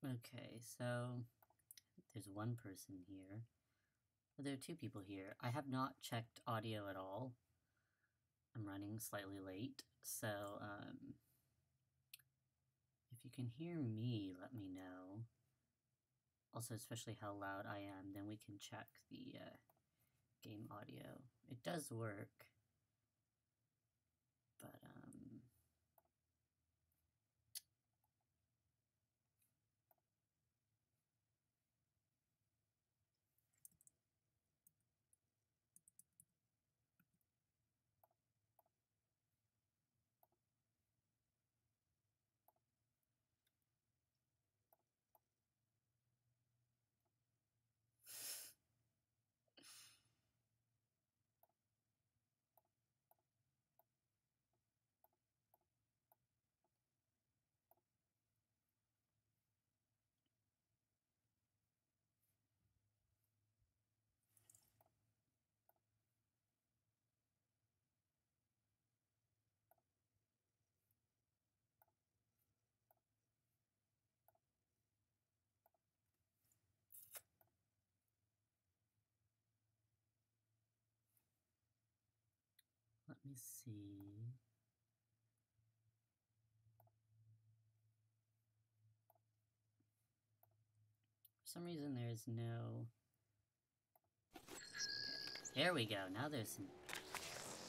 Okay, so there's one person here. Well, there are two people here. I have not checked audio at all. I'm running slightly late, so if you can hear me, let me know. Also, especially how loud I am, then we can check the game audio. It does work, but let me see. For some reason there's no... Okay, there we go, now there's some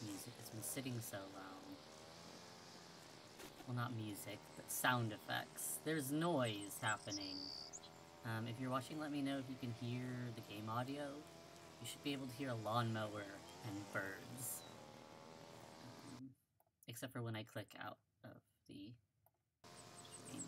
music. It's been sitting so long. Well, not music, but sound effects. There's noise happening. If you're watching, let me know if you can hear the game audio. You should be able to hear a lawnmower and birds. Except for when I click out of the stream.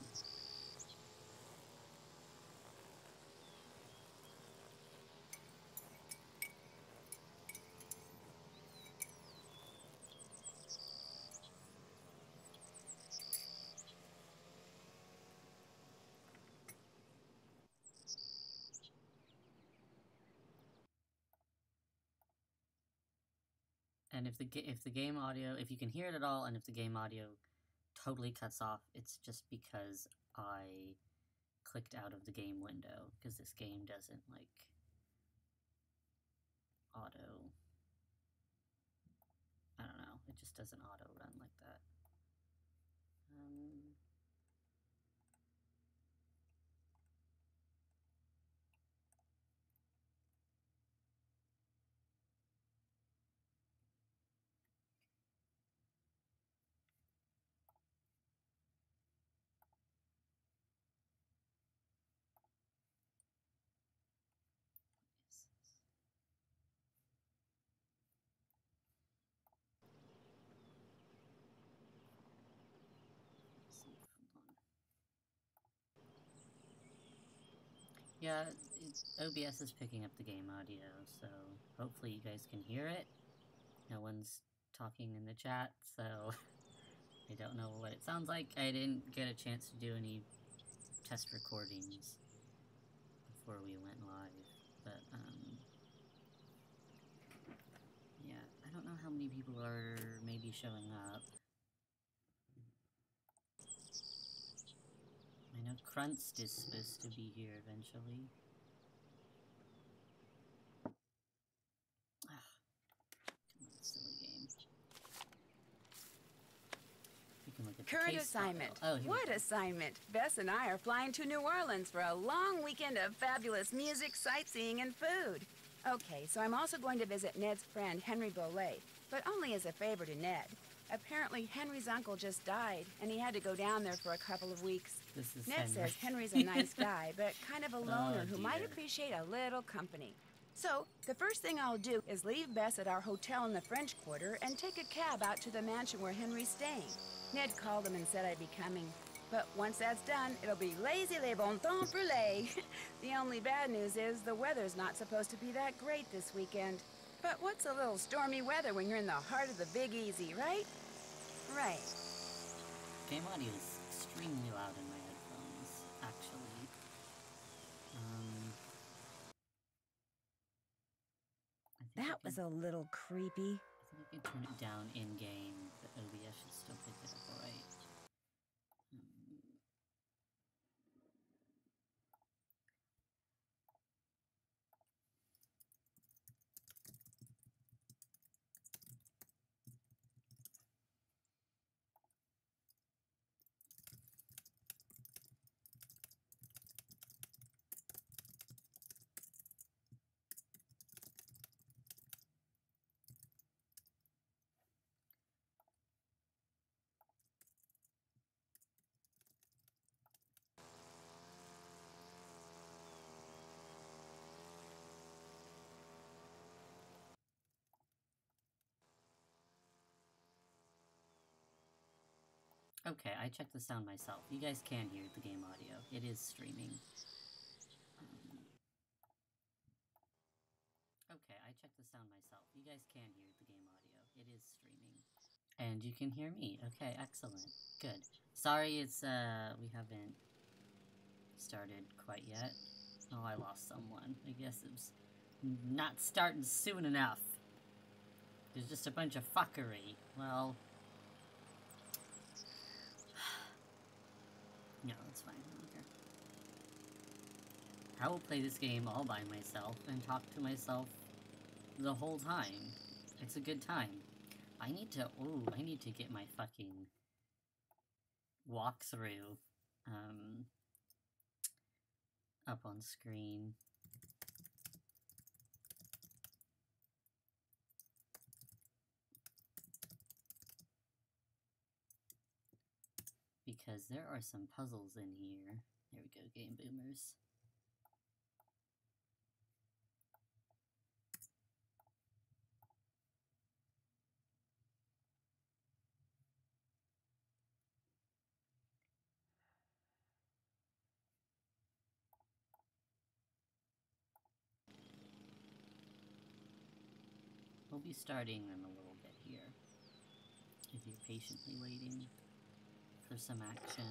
And if the game audio, if you can hear it at all, and if the game audio totally cuts off, it's just because I clicked out of the game window, because this game doesn't, like, auto... I don't know, it just doesn't auto-run like that. Yeah, OBS is picking up the game audio, so hopefully you guys can hear it. No one's talking in the chat, so I don't know what it sounds like. I didn't get a chance to do any test recordings before we went live, but, yeah, I don't know how many people are maybe showing up. I know Crunst is supposed to be here eventually. Ah, come on, silly game. You can look at the Current case assignment. file. Oh, What assignment? Bess and I are flying to New Orleans for a long weekend of fabulous music, sightseeing, and food. Okay, so I'm also going to visit Ned's friend, Henry Bolet, but only as a favor to Ned. Apparently, Henry's uncle just died, and he had to go down there for a couple of weeks. This is Ned Henry. says Henry's a nice guy, but kind of a loner who might dear. appreciate a little company. So, the first thing I'll do is leave Bess at our hotel in the French Quarter and take a cab out to the mansion where Henry's staying. Ned called him and said I'd be coming. But once that's done, it'll be lazy les bon temps brûlés. The only bad news is the weather's not supposed to be that great this weekend. But what's a little stormy weather when you're in the heart of the Big Easy, right? Right. Game audio is extremely loud in my headphones, actually. That was a little creepy. I think I can turn it down in-game, but OBS should still pick it up alright. Okay, I checked the sound myself. You guys can hear the game audio. It is streaming. Okay, I checked the sound myself. You guys can hear the game audio. It is streaming. And you can hear me. Okay, excellent. Good. Sorry it's, we haven't started quite yet. Oh, I lost someone. I guess it was not starting soon enough. There's just a bunch of fuckery. Well... no, it's fine. I don't care. I will play this game all by myself and talk to myself the whole time. It's a good time. I need to get my fucking walkthrough, up on screen. Because there are some puzzles in here. There we go, Game Boomers. We'll be starting in a little bit here, if you're patiently waiting for some action.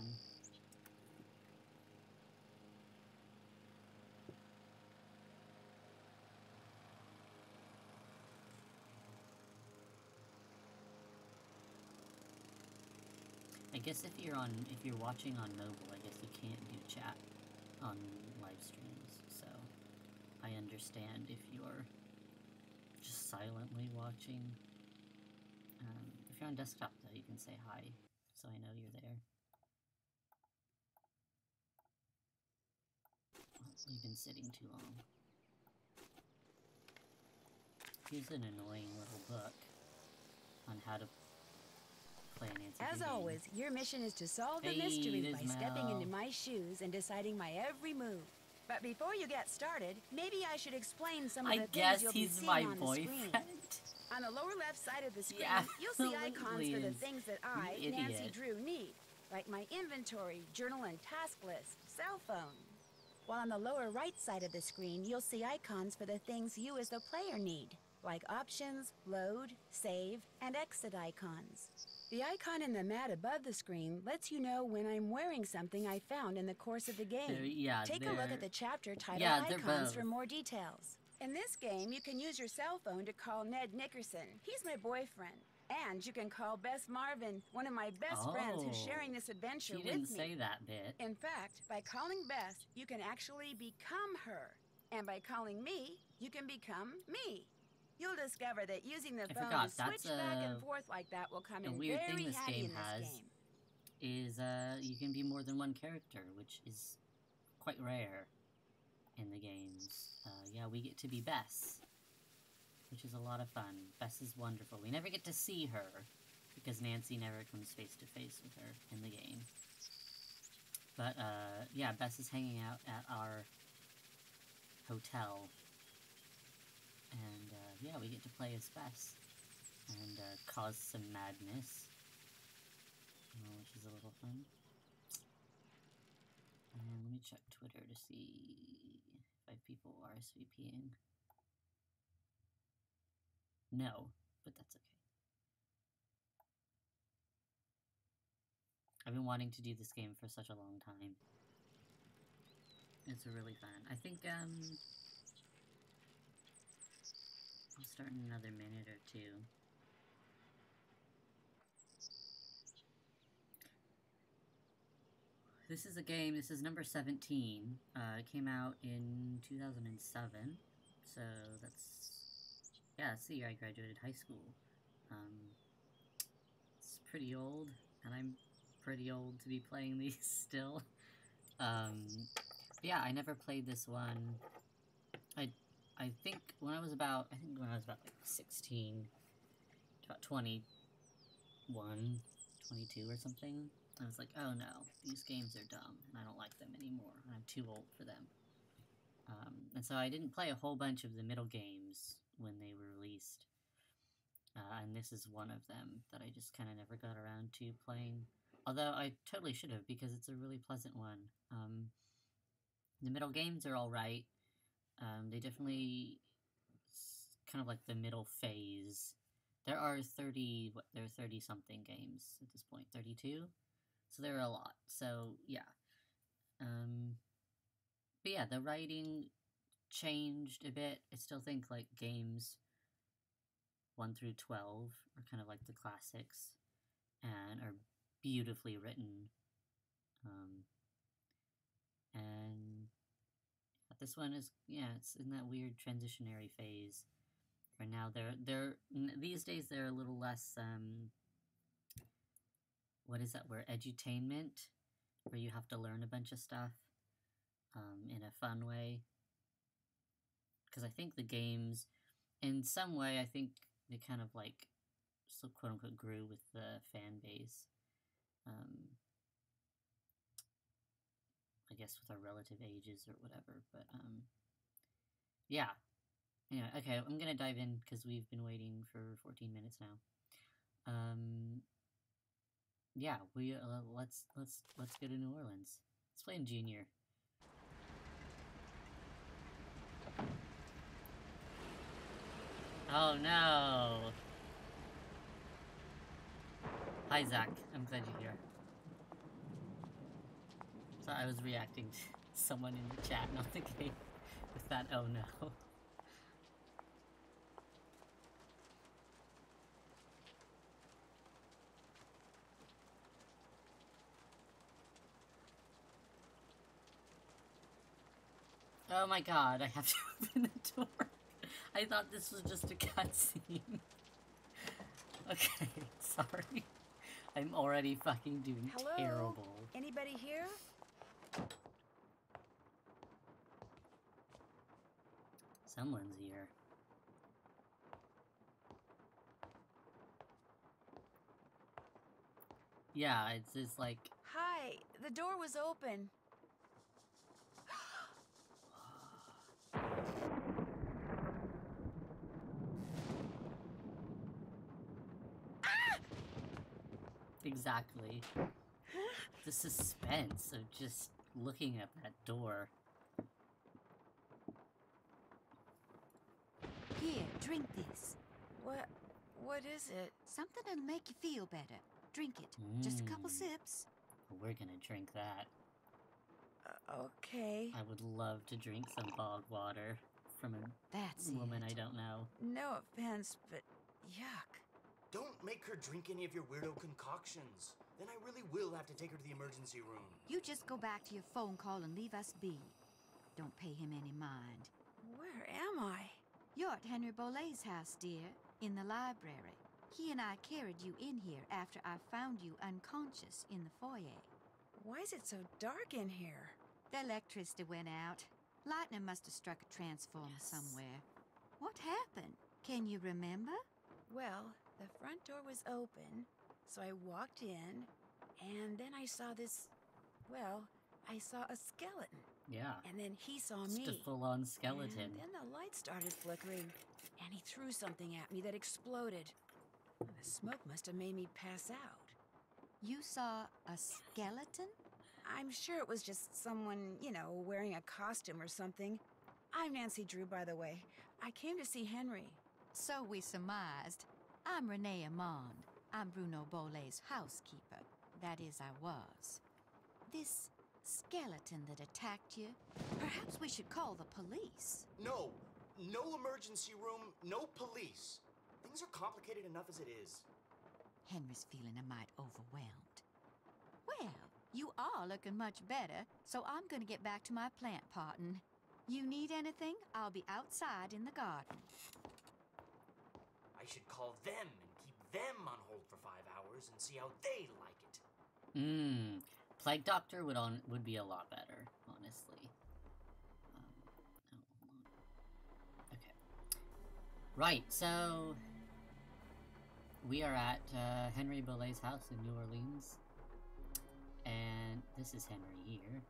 I guess if you're watching on mobile, I guess you can't do chat on live streams, so I understand if you're just silently watching. If you're on desktop, though, you can say hi, so I know you're there. Well, we've been sitting too long. Here's an annoying little book on how to play Nancy Drew. As always, your mission is to solve the mystery by stepping into my shoes and deciding my every move. But before you get started, maybe I should explain some of the things you'll be seeing on the screen. On the lower left side of the screen, you'll see icons for the things that I, Nancy Drew, need, like my inventory, journal and task list, cell phone. While on the lower right side of the screen, you'll see icons for the things you as the player need, like options, load, save, and exit icons. The icon in the mat above the screen lets you know when I'm wearing something I found in the course of the game. Take a look at the chapter title icons for more details. In this game, you can use your cell phone to call Ned Nickerson. He's my boyfriend. And you can call Bess Marvin, one of my best friends who's sharing this adventure with me. She didn't say that bit. In fact, by calling Bess, you can actually become her. And by calling me, you can become me. You'll discover that using the phone to switch back and forth like that will come in very handy in this game. Is you can be more than one character, which is quite rare in the games. Yeah, we get to be Bess, which is a lot of fun. Bess is wonderful. We never get to see her, because Nancy never comes face to face with her in the game. But, yeah, Bess is hanging out at our hotel. And, yeah, we get to play as Bess. And, cause some madness. Which is a little fun. And let me check Twitter to see if people are RSVPing. No, but that's okay. I've been wanting to do this game for such a long time. It's really fun. I think, I'll start in another minute or two. This is a game, this is number 17. It came out in 2007, so that's, yeah, it's the year I graduated high school. It's pretty old, and I'm pretty old to be playing these still. Yeah, I never played this one. I think when I was about like 16, about 21, 22 or something, I was like, oh no, these games are dumb, and I don't like them anymore, and I'm too old for them. And so I didn't play a whole bunch of the middle games when they were released. And this is one of them that I just kind of never got around to playing. Although I totally should have, because it's a really pleasant one. The middle games are alright. They definitely... kind of like the middle phase. There are 30-something games at this point. 32? So there are a lot. So, yeah. But yeah, the writing changed a bit. I still think, like, games 1 through 12 are kind of like the classics and are beautifully written. And this one is, yeah, it's in that weird transitionary phase. Where now these days they're a little less, what is that word? Edutainment? Where you have to learn a bunch of stuff, in a fun way. Because I think the games, in some way, I think they kind of, like, so quote-unquote grew with the fan base. I guess with our relative ages or whatever, but, yeah. Anyway, okay, I'm gonna dive in, because we've been waiting for 14 minutes now. Yeah, let's go to New Orleans. Let's play in Junior. Oh no! Hi Zach, I'm glad you're here. Sorry, I was reacting to someone in the chat, not the game, with that oh no. Oh my god, I have to open the door. I thought this was just a cutscene. Okay, sorry. I'm already fucking doing Hello? terrible. Anybody here? Someone's here. Yeah, it's just like... Hi, the door was open. Exactly. The suspense of just looking at that door. Here, drink this. What is it? Something that'll make you feel better. Drink it. Just a couple sips. We're gonna drink that. Okay. I would love to drink some bog water from a That's woman it. I don't know. No offense, but yuck. Don't make her drink any of your weirdo concoctions. Then I really will have to take her to the emergency room. You just go back to your phone call and leave us be. Don't pay him any mind. Where am I? You're at Henry Bolet's house, dear, in the library. He and I carried you in here after I found you unconscious in the foyer. Why is it so dark in here? The electricity went out. Lightning must have struck a transformer somewhere. What happened? Can you remember? Well, the front door was open, so I walked in, and then I saw this... Well, I saw a skeleton. Yeah. And then he saw Just me. a full-on skeleton. And then the light started flickering, and he threw something at me that exploded. And the smoke must have made me pass out. You saw a skeleton? I'm sure it was just someone, you know, wearing a costume or something. I'm Nancy Drew, by the way. I came to see Henry. So we surmised. I'm Renee Amand. I'm Bruno Bolet's housekeeper. That is, I was. This skeleton that attacked you, perhaps we should call the police. No emergency room, no police. Things are complicated enough as it is. Henry's feeling a mite overwhelmed. Well, you are looking much better, so I'm gonna get back to my plant potting. You need anything? I'll be outside in the garden. I should call them and keep them on hold for 5 hours and see how they like it. Plague Doctor would be a lot better, honestly. Oh, hold on. Okay. Right, so... we are at Henry Bolet's house in New Orleans. And this is Henry here.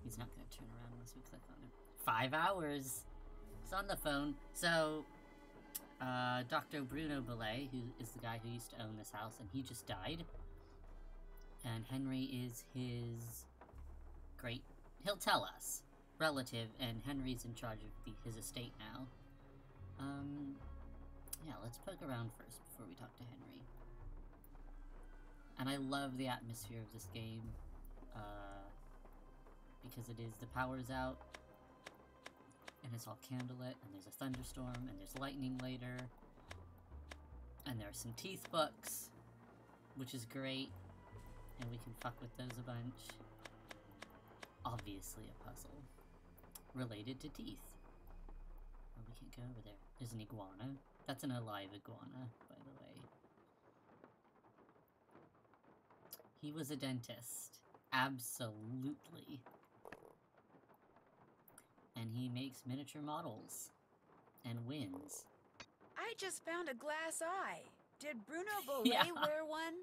He's not going to turn around unless we click on him. 5 hours! It's on the phone. So, Dr. Bruno Bolet, who is the guy who used to own this house, and he just died. And Henry is his he'll tell us, relative, and Henry's in charge of his estate now. Yeah, let's poke around first before we talk to Henry. And I love the atmosphere of this game, because it is the power's out, and it's all candlelit, and there's a thunderstorm, and there's lightning later, and there are some teeth books, which is great, and we can fuck with those a bunch. Obviously a puzzle related to teeth. Oh, we can't go over there. There's an iguana. That's an alive iguana, by the way. He was a dentist. Absolutely. And he makes miniature models. And wins. I just found a glass eye. Did Bruno Bollet Yeah. wear one?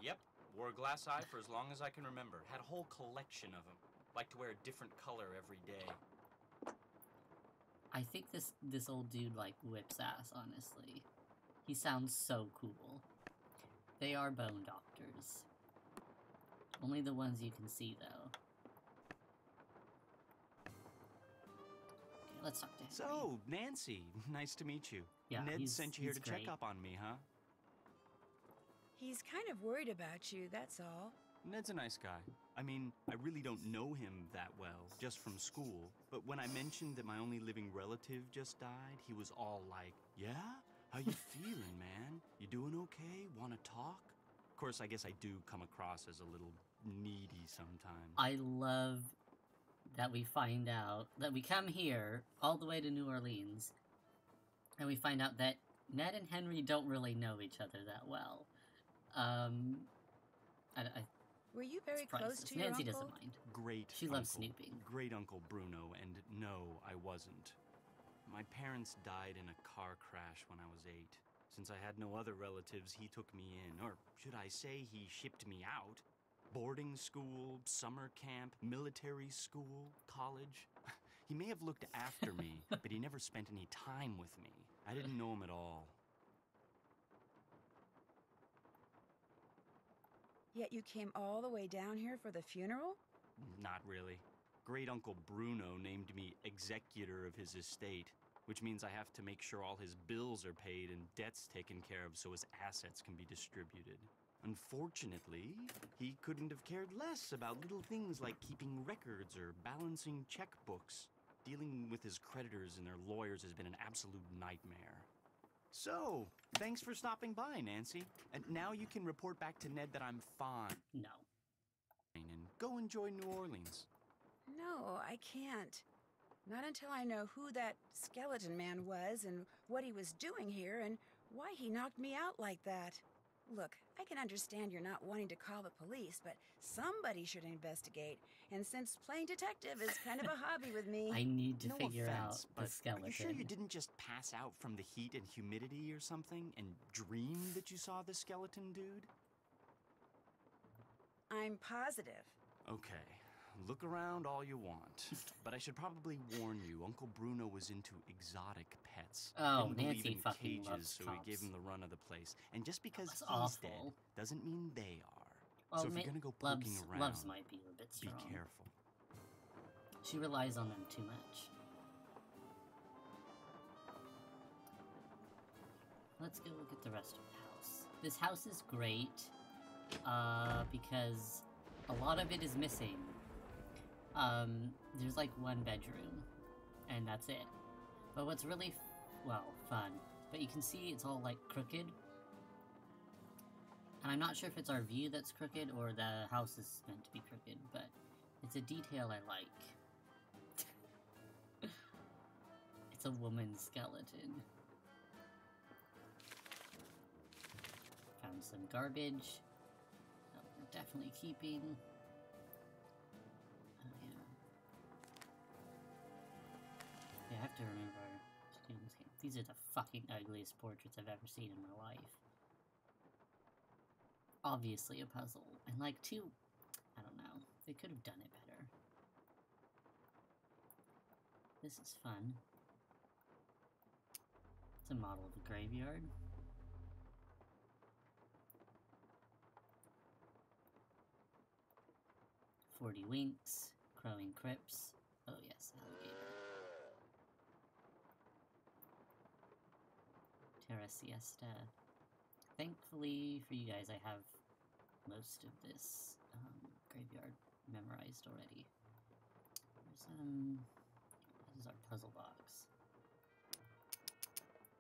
Yep, wore a glass eye for as long as I can remember. Had a whole collection of them. Like to wear a different color every day. I think this old dude, like, whips ass, honestly. He sounds so cool. They are bone doctors. Only the ones you can see, though. Okay, let's talk to Henry. So, Nancy, nice to meet you. Yeah, Ned sent you here he's to great. check up on me, huh? He's kind of worried about you, that's all. Ned's a nice guy. I mean, I really don't know him that well, just from school. But when I mentioned that my only living relative just died, he was all like, yeah? How you feeling, man? You doing okay? Wanna talk? Of course, I guess I do come across as a little needy sometimes. I love that we find out that we come here all the way to New Orleans, and we find out that Ned and Henry don't really know each other that well. Were you very It's close priceless. to your Nancy uncle? doesn't mind. Great She loves uncle. snooping. Great Uncle Bruno, and no, I wasn't. My parents died in a car crash when I was 8. Since I had no other relatives, he took me in, or should I say he shipped me out. Boarding school, summer camp, military school, college. He may have looked after me, but he never spent any time with me. I didn't know him at all. Yet you came all the way down here for the funeral? Not really. Great Uncle Bruno named me executor of his estate, which means I have to make sure all his bills are paid and debts taken care of so his assets can be distributed. Unfortunately, he couldn't have cared less about little things like keeping records or balancing checkbooks. Dealing with his creditors and their lawyers has been an absolute nightmare. So, thanks for stopping by, Nancy. And now you can report back to Ned that I'm fine. No. And go enjoy New Orleans. No, I can't. Not until I know who that skeleton man was and what he was doing here and why he knocked me out like that. Look, I can understand you're not wanting to call the police, but somebody should investigate. And since playing detective is kind of a hobby with me... I need to No figure out offense, the but skeleton. are you sure you didn't just pass out from the heat and humidity or something and dream that you saw the skeleton dude? I'm positive. Okay, look around all you want. But I should probably warn you, Uncle Bruno was into exotic pets. Oh, Didn't believe Nancy in fucking cages, loves so cops. he gave him the run of the place. And just because That's he's awful. dead doesn't mean they are. Well, so if you're gonna go poking around, Loves might be a bit be strong. careful. She relies on them too much. Let's go look at the rest of the house. This house is great, because a lot of it is missing. There's like one bedroom, and that's it. But what's really, fun, but you can see it's all like crooked. And I'm not sure if it's our view that's crooked or the house is meant to be crooked, but it's a detail I like. It's a woman's skeleton. Found some garbage. That we're definitely keeping. Oh, yeah. Yeah, I have to remember to do this game. These are the fucking ugliest portraits I've ever seen in my life. Obviously a puzzle. And like I don't know. They could have done it better. This is fun. It's a model of a graveyard. 40 winks, crowing crypts. Oh yes, alligator. Terra Siesta. Thankfully for you guys, I have most of this graveyard memorized already. This is our puzzle box.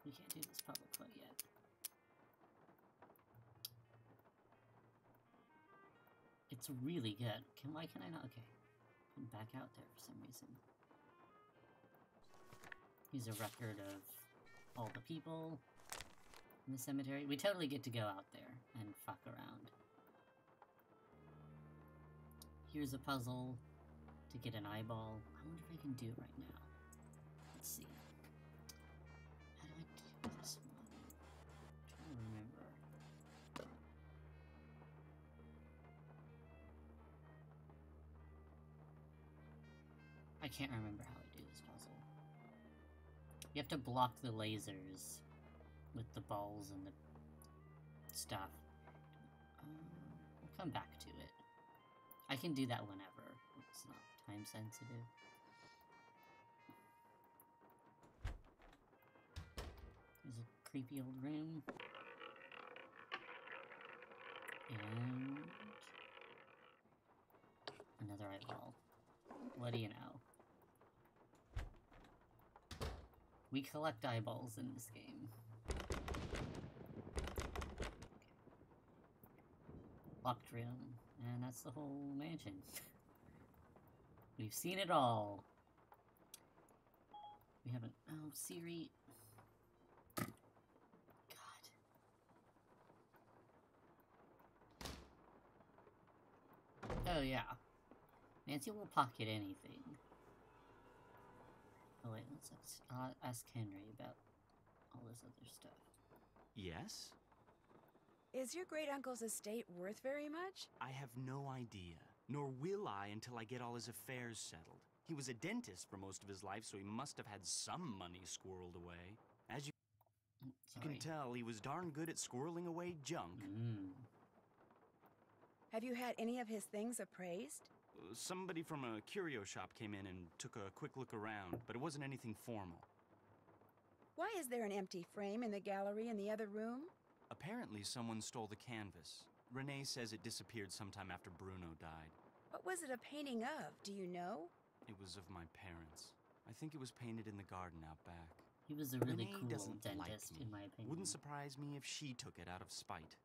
We can't do this puzzle quite yet. It's really good. Why can I not? Okay. I'm back out there for some reason. Here's a record of all the people in the cemetery. We totally get to go out there and fuck around. Here's a puzzle to get an eyeball. I wonder if I can do it right now. Let's see. How do I do this one? I'm trying to remember. I can't remember how I do this puzzle. You have to block the lasers with the balls and the stuff. We'll come back to it. I can do that whenever. It's not time sensitive. There's a creepy old room. And another eyeball. What do you know? We collect eyeballs in this game. Locked room. And that's the whole mansion. We've seen it all. We haven't... Oh, Siri... God. Oh, yeah. Nancy will pocket anything. Oh, wait, let's ask Henry about all this other stuff. Yes? Is your great-uncle's estate worth very much? I have no idea. Nor will I until I get all his affairs settled. He was a dentist for most of his life, so he must have had some money squirreled away. As you can tell, he was darn good at squirreling away junk. Have you had any of his things appraised? Somebody from a curio shop came in and took a quick look around, but it wasn't anything formal. Why is there an empty frame in the gallery in the other room? Apparently someone stole the canvas. Renee says it disappeared sometime after Bruno died. What was it a painting of, do you know? It was of my parents. I think it was painted in the garden out back. He was a really Renee cool doesn't dentist, like me. in my opinion. Wouldn't surprise me if she took it out of spite.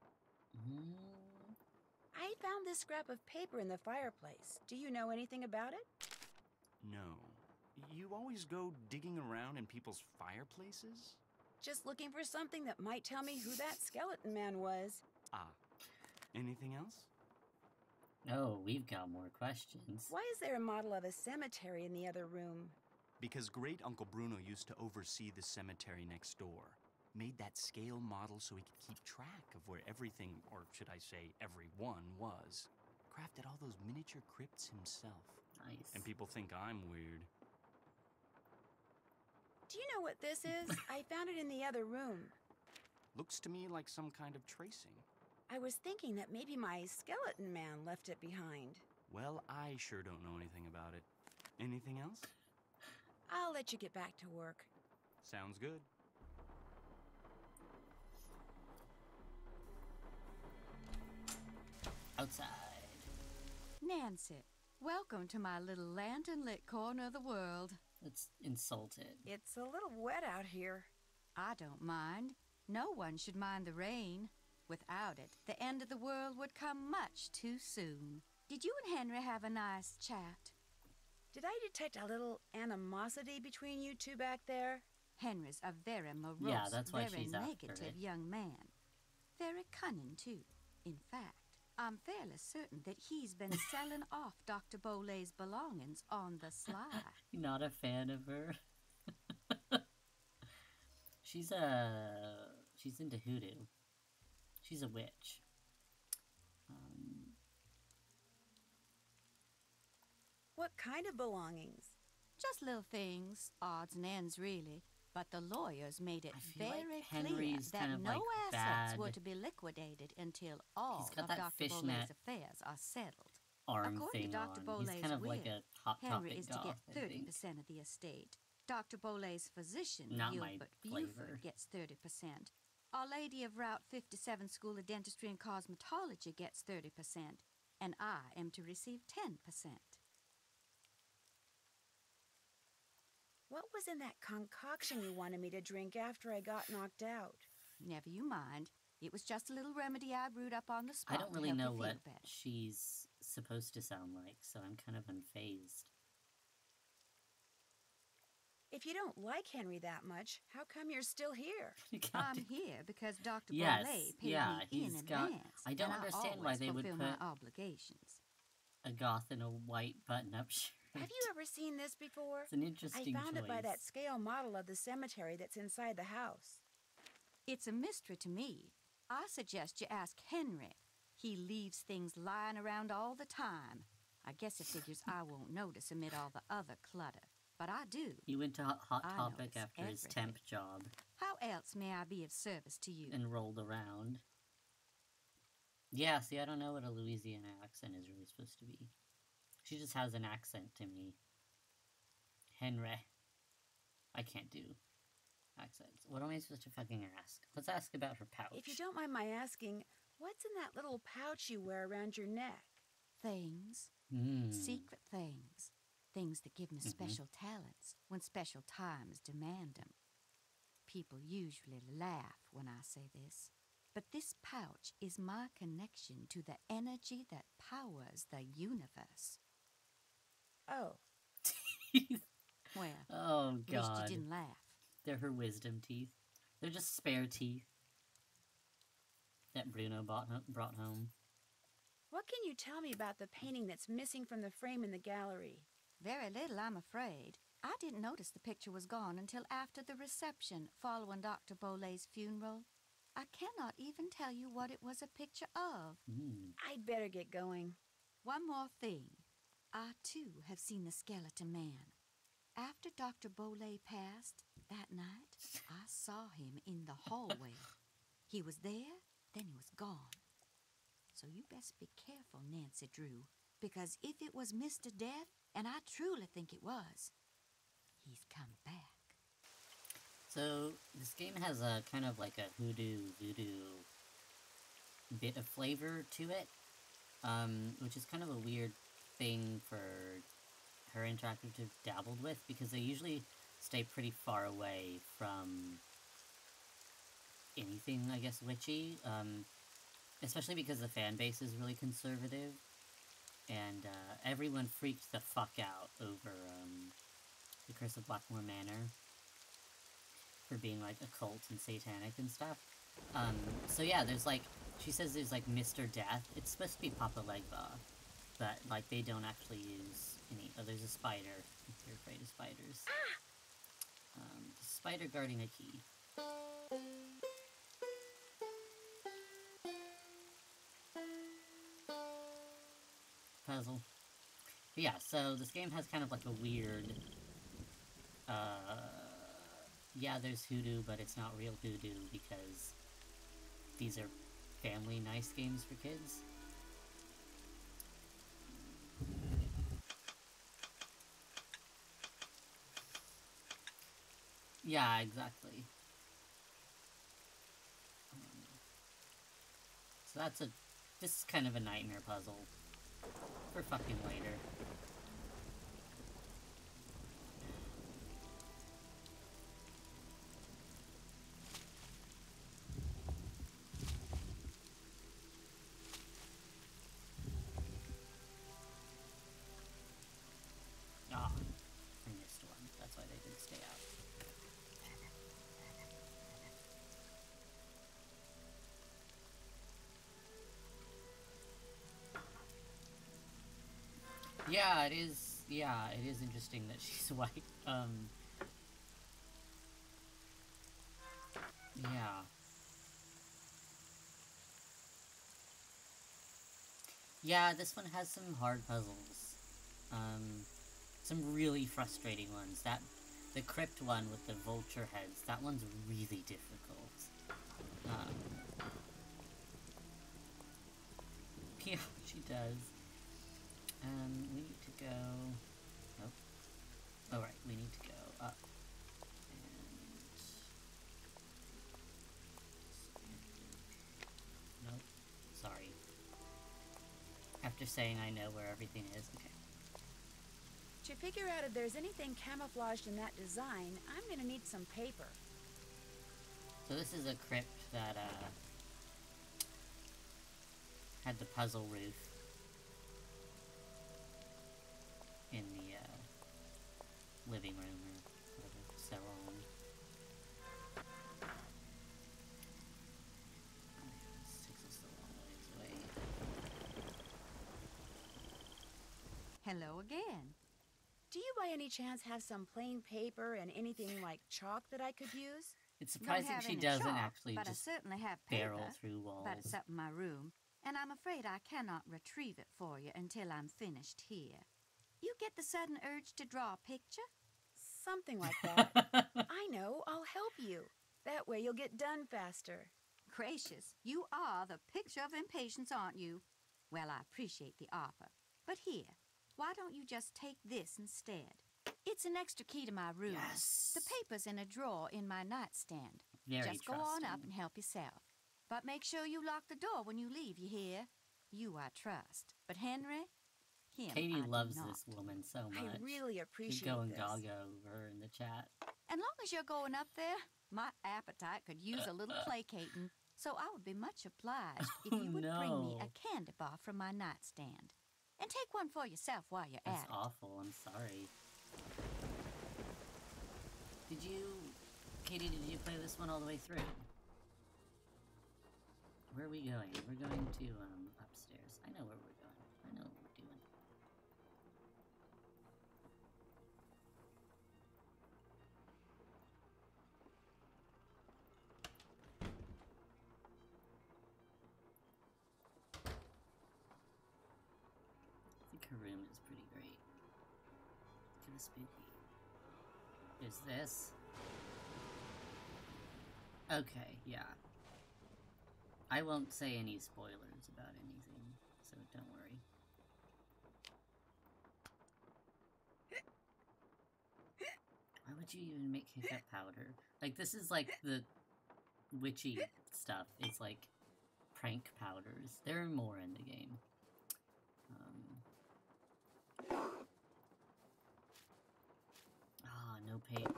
I found this scrap of paper in the fireplace. Do you know anything about it? No. You always go digging around in people's fireplaces? Just looking for something that might tell me who that skeleton man was. Ah. Anything else? Oh, we've got more questions. Why is there a model of a cemetery in the other room? Because Great Uncle Bruno used to oversee the cemetery next door. Made that scale model so he could keep track of where everything, or should I say everyone, was. Crafted all those miniature crypts himself. Nice. And people think I'm weird. Do you know what this is? I found it in the other room. Looks to me like some kind of tracing. I was thinking that maybe my skeleton man left it behind. Well, I sure don't know anything about it. Anything else? I'll let you get back to work. Sounds good. Outside. Nancy, welcome to my little lantern-lit corner of the world. Let's insult it. It's a little wet out here. I don't mind. No one should mind the rain. Without it, the end of the world would come much too soon. Did you and Henry have a nice chat? Did I detect a little animosity between you two back there? Henry's a very morose, Yeah, that's why very she's after negative it. young man. Very cunning, too. In fact, I'm fairly certain that he's been selling off Dr. Bolay's belongings on the sly. You're not a fan of her? She's into hoodoo. She's a witch. What kind of belongings? Just little things, odds and ends, really. But the lawyers made it I feel like very Henry's clear kind that of, no like, assets bad. were to be liquidated until all got of that Dr. fishnet Bolay's affairs are settled. arm According thing to Dr. on. He's Bolay's kind of will, like a Hot Henry Topic is to goth, get I think. 30% of the estate. Dr. Bolay's physician, Not my Gilbert flavor. Buford, gets 30%. Our Lady of Route 57 School of Dentistry and Cosmetology gets 30%. And I am to receive 10%. What was in that concoction you wanted me to drink after I got knocked out? Never you mind. It was just a little remedy I brewed up on the spot. I don't really to help know you what feel better. she's supposed to sound like, so I'm kind of unfazed. If you don't like Henry that much, how come you're still here? I'm here because Dr. Yes, Bolay paid yeah, me in he's got- advance. I don't and understand I why always they would fulfill put- my obligations. A goth in a white button-up shirt. Have you ever seen this before? It's an I interesting found choice. it by that scale model of the cemetery that's inside the house. It's a mystery to me. I suggest you ask Henry. He leaves things lying around all the time. I guess it figures I won't notice amid all the other clutter. But I do. He went to Hot I Topic notice after his everything. temp job How else may I be of service to you? and rolled around. Yeah, see, I don't know what a Louisiana accent is really supposed to be. She just has an accent to me. Henry. I can't do accents. What am I supposed to fucking ask? Let's ask about her pouch. If you don't mind my asking, what's in that little pouch you wear around your neck? Things. Hmm. Secret things. Things that give me special talents when special times demand them. People usually laugh when I say this, but this pouch is my connection to the energy that powers the universe. Oh, Well, Oh, at least God. you didn't laugh. They're her wisdom teeth. They're just spare teeth that Bruno brought home. what can you tell me about the painting that's missing from the frame in the gallery? Very little, I'm afraid. I didn't notice the picture was gone until after the reception following Dr. Bolay's funeral. I cannot even tell you what it was a picture of. I'd better get going. One more thing. I, too, have seen the skeleton man. After Dr. Bolay passed, that night, I saw him in the hallway. He was there, then he was gone. So you best be careful, Nancy Drew, because if it was Mr. Death, and I truly think it was, he's come back. So, this game has a kind of like a hoodoo voodoo bit of flavor to it, which is kind of a weird thing for her interactive to have dabbled with, because they usually stay pretty far away from anything, I guess, witchy, especially because the fan base is really conservative, and everyone freaked the fuck out over the Curse of Blackmore Manor for being like occult and satanic and stuff. So yeah, there's like, she says there's like Mr. Death. It's supposed to be Papa Legba, but like they don't actually use any. Oh, there's a spider. If you're afraid of spiders. Spider guarding a key. Puzzle. But yeah, so this game has kind of like a weird, yeah, there's hoodoo, but it's not real hoodoo because these are family nice games for kids. Yeah, exactly. So this is kind of a nightmare puzzle for fucking later. Ah, I missed one. That's why they didn't stay out. Yeah, it is. Yeah, it is interesting that she's white. Yeah. Yeah, this one has some hard puzzles. Some really frustrating ones. The crypt one with the vulture heads, that one's really difficult. Yeah, she does. We need to go... Nope. Oh, right, we need to go up. And... Nope. Sorry. After saying I know where everything is, okay. To figure out if there's anything camouflaged in that design, I'm gonna need some paper. So this is a crypt that, had the puzzle roof in the, living room, or whatever, salon. This takes us a long ways away. Hello again. Do you by any chance have some plain paper and anything like chalk that I could use? It's Don't surprising have she any doesn't chalk, actually but just I certainly have paper, barrel through walls. but it's up in my room, and I'm afraid I cannot retrieve it for you until I'm finished here. You get the sudden urge to draw a picture? Something like that. I know, I'll help you. That way you'll get done faster. Gracious, you are the picture of impatience, aren't you? Well, I appreciate the offer. But here, why don't you just take this instead? It's an extra key to my room. Yes. The paper's in a drawer in my nightstand. Very Just go on up trusting. and help yourself. But make sure you lock the door when you leave, you hear? You I trust. But Henry, him Katie I do loves not. this woman so much. I really She's appreciate going this. gaga over her in the chat. As long as you're going up there, my appetite could use a little placating. So I would be much obliged if you would bring me No. a candy bar from my nightstand. And take one for yourself while you're That's at it. awful, I'm sorry. Katie, did you play this one all the way through? Where are we going? We're going to, upstairs. I know where we're going. I know what we're doing. I think her room is pretty great. Kind of spooky. Is this? Okay, yeah. I won't say any spoilers about anything, so don't worry. Why would you even make hiccup powder? Like, this is like the witchy stuff. It's like prank powders. There are more in the game.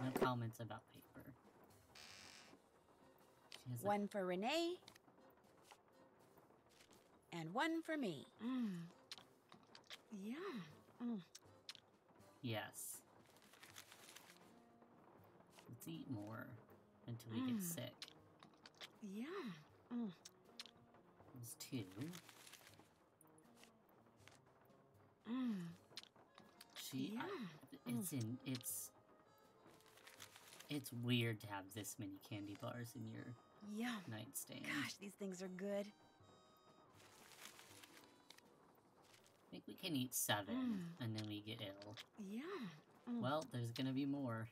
No comments about paper. She has a- One for Renee. And one for me. Yum. Yes. Let's eat more until we get sick. Yum. There's two. It's weird to have this many candy bars in your Yum. nightstand. Gosh, these things are good. I think we can eat 7, and then we get ill. Yum. Well, there's gonna be more.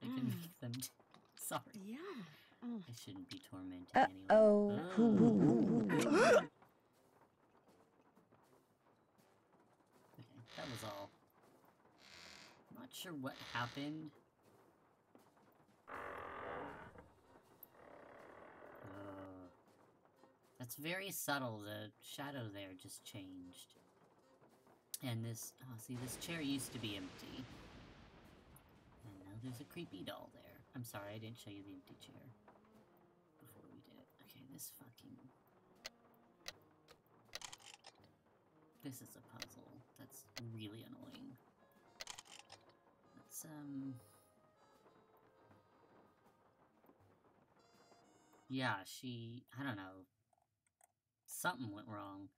I can make them. Sorry. Yum. I shouldn't be tormenting anyone. Okay, that was all. I'm not sure what happened. That's very subtle. The shadow there just changed. And this, see, this chair used to be empty. And now there's a creepy doll there. I'm sorry, I didn't show you the empty chair before we did it. Okay, this is a puzzle. That's really annoying. Let's, yeah, I don't know. Something went wrong.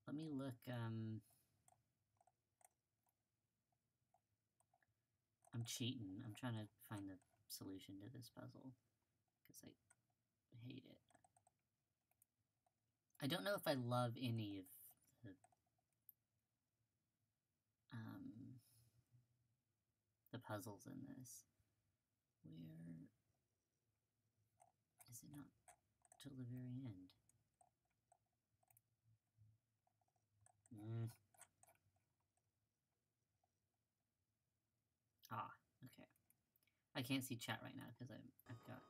Let me look, I'm cheating. I'm trying to find the solution to this puzzle, because I hate it. I don't know if I love any of the puzzles in this. Where is it? Not till the very end. Ah, okay. I can't see chat right now because I've got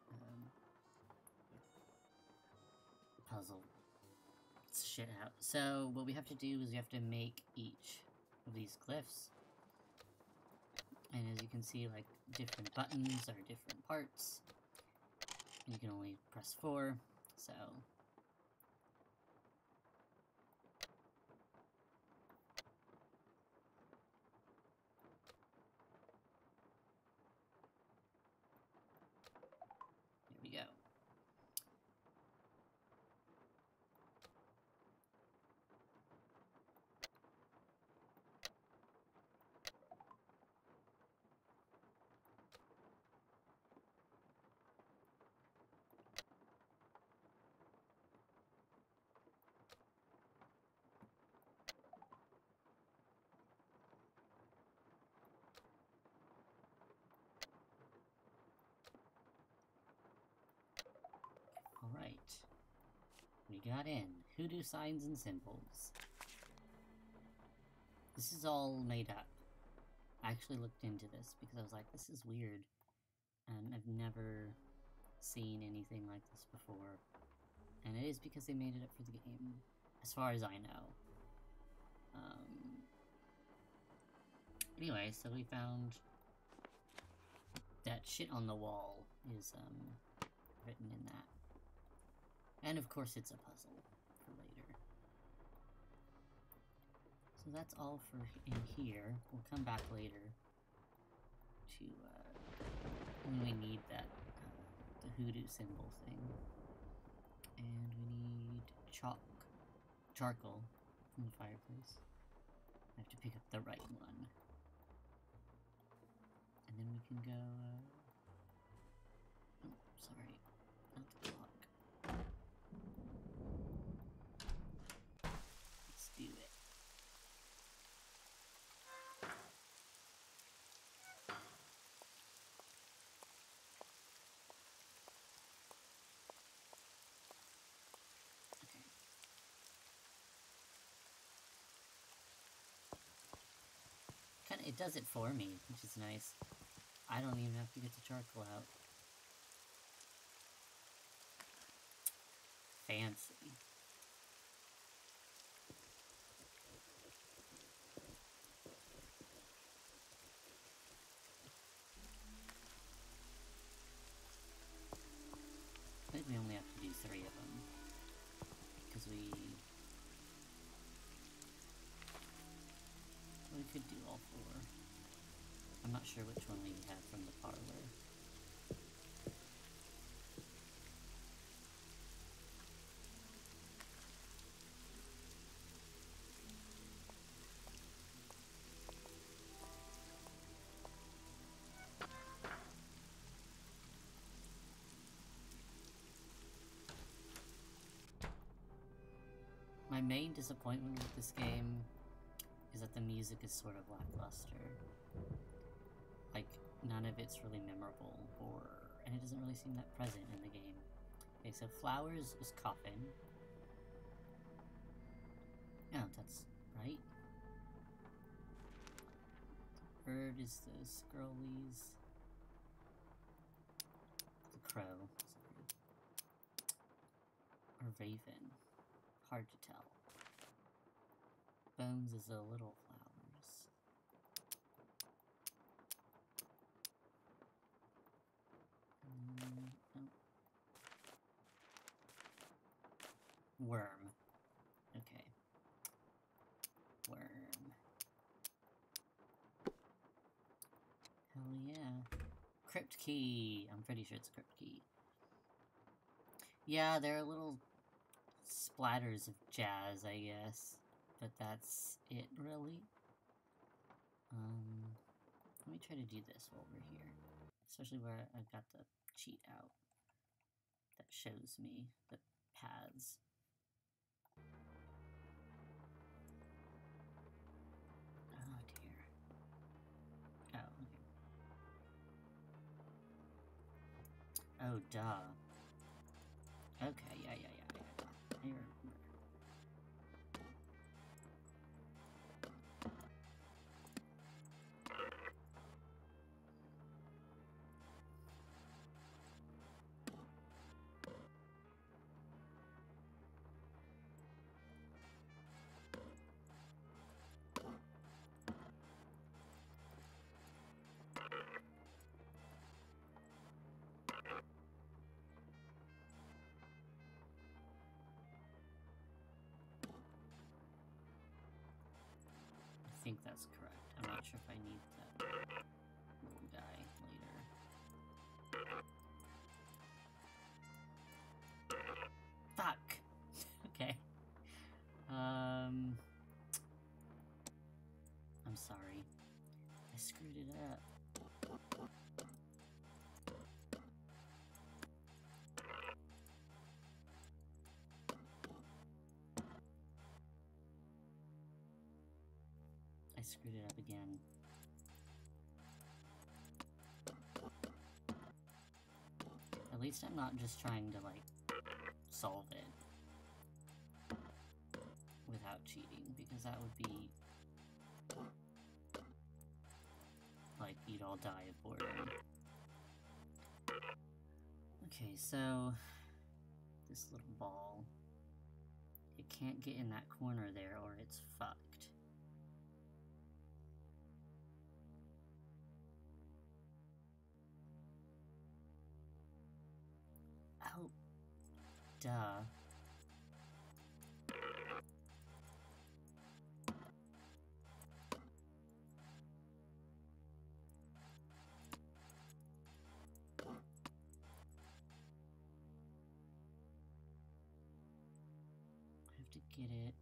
puzzle shit out. So what we have to do is we have to make each of these glyphs. And as you can see, like, different buttons are different parts. And you can only press 4, so... Here we go. Alright. We got in. Hoodoo signs and symbols. This is all made up. I actually looked into this because I was like, this is weird. And I've never seen anything like this before. And it is because they made it up for the game, as far as I know. Anyway, so we found that shit on the wall is, written in that. And of course it's a puzzle for later. So that's all for in here. We'll come back later to, when we need that, the hoodoo symbol thing. And we need charcoal from the fireplace. I have to pick up the right one. And then we can go, oh, sorry, not the clock. Let's do it. Okay. It does it for me, which is nice. I don't even have to get the charcoal out. Fancy. I think we only have to do 3 of them. Because we could do all 4. I'm not sure which one we had from the parlor. My main disappointment with this game is that the music is sort of lackluster. Like, none of it's really memorable, and it doesn't really seem that present in the game. Okay, so flowers is coffin. Oh, that's right. Bird is the scrollies. The crow, sorry. Or raven. Hard to tell. Bones is the little flowers. Oh. Worm. Okay. Worm. Hell yeah. Crypt key. I'm pretty sure it's a crypt key. Yeah, there are little splatters of jazz, I guess. But that's it, really. Let me try to do this while we're here. Especially where I've got the cheat out. That shows me the paths. Oh dear. Oh, okay. Oh, duh. Okay, yeah. I remember. think that's correct. I'm not sure if I need that little guy later. Fuck! Okay. I'm sorry. I screwed it up. I screwed it up again. At least I'm not just trying to, like, solve it without cheating, because that would be like, you'd all die of boredom. Okay, so this little ball, it can't get in that corner there or it's fucked. Oh, duh. To get it.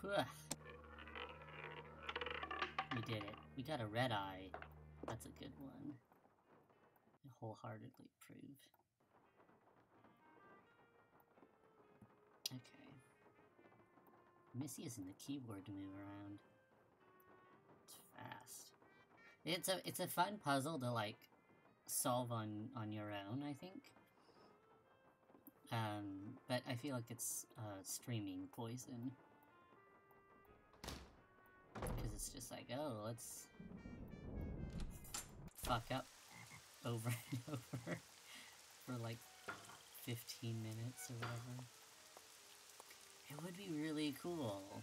Fuck. We did it. We got a red eye. That's a good one. I wholeheartedly approve. Okay. Missy isn't the keyboard to move around. It's fast. It's a fun puzzle to, like, solve on your own, I think. But I feel like it's streaming poison. Because it's just like, oh, let's fuck up over and over for like 15 minutes or whatever. It would be really cool.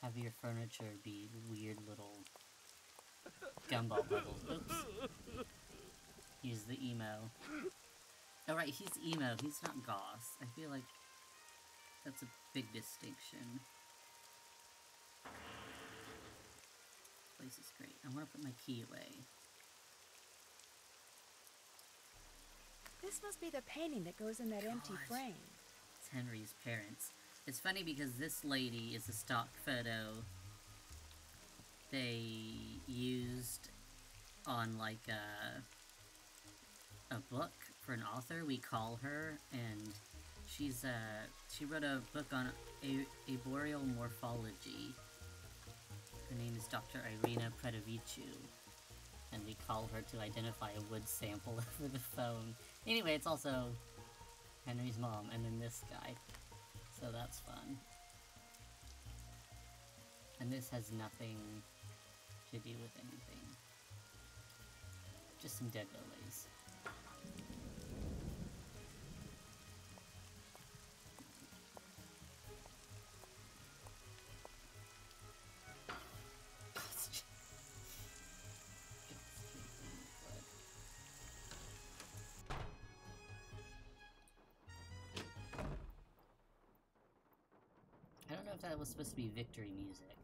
Have your furniture be weird little gumball bubbles. Oops. He's the emo. Oh right, he's emo, he's not goth. I feel like that's a big distinction. This place is great. I want to put my key away. This must be the painting that goes in that empty frame. It's Henry's parents. It's funny because this lady is a stock photo they used on, like, a book for an author. We call her, and she wrote a book on arboreal morphology. Her name is Dr. Irina Predoviciu, and we call her to identify a wood sample over the phone. Anyway, it's also Henry's mom, and then this guy. So that's fun. And this has nothing to do with anything. Just some dead lilies. I don't know if that was supposed to be victory music.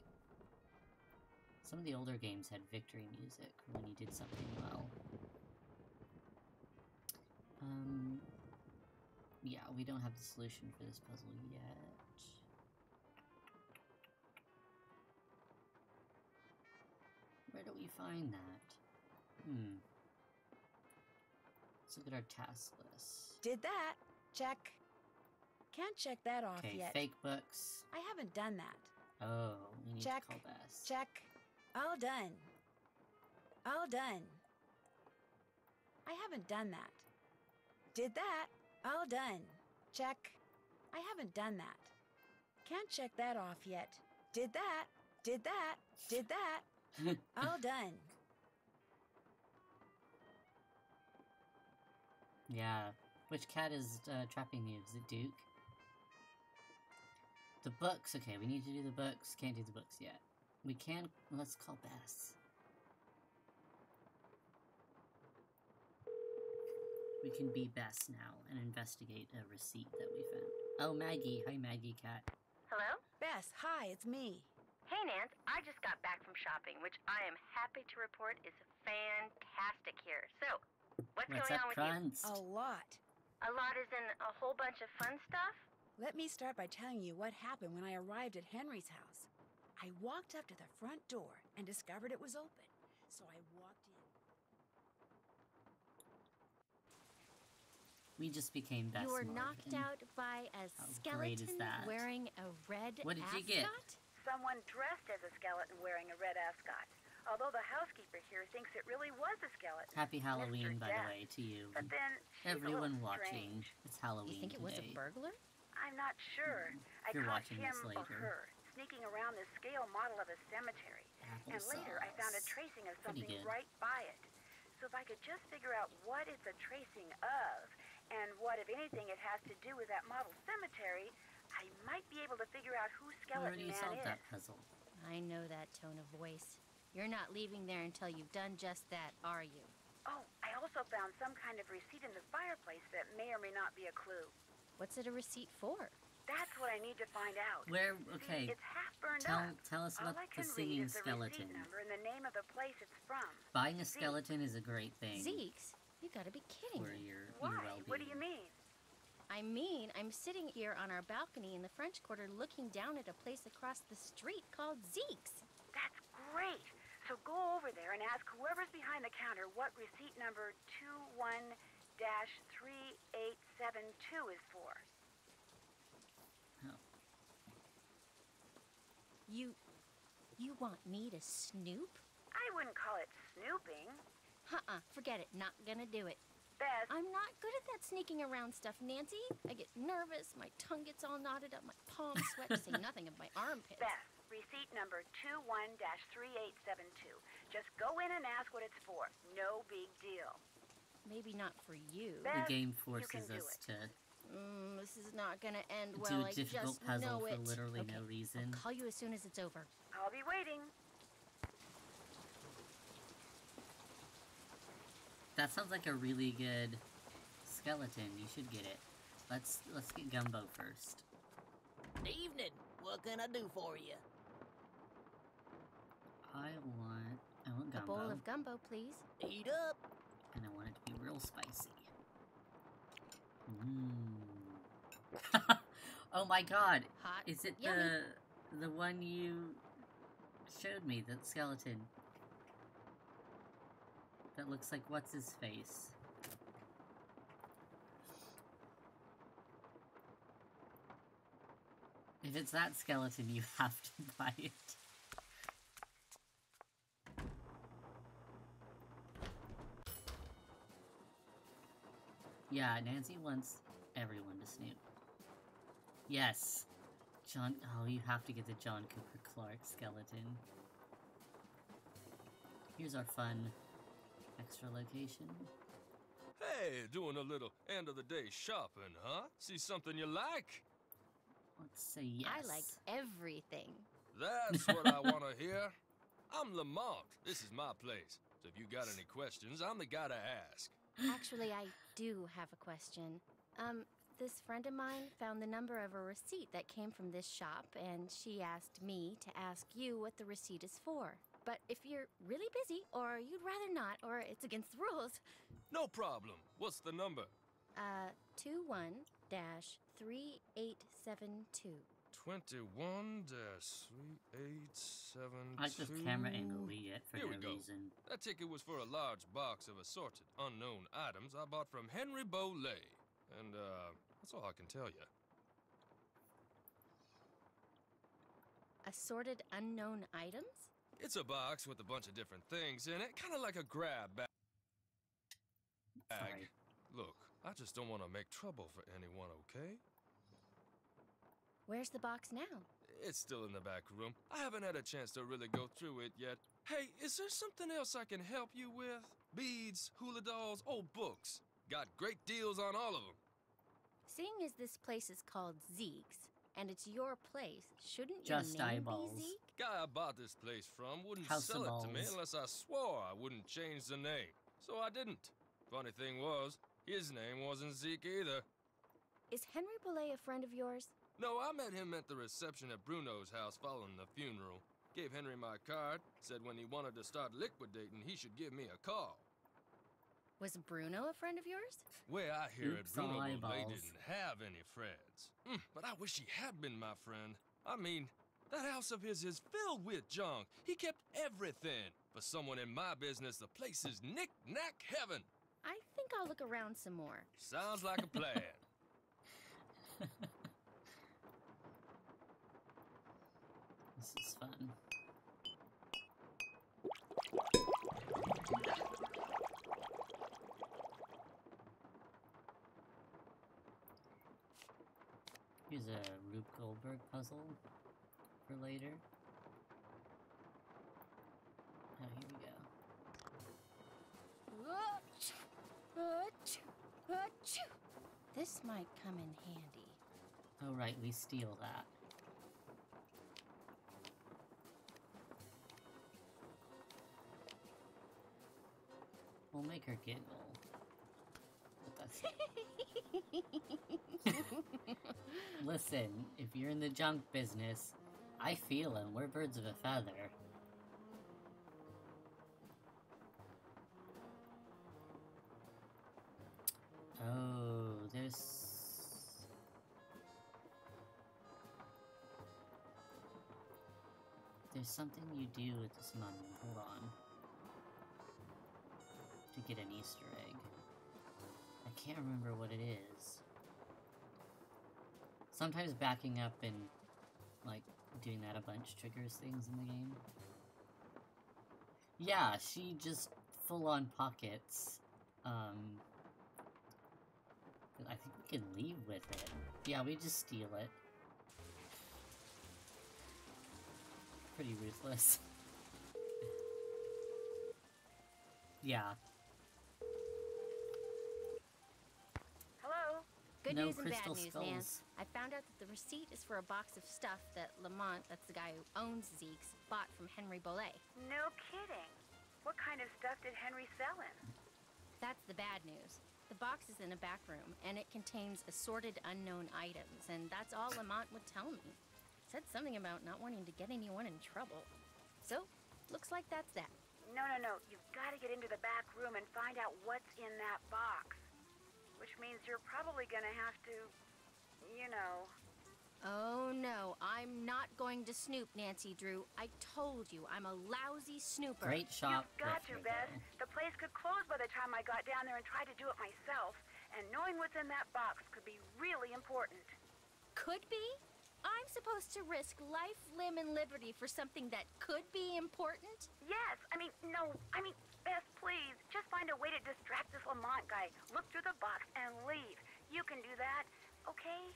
Some of the older games had victory music when you did something well. Yeah, we don't have the solution for this puzzle yet. Where do we find that? Let's look at our task list. Did that. Check. Can't check that off yet. Okay, fake books. I haven't done that. Oh, we need Check. to call Bess. Check. All done. All done. I haven't done that. Did that. All done. Check. I haven't done that. Can't check that off yet. Did that. Did that. Did that. All done. Yeah. Which cat is trapping you? Is it Duke? The books. Okay, we need to do the books. Can't do the books yet. We can. Let's call Bess. We can be Bess now and investigate a receipt that we found. Oh, Maggie. Hi, Maggie Cat. Hello? Bess, hi, it's me. Hey, Nance. I just got back from shopping, which I am happy to report is fantastic here. So, what's What's going up, on with Krunst? A lot. you? A lot is in a whole bunch of fun stuff? Let me start by telling you what happened when I arrived at Henry's house. I walked up to the front door and discovered it was open. So I walked in. We just became Bess You were Morgan. knocked out by a How great is skeleton that? wearing a red What did you ascot? get? Someone dressed as a skeleton wearing a red ascot. Although the housekeeper here thinks it really was a skeleton. Happy Halloween, by the Death. way, to you. But then she's Everyone a little watching. strange. It's Halloween You think it was a today. burglar? I'm not sure. I If you're caught watching him this or later. her sneaking around this scale model of a cemetery. And later I found a Applesauce. tracing of Pretty something good. right by it. So if I could just figure out what it's a tracing of, and what, if anything, it has to do with that model cemetery, I might be able to figure out who We Skeleton already Man solved is. that puzzle. I know that tone of voice. You're not leaving there until you've done just that, are you? Oh, I also found some kind of receipt in the fireplace that may or may not be a clue. What's it a receipt for? That's what I need to find out. Where? See, Okay. it's half burned Tell up. us All about I the can read singing is the skeleton. receipt number and the name of the place it's from. Buying a skeleton is a great thing Zeke's? You gotta be kidding for me. your Why? well-being. What do you mean? I mean, I'm sitting here on our balcony in the French Quarter looking down at a place across the street called Zeke's. That's great. So go over there and ask whoever's behind the counter what receipt number 21-3872 is for. Oh. You want me to snoop? I wouldn't call it snooping. Forget it. Not gonna do it. Beth, I'm not good at that sneaking around stuff, Nancy. I get nervous, my tongue gets all knotted up, my palms sweat, to say nothing of my armpits. Beth, receipt number 21-3872. Just go in and ask what it's for. No big deal. Maybe not for you. Beth, The game you can forces do us it. to This is not gonna end do well. a I difficult just puzzle know for it. literally Okay, no reason. I'll call you as soon as it's over. I'll be waiting. That sounds like a really good skeleton. You should get it. Let's get Gumbo first. Evening. What can I do for you? I want A Gumbo. bowl of gumbo, please. Eat up. And I want it to be real spicy. Mmm. Oh my god! Hot. Is it Yummy. the one you showed me, the skeleton? That looks like what's his face? If it's that skeleton, you have to buy it. Yeah, Nancy wants everyone to snoop. Yes. John, oh, you have to get the John Cooper Clarke skeleton. Here's our fun extra location. Hey, doing a little end of the day shopping, huh? See something you like? Let's say yes. I like everything. That's what I want to hear. I'm Lamont. This is my place. So if you got any questions, I'm the guy to ask. Actually, I do have a question. This friend of mine found the number of a receipt that came from this shop, and she asked me to ask you what the receipt is for. But if you're really busy, or you'd rather not, or it's against the rules, No problem. What's the number? 21-3872. 21-3872. I like this camera angle we get for Here no we go. reason. That ticket was for a large box of assorted unknown items I bought from Henry Bolet. And, that's all I can tell you. Assorted unknown items? It's a box with a bunch of different things in it, kind of like a grab bag. Sorry. Look, I just don't want to make trouble for anyone, okay? Where's the box now? It's still in the back room. I haven't had a chance to really go through it yet. Hey, is there something else I can help you with? Beads, hula dolls, old books. Got great deals on all of them. Seeing as this place is called Zeke's, and it's your place, shouldn't Just your name eyeballs. be Zeke? Guy I bought this place from wouldn't House sell of it to me Balls. unless I swore I wouldn't change the name. So I didn't. Funny thing was, his name wasn't Zeke either. Is Henry Boulay a friend of yours? No, I met him at the reception at Bruno's house following the funeral. Gave Henry my card, said when he wanted to start liquidating, he should give me a call. Was Bruno a friend of yours? Where I hear it, Oops, Bruno all Boulay eyeballs. didn't have any friends. But I wish he had been my friend. I mean, that house of his is filled with junk. He kept everything. For someone in my business, the place is knick-knack heaven. I think I'll look around some more. Sounds like a plan. This is fun. Here's a Rube Goldberg puzzle for later. Oh, here we go. This might come in handy. Oh, right, we steal that. We'll make her giggle. But that's... Listen, if you're in the junk business, I feel him. We're birds of a feather. Oh, there's something you do with this money. Hold on. To get an Easter egg. I can't remember what it is. Sometimes backing up and, like, doing that a bunch triggers things in the game. Yeah, she just full-on pockets. I think we can leave with it. Yeah, we just steal it. Pretty ruthless. Yeah. Hello? Good No news and bad crystal news, skulls. Nance. I found out that the receipt is for a box of stuff that Lamont, that's the guy who owns Zeke's, bought from Henry Boulay. No kidding. What kind of stuff did Henry sell him? That's the bad news. The box is in a back room, and it contains assorted unknown items, and that's all Lamont would tell me. Said something about not wanting to get anyone in trouble. So, looks like that's that. No. You've got to get into the back room and find out what's in that box. Which means you're probably gonna have to, you know... Oh no, I'm not going to snoop, Nancy Drew. I told you, I'm a lousy snooper. Great shot. You've got to, Beth. The place could close by the time I got down there and tried to do it myself. And knowing what's in that box could be really important. Could be? I'm supposed to risk life, limb, and liberty for something that could be important? Yes, Beth, please, just find a way to distract this Lamont guy. Look through the box and leave. You can do that, okay?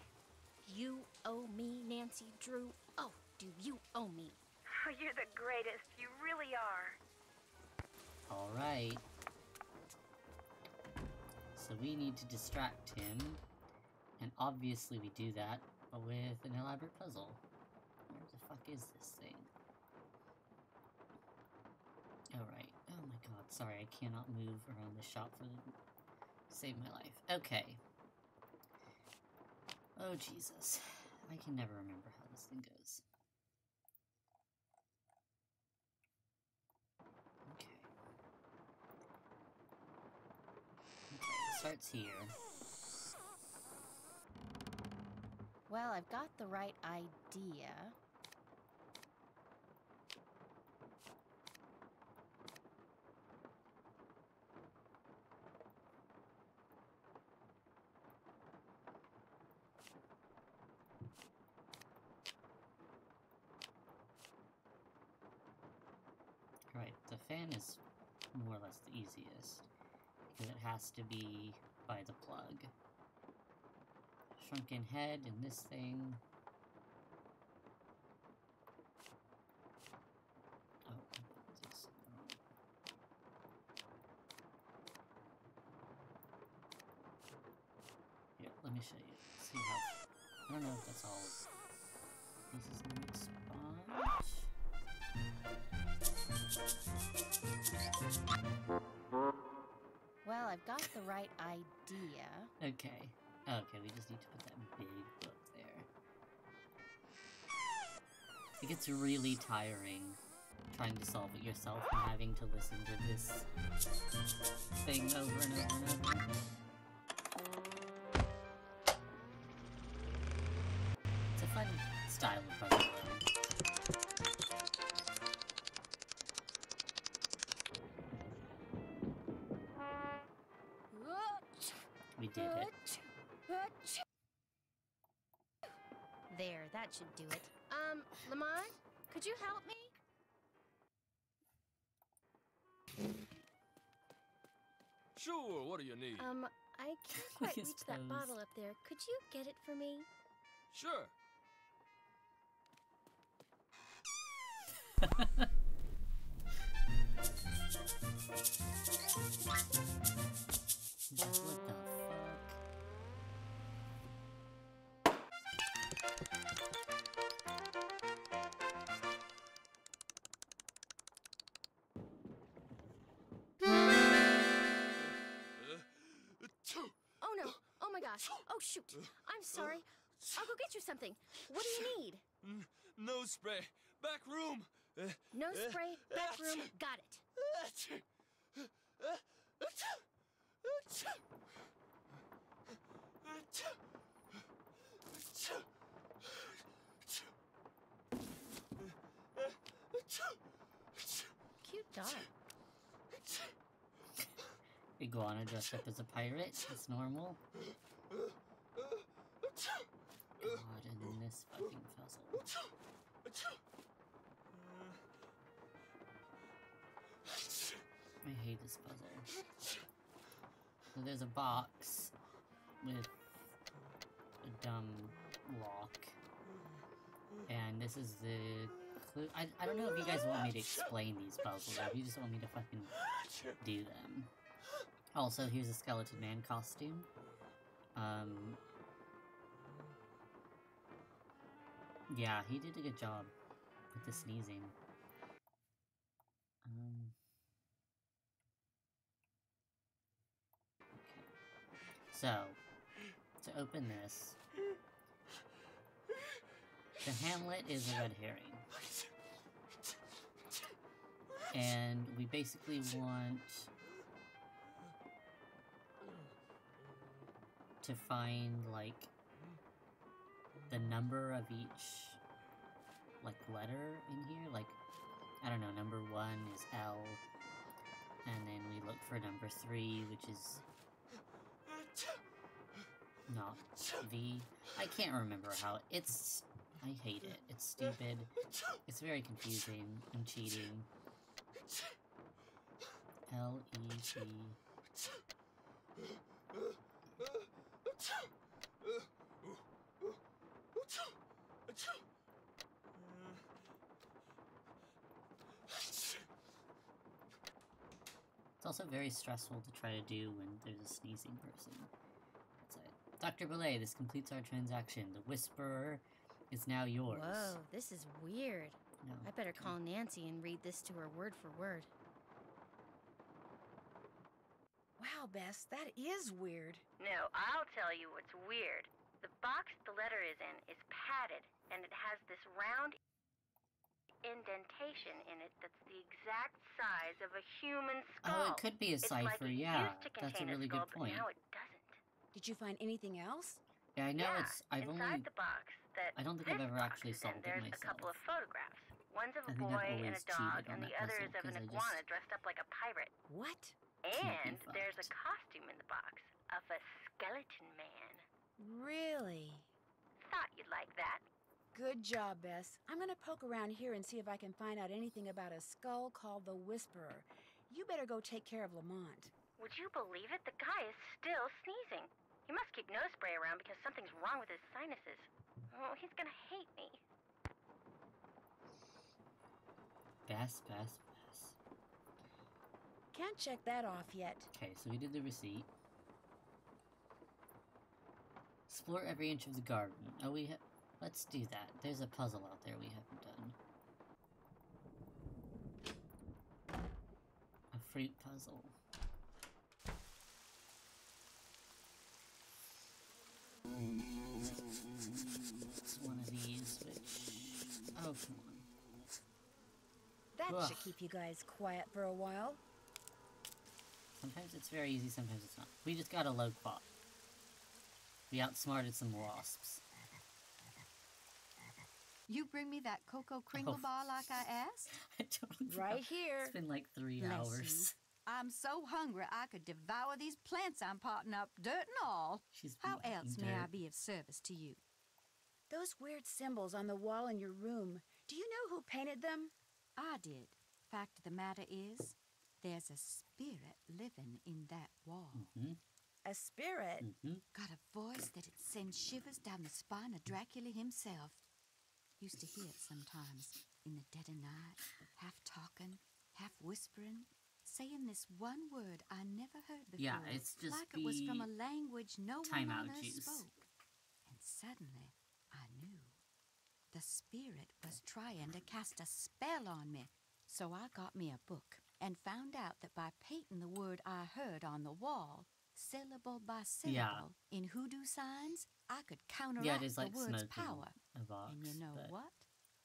You owe me, Nancy Drew. Oh, do you owe me? You're the greatest. You really are. Alright. So we need to distract him. And obviously we do that with an elaborate puzzle. Where the fuck is this thing? Alright. Oh my god, sorry, I cannot move around the shop for the... Save my life. Okay. Oh Jesus. I can never remember how this thing goes. Okay. Okay, it starts here. Well, I've got the right idea. Right, the fan is more or less the easiest. Because it has to be by the plug. Shrunken head in this thing. Oh, this. Here, let me show you. See how. I don't know if that's all. This is not sponge. Well, I've got the right idea. Okay. Okay, we just need to put that big book there. It gets really tiring trying to solve it yourself and having to listen to this thing over and over and over. It's a fun style of puzzle though. We did it. There, that should do it. Lamont, could you help me? Sure, what do you need? I can't quite His reach that toes. bottle up there. Could you get it for me? Sure. What the fuck? Oh no! Oh my gosh! Oh shoot! I'm sorry. I'll go get you something. What do you need? Nose spray. Back room. No spray, back room, got it. Cute dog. Iguana dressed up as a pirate. It's normal. God, and then this fucking puzzle. I hate this puzzle. So there's a box with a dumb lock. And this is the clue. I don't know if you guys want me to explain these puzzles, or if you just want me to fucking do them. Also, here's a skeleton man costume. Yeah, he did a good job with the sneezing. Okay. So, to open this, the Hamlet is a red herring. And we basically want to find, like, the number of each, like, letter in here. Like, I don't know, number 1 is L, and then we look for number 3, which is not V. I can't remember how it's... I hate it. It's stupid. It's very confusing. I'm cheating. L-E-T... It's also very stressful to try to do when there's a sneezing person. That's it. Dr. Belay, this completes our transaction. The Whisperer is now yours. Whoa, this is weird. No. I better call Nancy and read this to her word for word. Wow, Bess, that is weird. No, I'll tell you what's weird. The box the letter is in is padded, and it has this round indentation in it that's the exact size of a human skull. Oh, it could be a cipher, it's like it yeah. used to That's a contain really skull, good point. But now it doesn't. Did you find anything else? Yeah, I know Yeah, I've inside only... the box that I don't think I've this ever box actually is in, solved it there's myself. a couple of photographs. One's of I a think I've boy and always a dog, cheated on and the that other puzzle, is of an 'cause I iguana just dressed up like a pirate. What? can't And be there's a fucked. costume in the box of a skeleton man. Really? Thought you'd like that. Good job, Bess. I'm gonna poke around here and see if I can find out anything about a skull called the Whisperer. You better go take care of Lamont. Would you believe it? The guy is still sneezing. He must keep nose spray around because something's wrong with his sinuses. Oh, he's gonna hate me. Bass. Can't check that off yet. Okay, so we did the receipt. Explore every inch of the garden. Oh, let's do that. There's a puzzle out there we haven't done. A fruit puzzle. It's one of these, which... Oh, come on. That Ugh. should keep you guys quiet for a while. Sometimes it's very easy, sometimes it's not. We just got a loquat. We outsmarted some wasps. You bring me that cocoa kringle bar like I asked? I don't know. Right here. It's been like 3 Bless hours. you. I'm so hungry I could devour these plants I'm potting up, dirt and all. She's How eating else may I dirt. be of service to you? Those weird symbols on the wall in your room. Do you know who painted them? I did. Fact of the matter is, there's a spirit living in that wall. Mm-hmm. A spirit? Mm-hmm. Got a voice that it sends shivers down the spine of Dracula himself. Used to hear it sometimes, in the dead of night, half talking, half whispering, saying this one word I never heard before. Yeah, it's just like it was from a language no one timeout on earth juice. spoke. And suddenly, I knew. The spirit was trying to cast a spell on me. So I got me a book and found out that by painting the word I heard on the wall, syllable by syllable, in hoodoo signs, I could counteract it is like the word's smoking power. a box, And you know but what?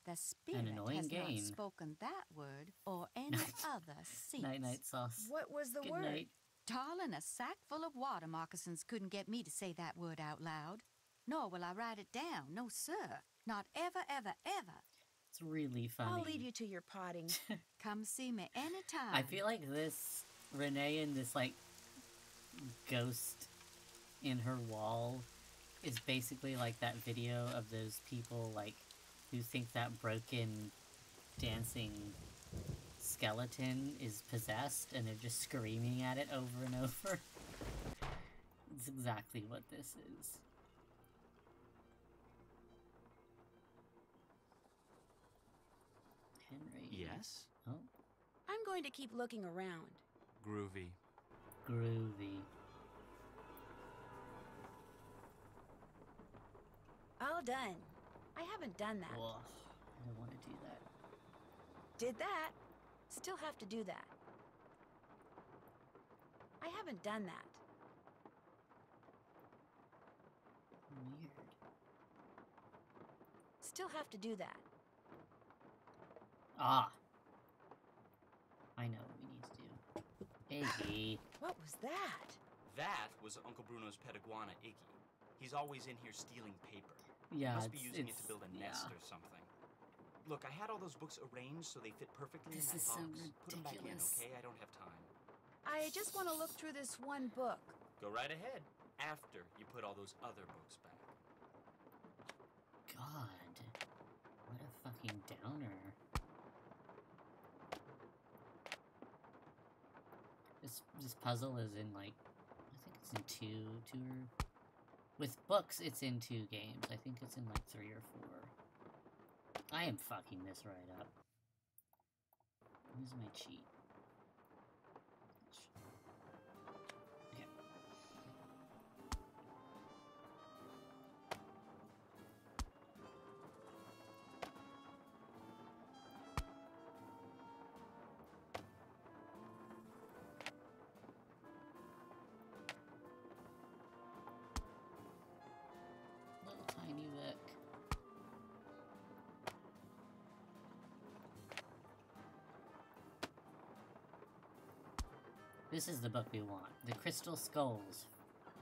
The spirit annoying has game. not spoken that word or any other since. Night sauce. What was the Good word? night. Darling, a sack full of water moccasins couldn't get me to say that word out loud. Nor will I write it down. No, sir. Not ever, ever, ever. It's really funny. I'll leave you to your potting. Come see me anytime. I feel like this Renee and this like ghost in her wall is basically like that video of those people like who think that broken dancing skeleton is possessed and they're just screaming at it over and over. It's exactly what this is. Henry. Yes? Oh, I'm going to keep looking around. Groovy. groovy. All done. I haven't done that. Ugh, I don't want to do that. Did that. Still have to do that. I haven't done that. Weird. Still have to do that. Ah. I know what we need to do. Iggy. What was that? That was Uncle Bruno's pet iguana, Iggy. He's always in here stealing paper. Yeah, Must be using it it's- to build a yeah. nest or something. Look, I had all those books arranged so they fit perfectly This in that is so box. Put them back in, ridiculous. okay? I don't have time. I just want to look through this one book. Go right ahead. After you put all those other books back. God. What a fucking downer. This puzzle is in like, I think it's in two or... With books, it's in 2 games. I think it's in like 3 or 4. I am fucking this right up. Where's my cheat? Okay. Little tiny book. This is the book we want. The Crystal Skulls.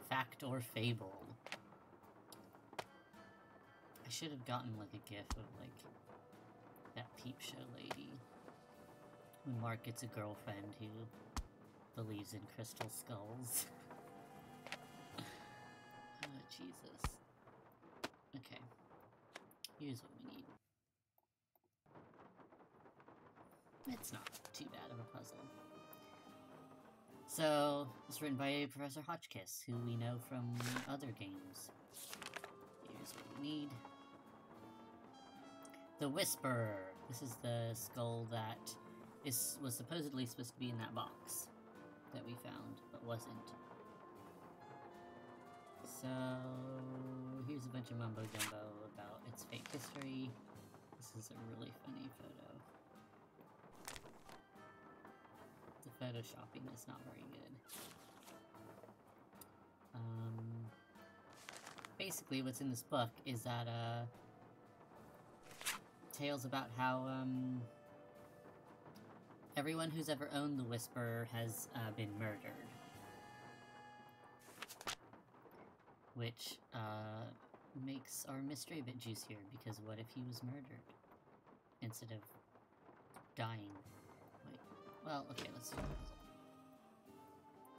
Fact or Fable. I should have gotten like a gif of like that Peep Show lady. When Mark gets a girlfriend who believes in crystal skulls. Oh, Jesus. Okay. Here's what we need. It's not too bad of a puzzle. So, it's written by Professor Hotchkiss, who we know from other games. Here's what we need. The Whisperer. This is the skull that was supposedly supposed to be in that box that we found, but wasn't. So, here's a bunch of mumbo-jumbo about its fake history. This is a really funny photo. The photoshopping is not very good. Basically what's in this book is that, tales about how, everyone who's ever owned the Whisperer has, been murdered. Which, makes our mystery a bit juicier, because what if he was murdered? Instead of dying. Wait, well, okay, let's do the puzzle.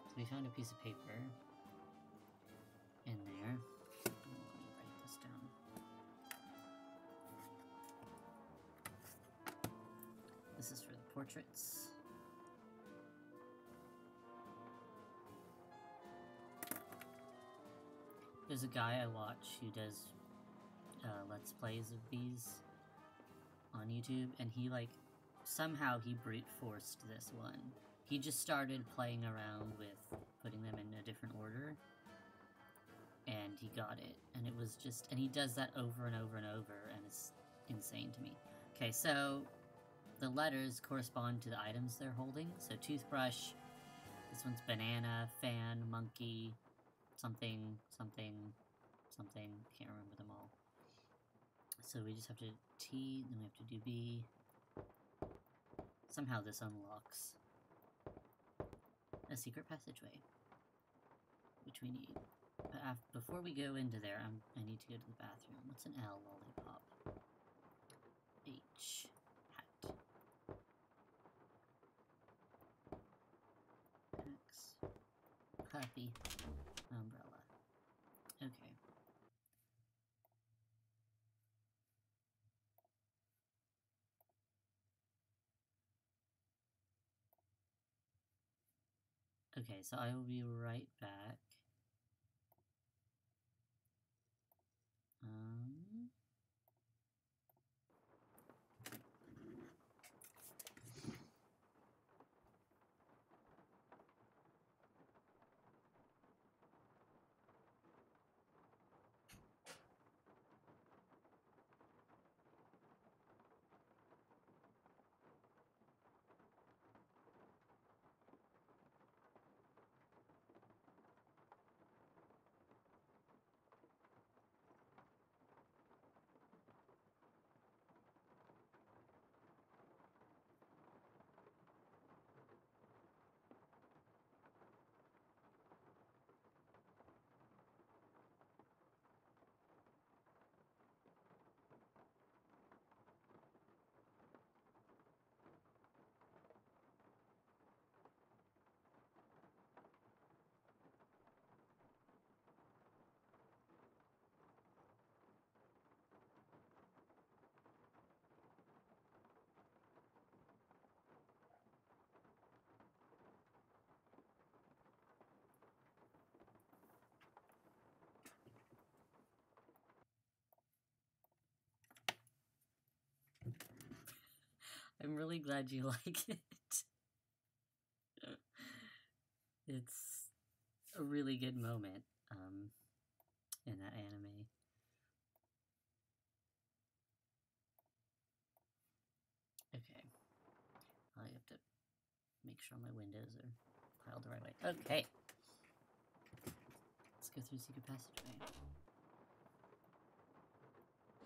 So we found a piece of paper in there. Let me write this down. This is for the portraits. There's a guy I watch who does Let's Plays of these on YouTube, and he, like, somehow he brute forced this one. He just started playing around with putting them in a different order, and he got it. And it was just, and he does that over and over and over, and it's insane to me. Okay, so the letters correspond to the items they're holding. So toothbrush, this one's banana, fan, monkey, something, something, something, can't remember them all. So we just have to T, then we have to do B. Somehow this unlocks a secret passageway, which we need. But before we go into there, I need to go to the bathroom. What's an L lollipop? H hat. X puppy. Umbrella. Okay. Okay, so I will be right back. I'm really glad you like it. It's a really good moment, in that anime. Okay. I have to make sure my windows are piled the right way. Okay. Let's go through secret passageway.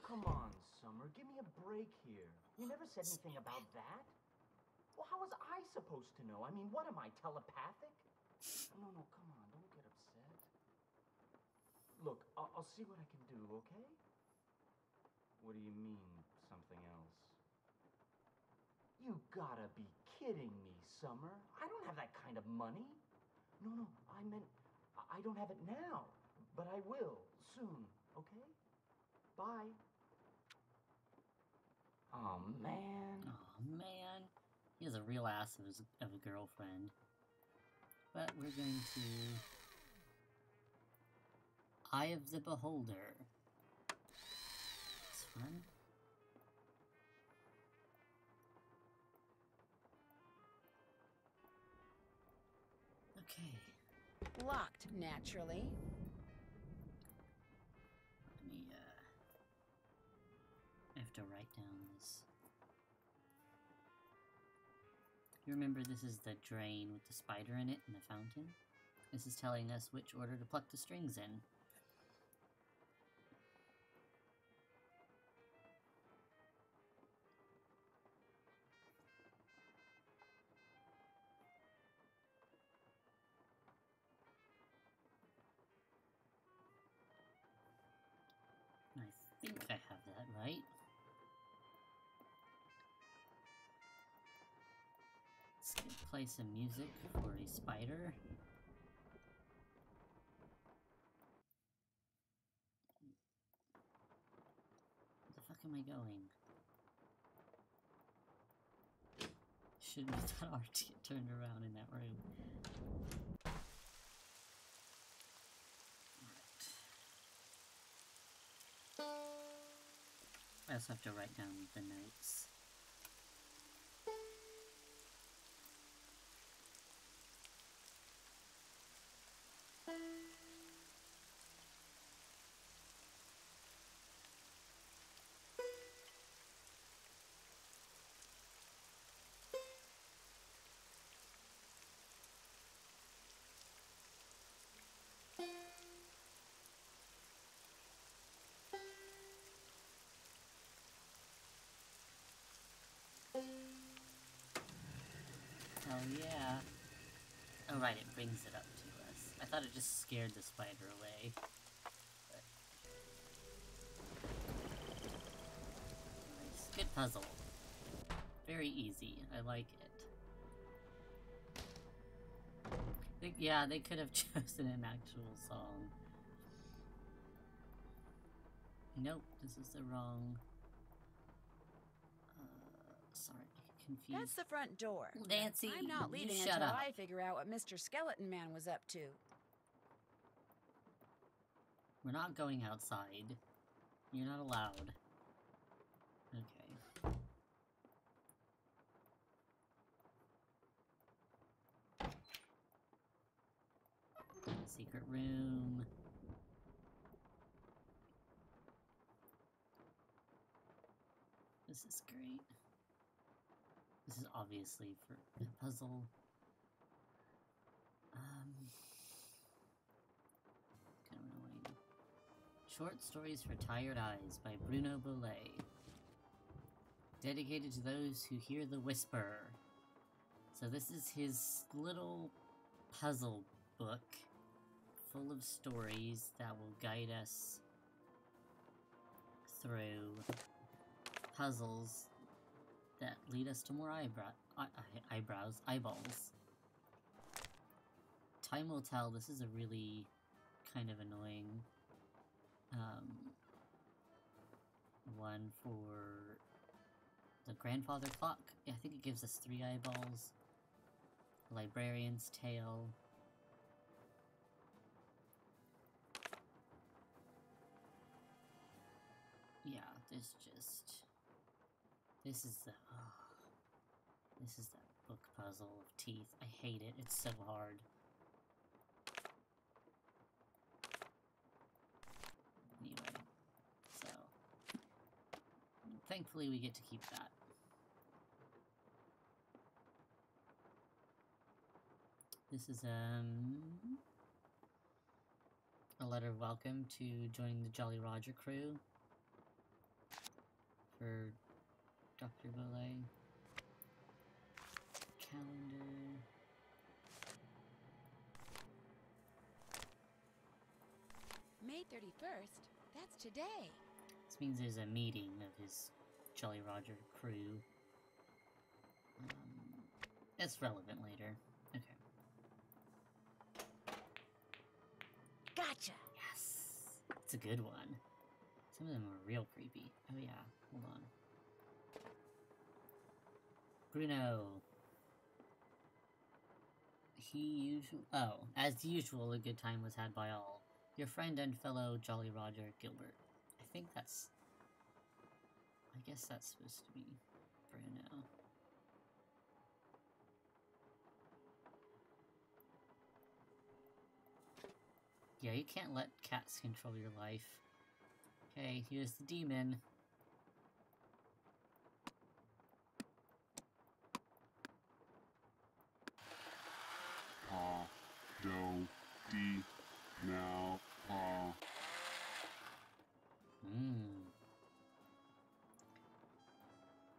Come on, Summer, give me a break here. You never said anything about that. Well, how was I supposed to know? I mean, what am I, telepathic? No, come on, don't get upset. Look, I'll see what I can do, okay? What do you mean, something else? You gotta be kidding me, Summer. I don't have that kind of money. No, I meant, I don't have it now, but I will, soon, okay? Bye. Oh, man. Oh, man. He has a real ass of a girlfriend. But we're going to... Eye of the Beholder. This one. Okay. Locked, naturally. Let me, I have to write down this. You remember this is the drain with the spider in it and the fountain? This is telling us which order to pluck the strings in. I think I have that right. Let's play some music for a spider. Where the fuck am I going? Shouldn't have done art to get turned around in that room. I also have to write down the notes. Hell yeah. Oh right, it brings it up to us. I thought it just scared the spider away. But... Nice. Good puzzle. Very easy. I like it. Yeah, they could have chosen an actual song. Nope, this is the wrong... sorry. Confused. That's the front door. Nancy, I'm not leaving shut until up. I figure out what Mr. Skeleton Man was up to. We're not going outside. You're not allowed. Okay. Secret room. This is great. This is obviously for a puzzle. Kind of annoying. Short Stories for Tired Eyes by Bruno Bollet. Dedicated to those who hear the whisper. So this is his little puzzle book full of stories that will guide us through puzzles that lead us to more eyeballs. Time will tell, this is a really kind of annoying one for the grandfather clock. I think it gives us 3 eyeballs. Librarian's Tale. Yeah, this is that book puzzle of teeth. I hate it. It's so hard. Anyway, so thankfully we get to keep that. This is a letter of welcome to joining the Jolly Roger crew for Dr. Bollet. Calendar. May 31st? That's today. This means there's a meeting of his Jolly Roger crew. It's relevant later. Okay. Gotcha! Yes! It's a good one. Some of them are real creepy. Oh yeah, hold on. Bruno. As usual, a good time was had by all. Your friend and fellow Jolly Roger Gilbert. I guess that's supposed to be Bruno. Yeah, you can't let cats control your life. Okay, here's the demon. Pa, do, di, now, pa.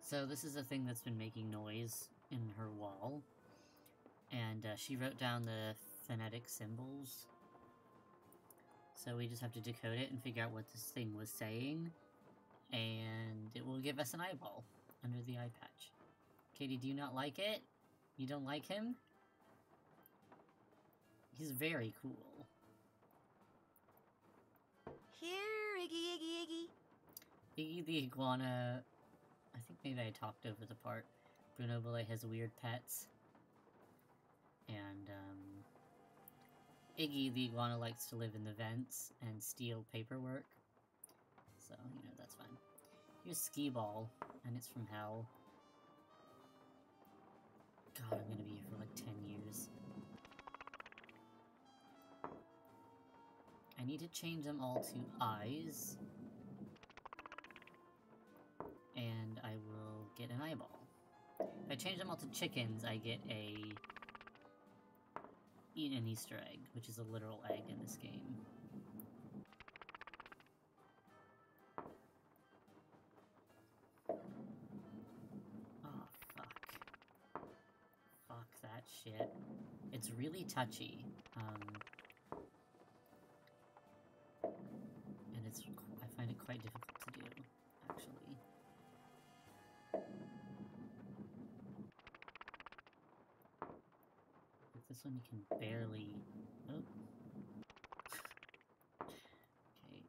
So this is a thing that's been making noise in her wall. And she wrote down the phonetic symbols. So we just have to decode it and figure out what this thing was saying. And it will give us an eyeball under the eye patch. Katie, do you not like it? You don't like him? He's very cool. Here, Iggy, Iggy, Iggy. Iggy the iguana... I think maybe I talked over the part. Bruno Belay has weird pets. And, Iggy the iguana likes to live in the vents and steal paperwork. So, you know, that's fine. Here's Skee Ball, and it's from hell. God, I'm gonna be here for like 10 years. I need to change them all to eyes. And I will get an eyeball. If I change them all to chickens, I get an Easter egg, which is a literal egg in this game. Oh, fuck. Fuck that shit. It's really touchy. And I find it quite difficult to do, actually. With this one you can barely... Oh. Okay.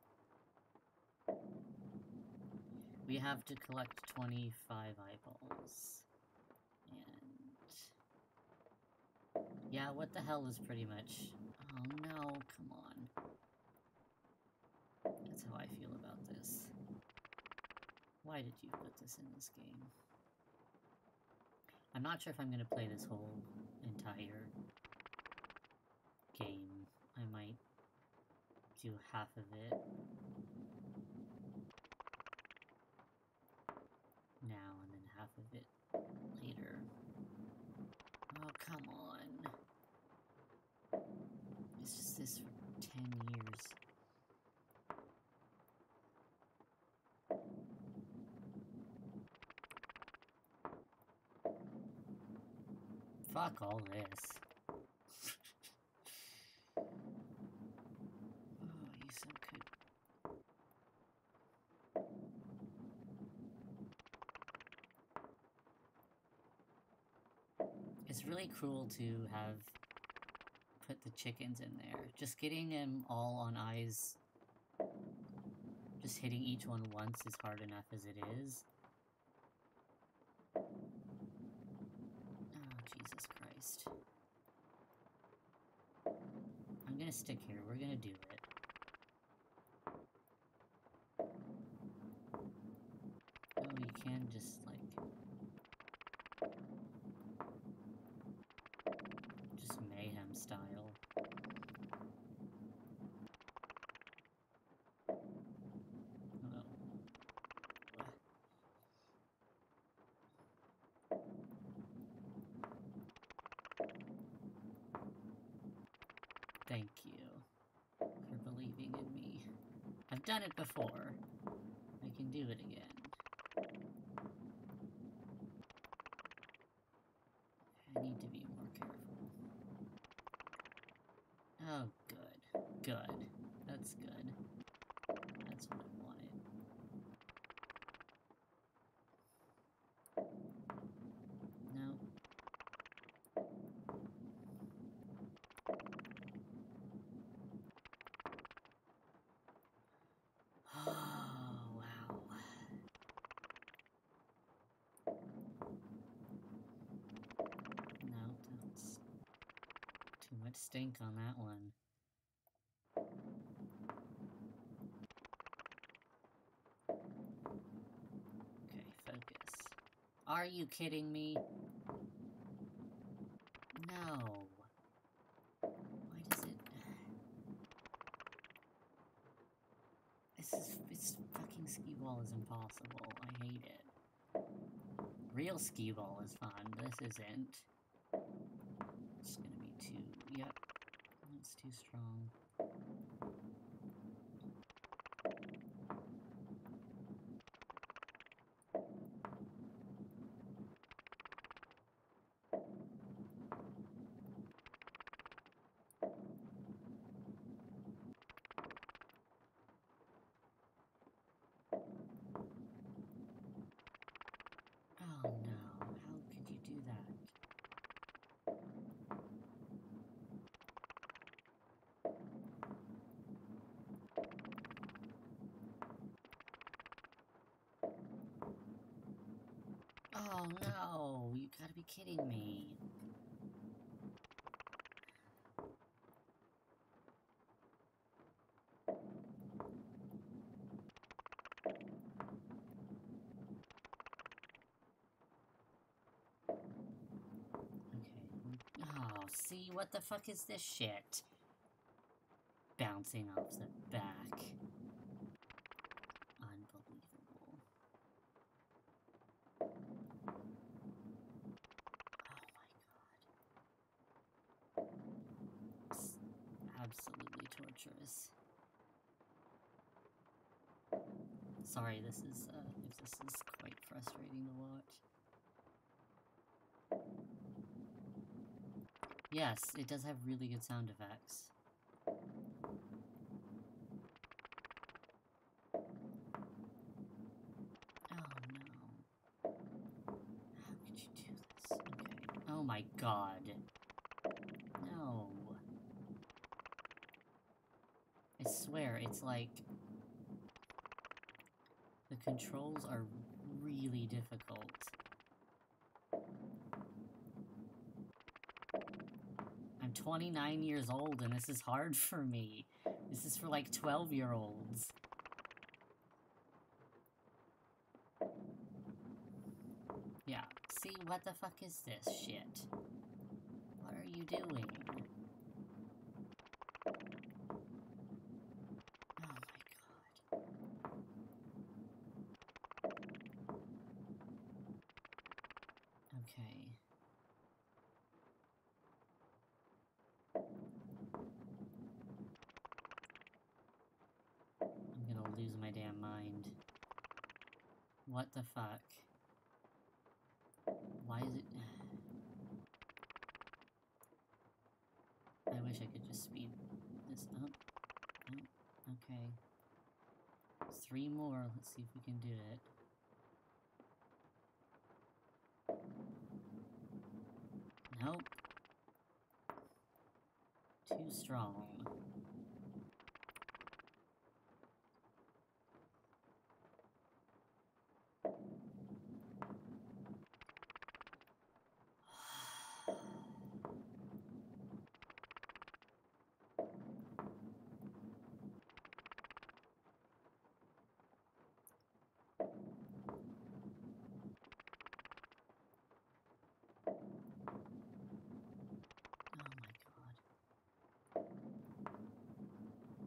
We have to collect 25 eyeballs. And... yeah, what the hell is pretty much... oh no, come on. That's how I feel about this. Why did you put this in this game? I'm not sure if I'm gonna play this whole entire game. I might do half of it now and then half of it later. Oh, come on. It's just this for 10 years. Fuck all this. Oh, you so good. It's really cruel to have put the chickens in there. Just getting them all on eyes, just hitting each one once is hard enough as it is. Jesus Christ. I'm gonna stick here. We're gonna do it. Oh, you can just, like... just mayhem style. Oh. Thank you for believing in me. I've done it before. I can do it again. I need to be more careful. Oh, good. Good. That's good. That's what I wanted. No. Oh, wow. No, that's... Much stink on that one. Okay, focus. Are you kidding me? No. Why does it... This fucking skee ball is impossible. I hate it. Real skee ball is fun. This isn't. It's gonna be too... Yep. It's too strong. Oh no, how could you do that? Oh no, you gotta be kidding me. Oh, see, what the fuck is this shit? Bouncing off the back. Unbelievable. Oh my god. It's absolutely torturous. Sorry, this is, if this is quite frustrating to watch. Yes, it does have really good sound effects. Oh no. How could you do this? Okay. Oh my god. No. I swear, it's like... The controls are really difficult. I'm 29 years old and this is hard for me. This is for like 12-year-olds. Yeah, see, what the fuck is this shit? What are you doing? Oh my god. Okay. I'm gonna lose my damn mind. What the fuck? Why is it... I wish I could just speed this up. Oh, okay. 3 more, let's see if we can do it. Nope. Too strong.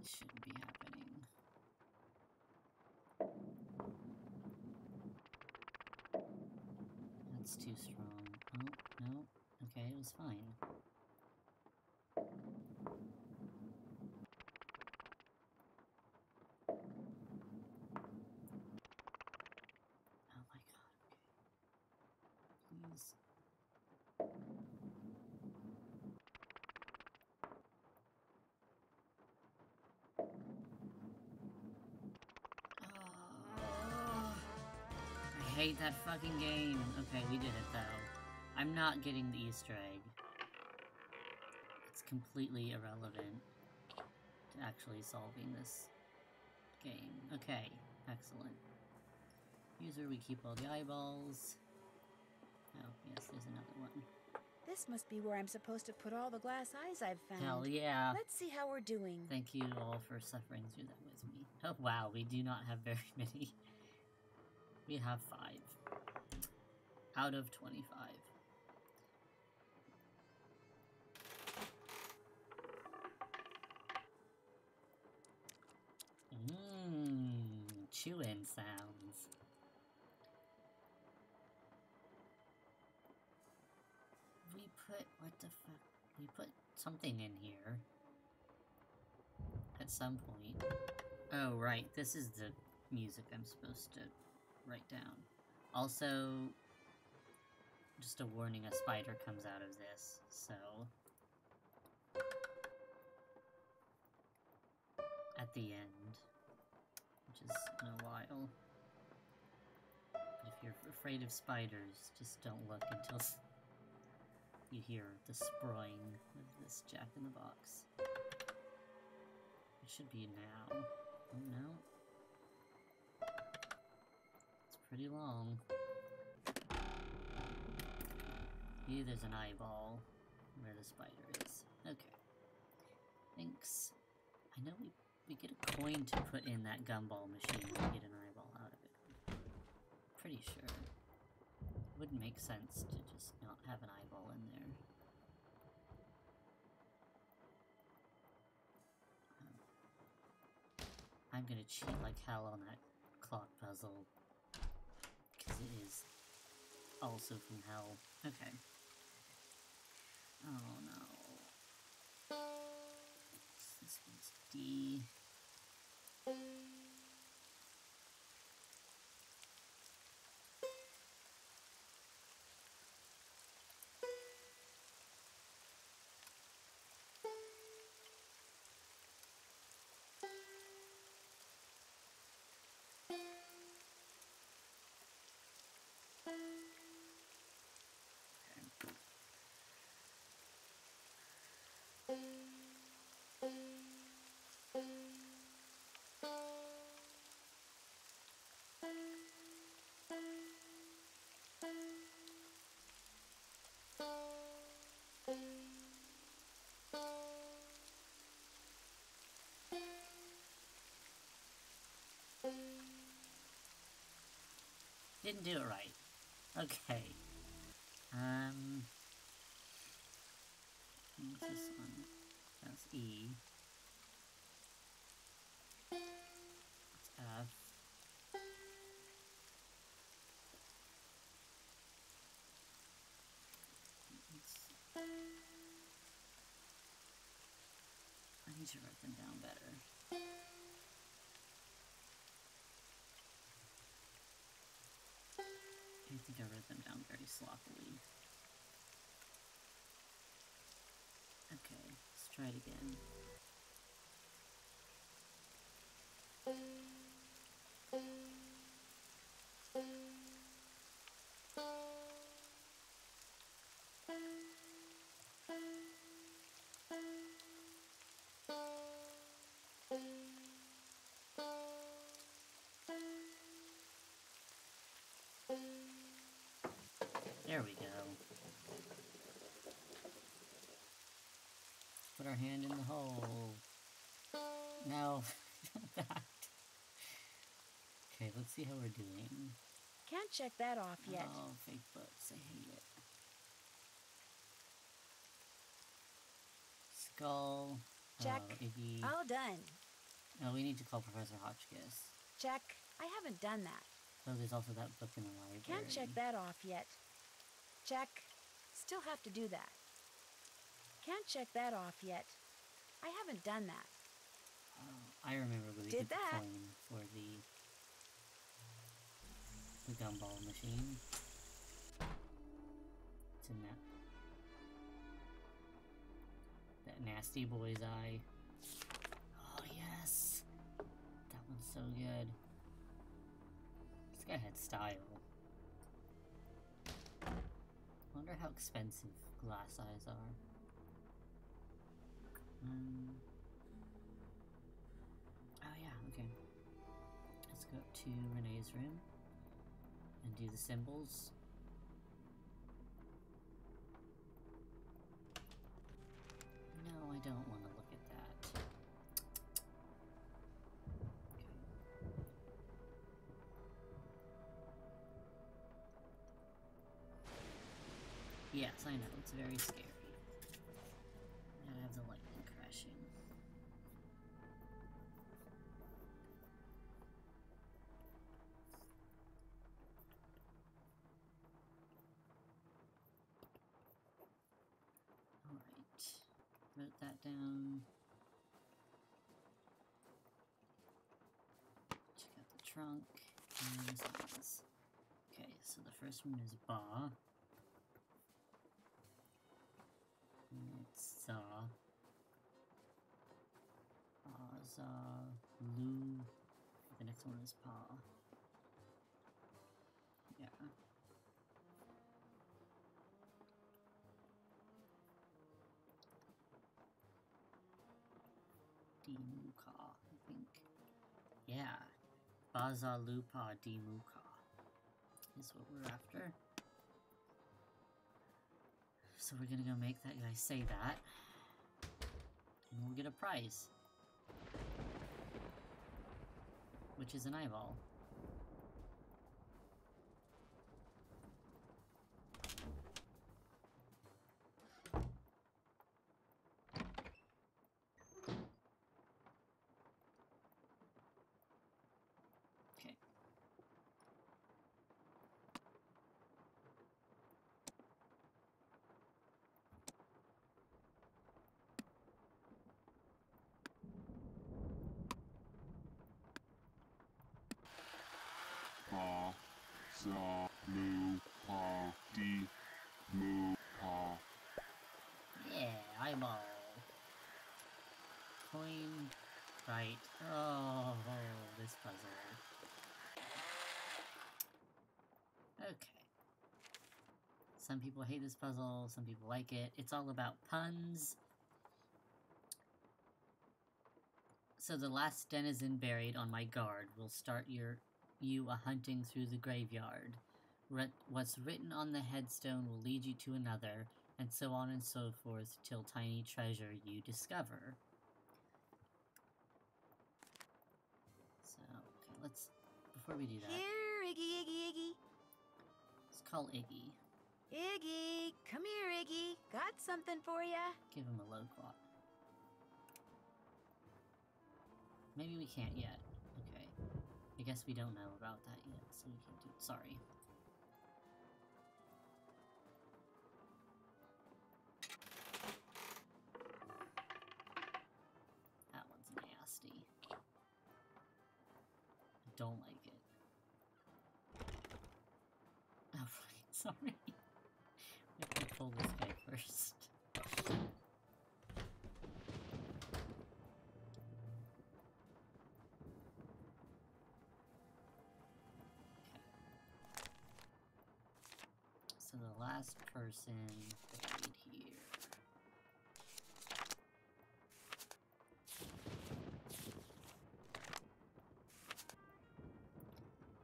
Shouldn't be happening. That's too strong. Oh, no. Okay, it was fine. Oh my god, okay. Please. I hate that fucking game. Okay, we did it though. I'm not getting the Easter egg. It's completely irrelevant to actually solving this game. Okay, excellent. Here's where we keep all the eyeballs. Oh, yes, there's another one. This must be where I'm supposed to put all the glass eyes I've found. Hell yeah. Let's see how we're doing. Thank you all for suffering through that with me. Oh wow, we do not have very many. We have 5. Out of 25. Chewing sounds. What the fuck? We put something in here. At some point. Oh, right. This is the music I'm supposed to write down. Also, just a warning, a spider comes out of this, so... At the end. Which is in a while. But if you're afraid of spiders, just don't look until you hear the sproing of this Jack-in-the-Box. It should be now. Oh no. It's pretty long. Here there's an eyeball where the spider is. Okay. Thanks. I know we get a coin to put in that gumball machine to get an eyeball out of it. Pretty sure. It wouldn't make sense to just not have an eyeball in there. I'm gonna cheat like hell on that clock puzzle. Because it is also from hell. Okay. Oh no. This one's D. Didn't do it right. Okay. What's this one? That's E. That's F. I need to write them down better. I think I wrote them down very sloppily. Okay, let's try it again. There we go. Put our hand in the hole. No, not that. Okay, let's see how we're doing. Can't check that off yet. Oh, fake books, I hate it. Skull. Check. Oh, Iggy. All done. No, we need to call Professor Hotchkiss. Check. I haven't done that. Oh, there's also that book in the library. Can't check that off yet. Check. Still have to do that. Can't check that off yet. I haven't done that. Oh, I remember we Did did the that. coin for the gumball machine. It's in that nasty boy's eye. Oh yes, that one's so good. This guy had style. Wonder how expensive glass eyes are. Oh yeah, okay. Let's go up to Renee's room and do the symbols. Yes, I know, it's very scary. Gotta have the lightning crashing. Alright. Wrote that down. Check out the trunk. And signs. Okay, so the first one is Ba. It's Za. Za. Lu. The next one is Pa. Yeah. Dimuka, I think. Yeah. Baza Lupa Dimuka is what we're after. So we're gonna go make that guy say that. And we'll get a prize. Which is an eyeball. Okay. Pa, Za, Lu, Pa, Di, Mu, Pa. Yeah, eyeball. Coin. Right. Oh, this puzzle. Okay. Some people hate this puzzle, some people like it. It's all about puns. So the last denizen buried on my guard will start you a hunting through the graveyard. What's written on the headstone will lead you to another, and so on and so forth till tiny treasure you discover. So, okay, let's, before we do that, Here, Iggy, Iggy, Iggy. let's call Iggy. Iggy, come here, Iggy. Got something for ya. Give him a low quat. Maybe we can't yet. Okay. I guess we don't know about that yet, so we can't do it. Sorry. That one's nasty. I don't like it. Oh, right, sorry. We have to pull this guy first. So the last person buried here.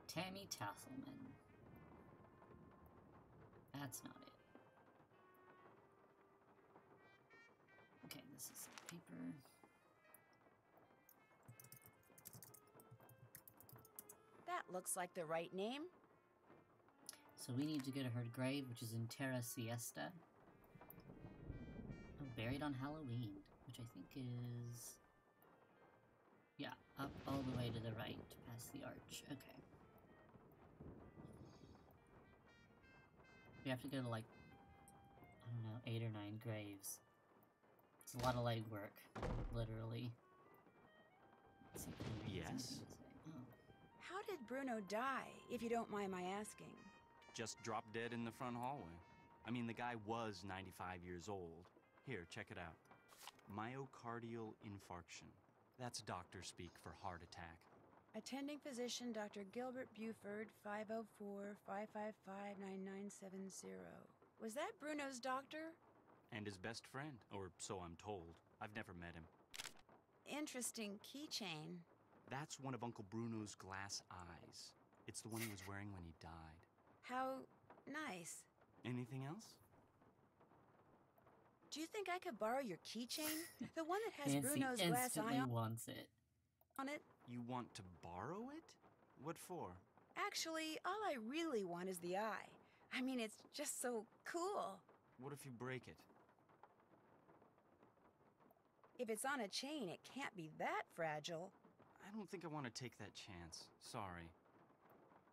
Tammy Tasselman. That's not it. Okay, this is some paper. That looks like the right name. So we need to go to her grave, which is in Terra Siesta. Oh, buried on Halloween, which I think is... Yeah, up all the way to the right, past the arch. Okay. We have to go to, like, I don't know, 8 or 9 graves. It's a lot of legwork, literally. Let's see if Henry has Yes? anything to say. Oh. How did Bruno die, if you don't mind my asking? Just dropped dead in the front hallway. I mean, the guy was 95 years old. Here, check it out. Myocardial infarction. That's doctor speak for heart attack. Attending physician Dr. Gilbert Buford, 504-555-9970. Was that Bruno's doctor? And his best friend, or so I'm told. I've never met him. Interesting keychain. That's one of Uncle Bruno's glass eyes. It's the one he was wearing when he died. How nice. Anything else? Do you think I could borrow your keychain? The one that has Nancy Bruno's glass eye instantly wants it. on it? You want to borrow it? What for? Actually, all I really want is the eye. I mean, it's just so cool. What if you break it? If it's on a chain, it can't be that fragile. I don't think I want to take that chance. Sorry.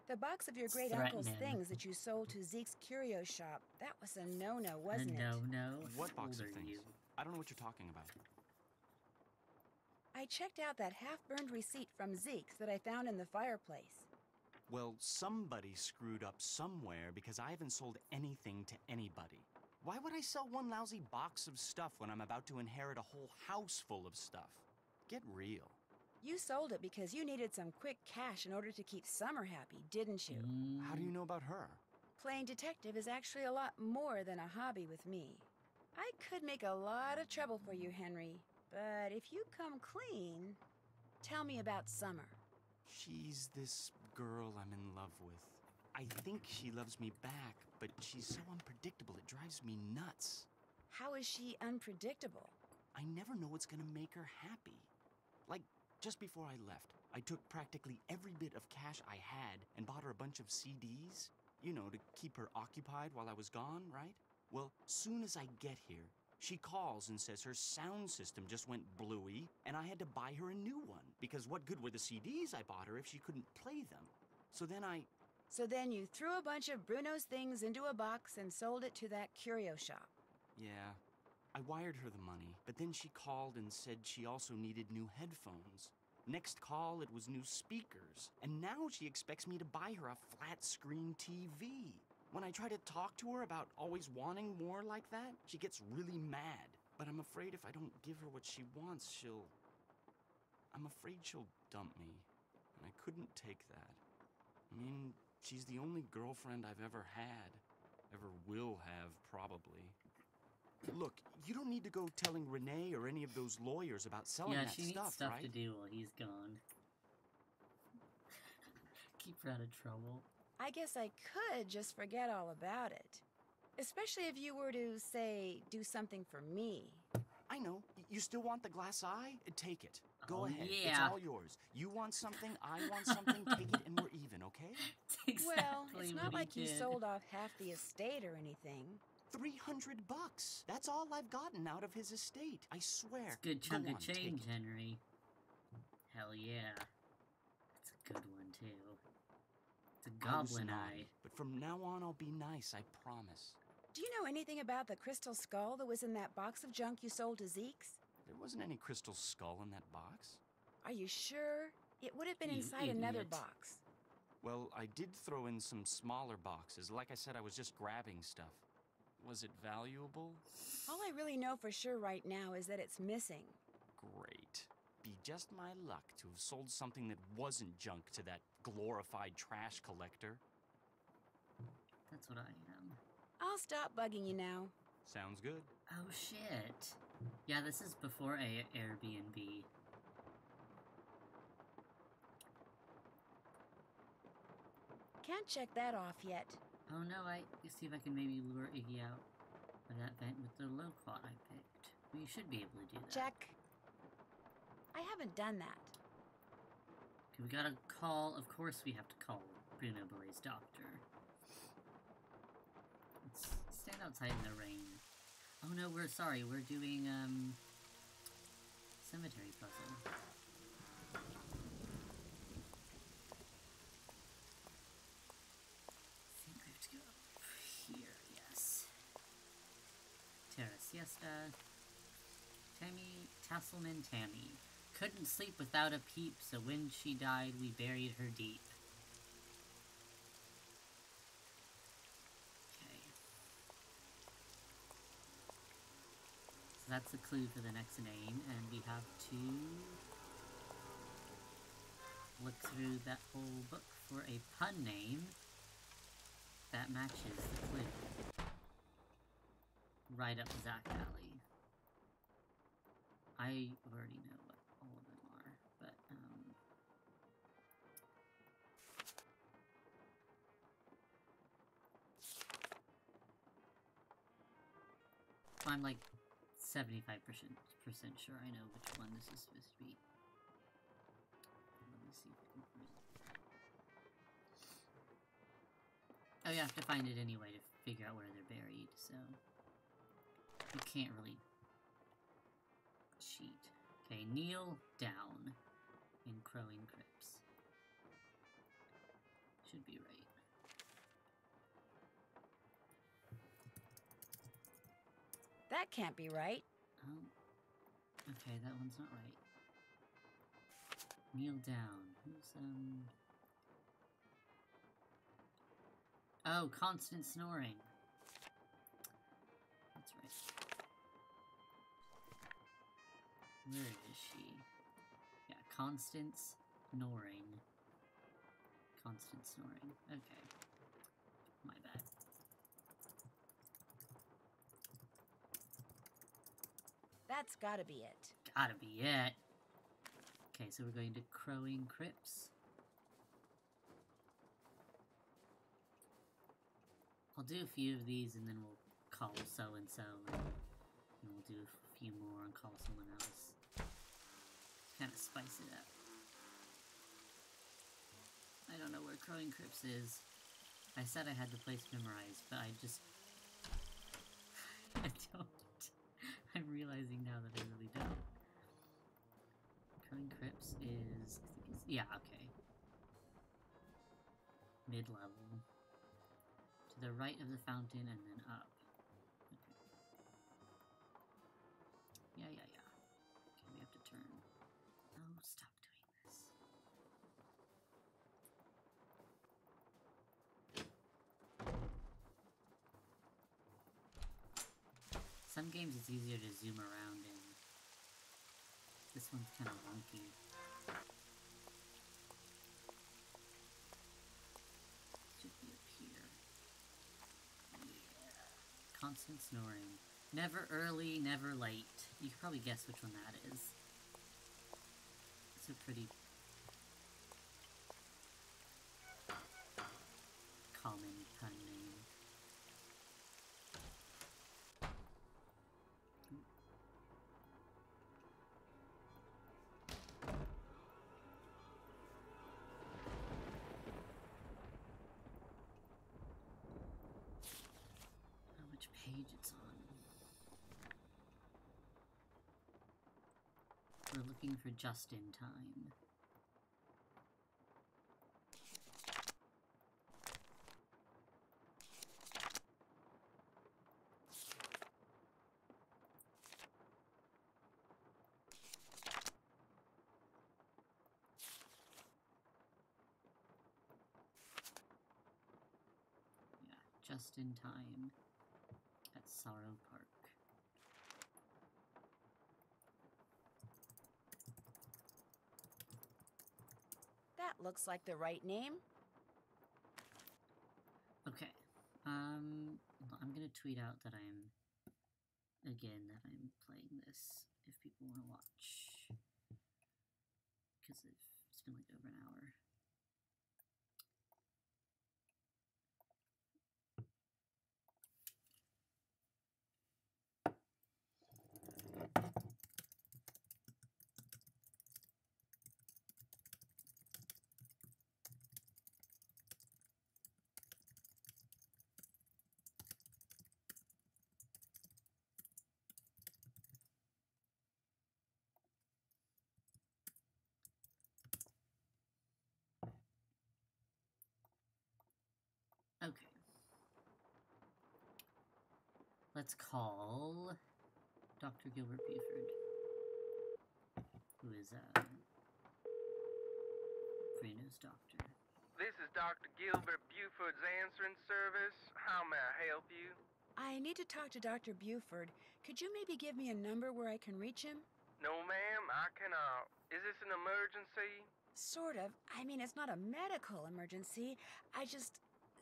The box of your great Threaten uncle's him. things that you sold to Zeke's curio shop, that was a no-no, wasn't it? No. What How box old of are things? you? I don't know what you're talking about. I checked out that half-burned receipt from Zeke's that I found in the fireplace. Well, somebody screwed up somewhere because I haven't sold anything to anybody. Why would I sell one lousy box of stuff when I'm about to inherit a whole house full of stuff? Get real. You sold it because you needed some quick cash in order to keep Summer happy, didn't you? How do you know about her? Playing detective is actually a lot more than a hobby with me. I could make a lot of trouble for you, Henry, but if you come clean, tell me about Summer. She's this girl I'm in love with. I think she loves me back, but she's so unpredictable it drives me nuts. How is she unpredictable? I never know what's gonna make her happy. Like, just before I left, I took practically every bit of cash I had and bought her a bunch of CDs. You know, to keep her occupied while I was gone, right? Well, soon as I get here, she calls and says her sound system just went bluey and I had to buy her a new one because what good were the CDs I bought her if she couldn't play them? So then you threw a bunch of Bruno's things into a box and sold it to that curio shop. Yeah, I wired her the money, but then she called and said she also needed new headphones. Next call, it was new speakers. And now she expects me to buy her a flat-screen TV. When I try to talk to her about always wanting more like that, she gets really mad. But I'm afraid if I don't give her what she wants, I'm afraid she'll dump me. And I couldn't take that. I mean, she's the only girlfriend I've ever had. Ever will have, probably. Look, you don't need to go telling Renee or any of those lawyers about selling that she needs stuff, stuff right? to do while he's gone. Keep her out of trouble. I guess I could just forget all about it. Especially if you were to, say, do something for me. I know. You still want the glass eye? Take it. Go Oh, ahead. yeah. It's all yours. You want something, I want something, take it and we're even, okay? Exactly Well, it's not what he like you did. sold off half the estate or anything. $300. That's all I've gotten out of his estate. I swear. It's a good chunk Go of on, take change, it. Henry. Hell yeah. That's a good one, too. It's a I was goblin naughty, eye. but from now on I'll be nice, I promise. Do you know anything about the crystal skull that was in that box of junk you sold to Zeke's? There wasn't any crystal skull in that box. Are you sure? It would have been You inside another idiot. box. Well, I did throw in some smaller boxes. Like I said, I was just grabbing stuff. Was it valuable? All I really know for sure right now is that it's missing. Great. Be just my luck to have sold something that wasn't junk to that glorified trash collector. That's what I am. I'll stop bugging you now. Sounds good. Oh, shit. Yeah, this is before Airbnb. Can't check that off yet. Oh no, let's see if I can maybe lure Iggy out of that vent with the loquat I picked. We should be able to do that. Check. I haven't done that. Okay, we gotta call, of course we have to call Bruno Boy's doctor. Let's stand outside in the rain. Oh no, we're doing, cemetery puzzle. Terra Siesta. Tasselman Tammy. Couldn't sleep without a peep, so when she died, we buried her deep. Okay. So that's the clue for the next name, and we have to look through that whole book for a pun name that matches the clue. Right up Zach Alley. I already know what all of them are, but, I'm like 75% sure I know which one this is supposed to be. Let me see if I can find it. Oh, you have to find it anyway to figure out where they're buried, so... You can't really cheat. Okay, kneel down in crowing crypts. Should be right. That can't be right. Oh. Okay, that one's not right. Kneel down. Who's, Oh, constant snoring. That's right. Where is she? Yeah, constant snoring. Constant snoring. Okay. My bad. That's gotta be it. Gotta be it. Okay, so we're going to Crowing Crypts. I'll do a few of these and then we'll call so-and-so and we'll do a few more and call someone else. Kind of spice it up. I don't know where Crowing Crypts is. I said I had the place memorized, but I just... I don't. I'm realizing now that I really don't. Crowing Crypts is... I think it's, yeah, okay. Mid-level. To the right of the fountain and then up. Okay. Yeah. Okay, we have to turn. Oh, stop doing this. Some games it's easier to zoom around in. This one's kind of wonky. Should be up here. Yeah. Constant snoring. Never early, never late. You can probably guess which one that is. It's a pretty common pun name. Which page it's on. We're looking for just in time. Yeah, just in time. At Sorrow Park. That looks like the right name. Okay. I'm gonna tweet out that I'm playing this if people want to watch. Because it's been like over an hour. Okay. Let's call Dr. Gilbert Buford, who is Bruno's doctor. This is Dr. Gilbert Buford's answering service. How may I help you? I need to talk to Dr. Buford. Could you maybe give me a number where I can reach him? No, ma'am, I cannot. Is this an emergency? Sort of. I mean, it's not a medical emergency.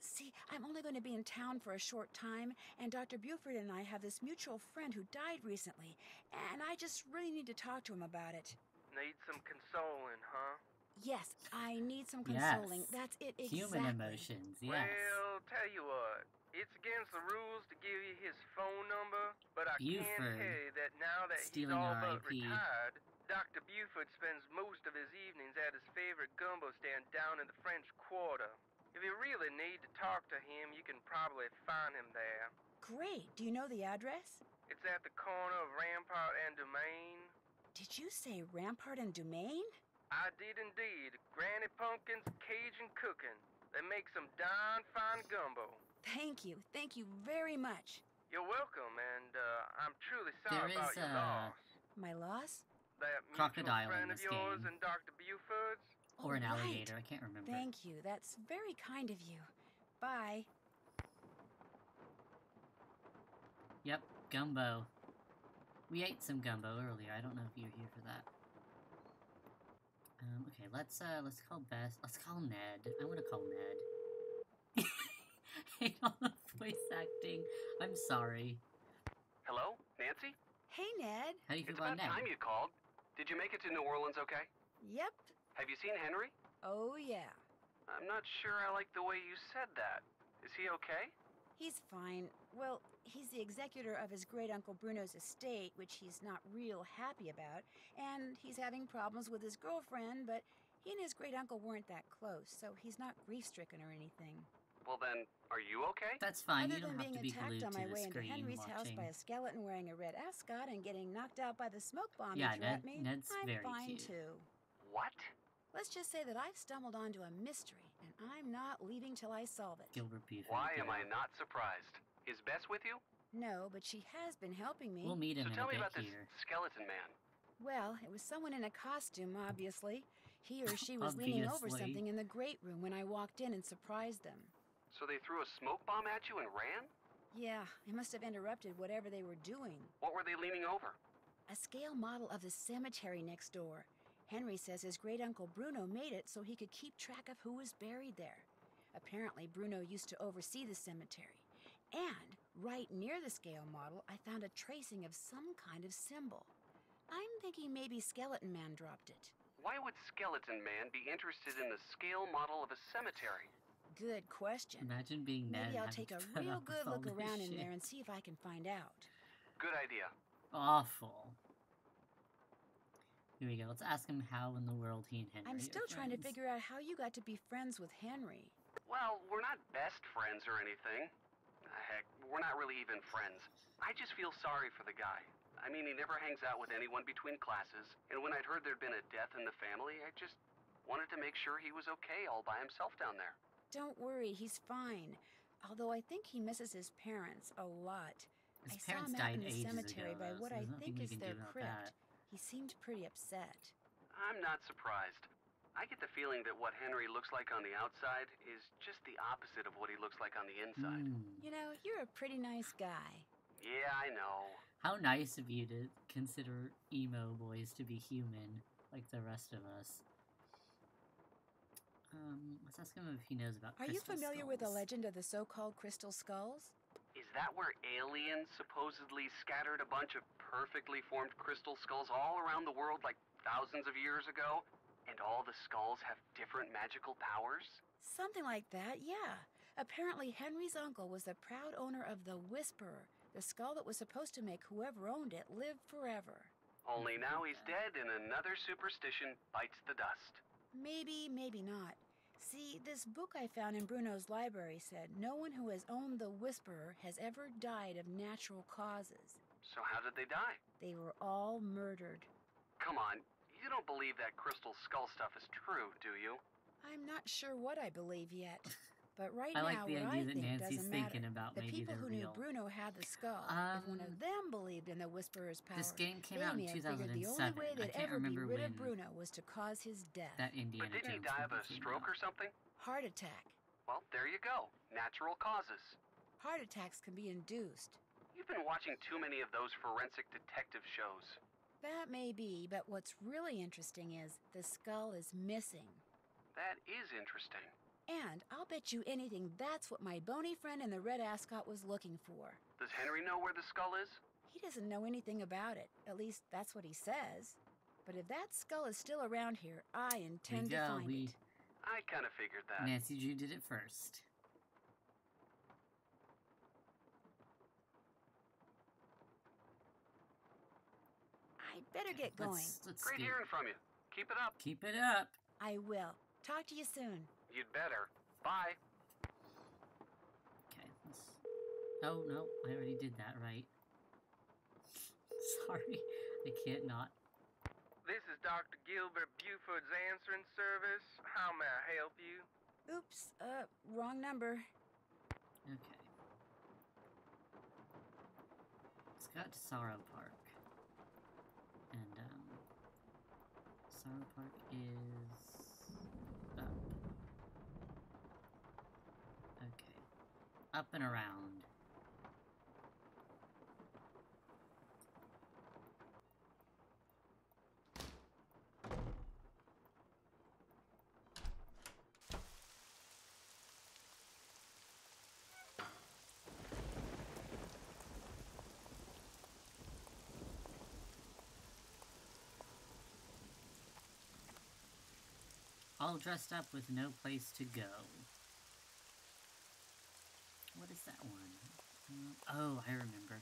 See, I'm only going to be in town for a short time, and Dr. Buford and I have this mutual friend who died recently, and I just really need to talk to him about it. Need some consoling, huh? Yes, I need some consoling. Yes. That's it, exactly. Human emotions, yes. Well, tell you what. It's against the rules to give you his phone number, but I can tell you that now that he's all but retired, Dr. Buford spends most of his evenings at his favorite gumbo stand down in the French Quarter. If you really need to talk to him, you can probably find him there. Great. Do you know the address? It's at the corner of Rampart and Domain. Did you say Rampart and Domain? I did indeed. Granny Pumpkin's Cajun cooking. They make some darn fine gumbo. Thank you. Thank you very much. You're welcome, and I'm truly sorry about your loss. My loss? That crocodile friend in this of yours game. and Dr. Buford's? Or an right. alligator, I can't remember. Thank you. That's very kind of you. Bye. Yep, gumbo. We ate some gumbo earlier. I don't know if you were here for that. Okay, let's call Bess. Let's call Ned. I want to call Ned. Hate all the voice acting. I'm sorry. Hello, Nancy? Hey, Ned. How do you feel It's about about Ned? time you called. Did you make it to New Orleans okay? Yep. Have you seen Henry? Oh, yeah. I'm not sure I like the way you said that. Is he okay? He's fine. Well, he's the executor of his great-uncle Bruno's estate, which he's not real happy about, and he's having problems with his girlfriend, but he and his great-uncle weren't that close, so he's not grief-stricken or anything. Well then, are you okay? That's fine. Other you don't than have to being be attacked glued on to my the way into screen Henry's house watching. by a skeleton wearing a red ascot and getting knocked out by the smoke bomb Yeah, he threw at me, Ned's I'm very fine cute. too. What? Let's just say that I've stumbled onto a mystery, and I'm not leaving till I solve it. Gilbert Buford. Why am yeah. I not surprised? Is Bess with you? No, but she has been helping me. We'll meet him So in tell a me bit about this here. skeleton man. Well, it was someone in a costume, obviously. He or she was leaning over Obviously. something in the great room when I walked in and surprised them. So they threw a smoke bomb at you and ran? Yeah, it must have interrupted whatever they were doing. What were they leaning over? A scale model of the cemetery next door. Henry says his great-uncle Bruno made it so he could keep track of who was buried there. Apparently, Bruno used to oversee the cemetery. And right near the scale model, I found a tracing of some kind of symbol. I'm thinking maybe Skeleton Man dropped it. Why would Skeleton Man be interested in the scale model of a cemetery? Good question. Imagine being Ned. Maybe I'll and take a having to put real up good with all look this around in shit. there and see if I can find out. Good idea. Awful. Here we go. Let's ask him how in the world he and Henry I'm are still trying to friends. figure out how you got to be friends with Henry. Well, we're not best friends or anything. Heck, we're not really even friends. I just feel sorry for the guy. I mean, he never hangs out with anyone between classes, and when I'd heard there'd been a death in the family, I just wanted to make sure he was okay all by himself down there. Don't worry, he's fine. Although I think he misses his parents a lot. His I saw parents him out died in the ages cemetery ago, by though, what so I there's nothing think we is can their do about crypt. that. He seemed pretty upset. I'm not surprised. I get the feeling that what Henry looks like on the outside is just the opposite of what he looks like on the inside. You know, you're a pretty nice guy. Yeah, I know. How nice of you to consider emo boys to be human, like the rest of us. Let's ask him if he knows about Are you crystal familiar with the skulls. legend of the so-called crystal skulls? Is that where aliens supposedly scattered a bunch of perfectly formed crystal skulls all around the world like thousands of years ago? And all the skulls have different magical powers? Something like that, yeah. Apparently, Henry's uncle was the proud owner of the Whisperer, the skull that was supposed to make whoever owned it live forever. Only now he's dead and another superstition bites the dust. Maybe, maybe not. See, this book I found in Bruno's library said no one who has owned the Whisperer has ever died of natural causes. So how did they die? They were all murdered. Come on, you don't believe that crystal skull stuff is true, do you? I'm not sure what I believe yet. But right I like now, the what idea I that think Nancy's doesn't thinking matter. about The maybe people they're who knew real. Bruno had the skull. If one of them believed in the Whisperer's power, This game came they out in may have figured the 2007. only way I they'd can't ever be remember rid of when Bruno was to cause his death. that Indiana But didn't he Jones die of a movie came stroke out. or something? Heart attack. Well, there you go. Natural causes. Heart attacks can be induced. You've been watching too many of those forensic detective shows. That may be, but what's really interesting is the skull is missing. That is interesting. And I'll bet you anything that's what my bony friend in the red ascot was looking for. Does Henry know where the skull is? He doesn't know anything about it. At least that's what he says. But if that skull is still around here, I intend to find it. I kind of figured that. Nancy Drew did it first. I'd better get going. Let's Great do- hearing from you. Keep it up. Keep it up. I will. Talk to you soon. You'd better. Bye. Oh, no, I already did that, right? Sorry, I can't not. This is Dr. Gilbert Buford's answering service. How may I help you? Oops, wrong number. Okay. Let's go to Sorrow Park. And, Sorrow Park is up. Okay. Up and around. All dressed up with no place to go. What is that one? Oh, I remember.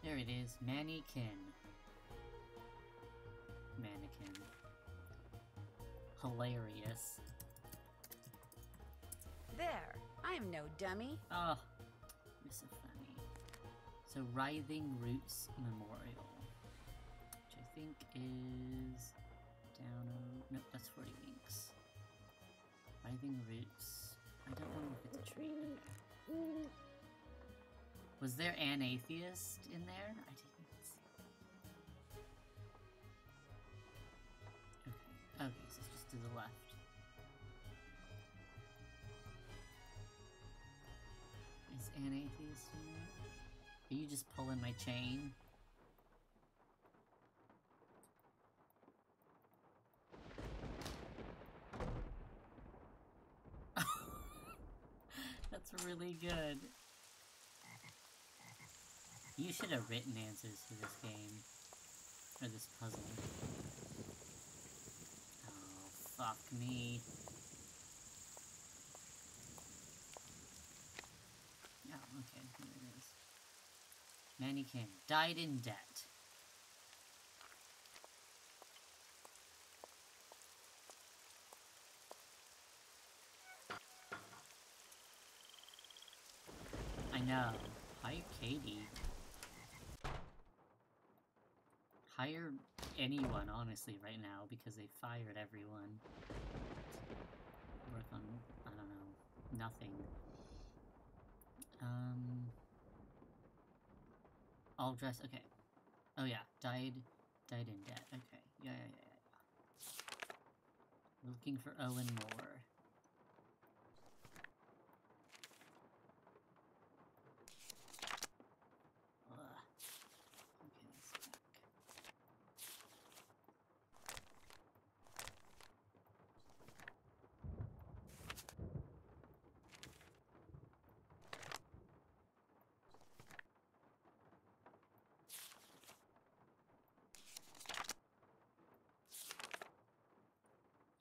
There it is, mannequin. Mannequin. Hilarious. There, I'm no dummy. Oh, you're so funny. So, Writhing Roots Memorial, which I think is down. Nope, that's 40 Winks. Writhing Roots. I don't know if it's a tree. Was there an atheist in there? I didn't even see. Okay, okay, so it's just to the left. Is an atheist in there? Are you just pulling my chain? That's really good. You should have written answers for this game. Or this puzzle. Oh, fuck me. Oh, okay, here it is. Mannequin died in debt. I know. Hi, Katie. Hire anyone, honestly, right now, because they fired everyone. Work on, I don't know, nothing. All dressed, okay. Oh yeah, died in debt, okay. Yeah. Looking for Owen Moore.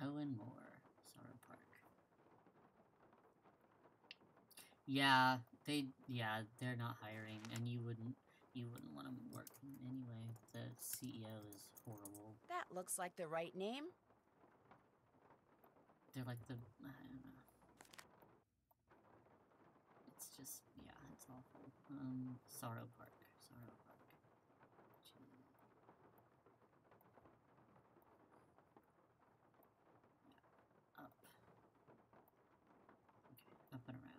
Owen Moore, Sorrow Park. Yeah, they're not hiring, and you wouldn't want to work anyway. The CEO is horrible. That looks like the right name. They're like I don't know. It's just, yeah, it's awful. Sorrow Park. Up. Okay, up and around.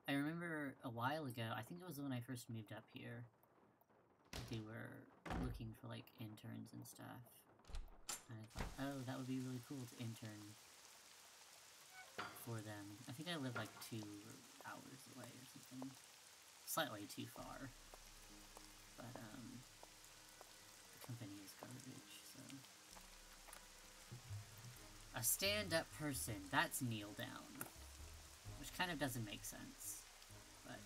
I remember a while ago, I think it was when I first moved up here, they were looking for, like, interns and stuff. And I thought, oh, that would be really cool to intern for them. I think I live, like, 2 hours away or something. Slightly too far. But, the company is garbage, so... A stand-up person, that's kneel down. Which kind of doesn't make sense, but...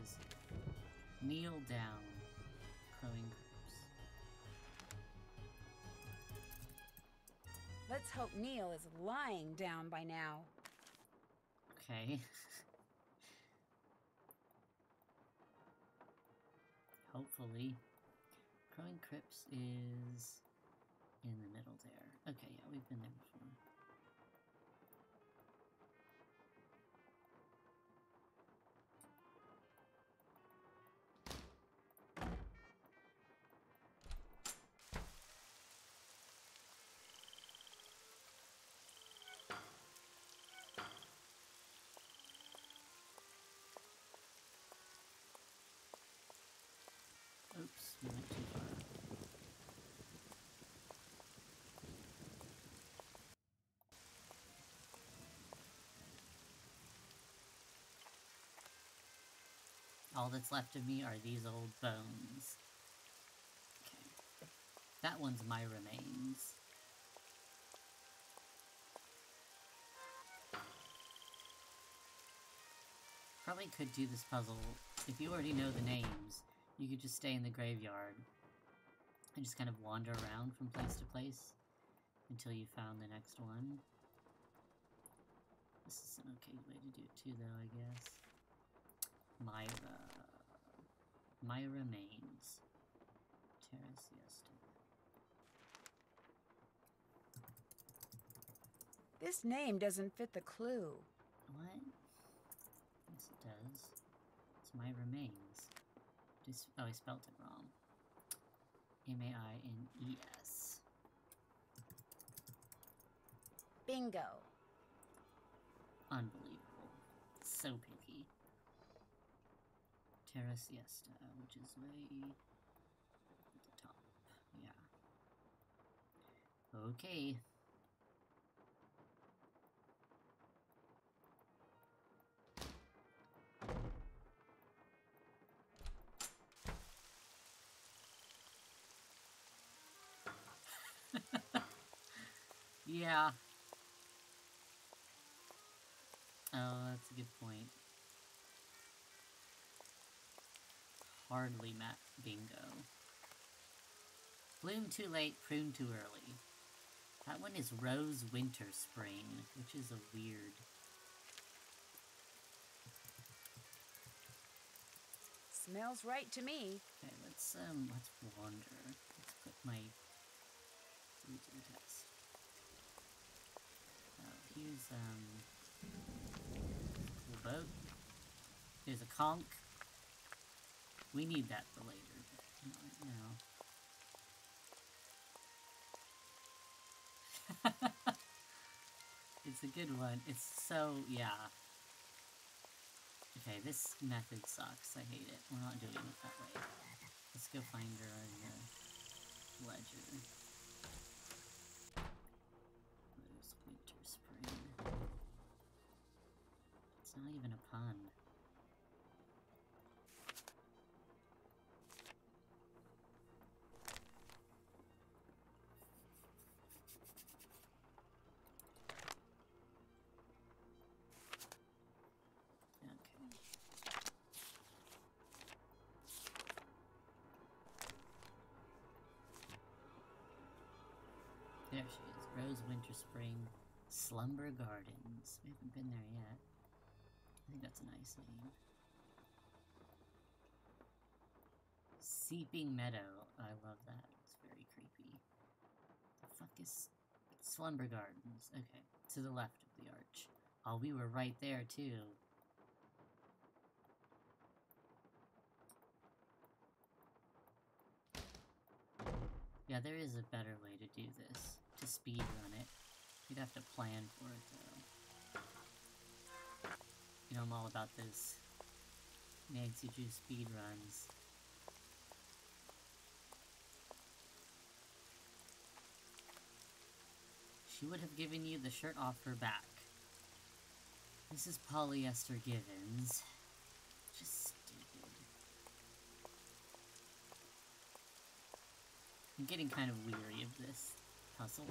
says, kneel down, crowing crypts. Let's hope Neil is lying down by now. Okay. Hopefully. Crowing crypts is in the middle there. Okay, yeah, we've been there before. Oops, we went too far. All that's left of me are these old bones. Okay. That one's my remains. Probably could do this puzzle. If you already know the names, you could just stay in the graveyard and just kind of wander around from place to place until you found the next one. This is an okay way to do it too, though, I guess. My remains. Terra Siesta. This name doesn't fit the clue. What? Yes, it does. It's my remains. Just, oh, I spelled it wrong. M-A-I-N-E-S. Bingo. Unbelievable. So picky. Terra Siesta, which is way at the top. Yeah. Okay. Yeah. Oh, that's a good point. Hardly met bingo. Bloom too late, prune too early. That one is Rose Winter Spring, which is a weird... Smells right to me. Okay, let's wander. Let's put my food to the test. Oh, here's, cool boat. There's a conch. We need that for later, but not right now. It's a good one. It's so, yeah. Okay, this method sucks. I hate it. We're not doing it that way. Let's go find her in the ledger. Rose Winter Spring. It's not even a pun. There she is. Rose Winter Spring Slumber Gardens. We haven't been there yet. I think that's a nice name. Seeping Meadow. I love that. It's very creepy. The fuck is Slumber Gardens? Okay, to the left of the arch. Oh, we were right there too. Yeah, there is a better way to do this. To speedrun it. You'd have to plan for it, though. You know, I'm all about this Nancy Drew speedruns. She would have given you the shirt off her back. This is Polyester Givens. Just stupid. I'm getting kind of weary of this puzzle.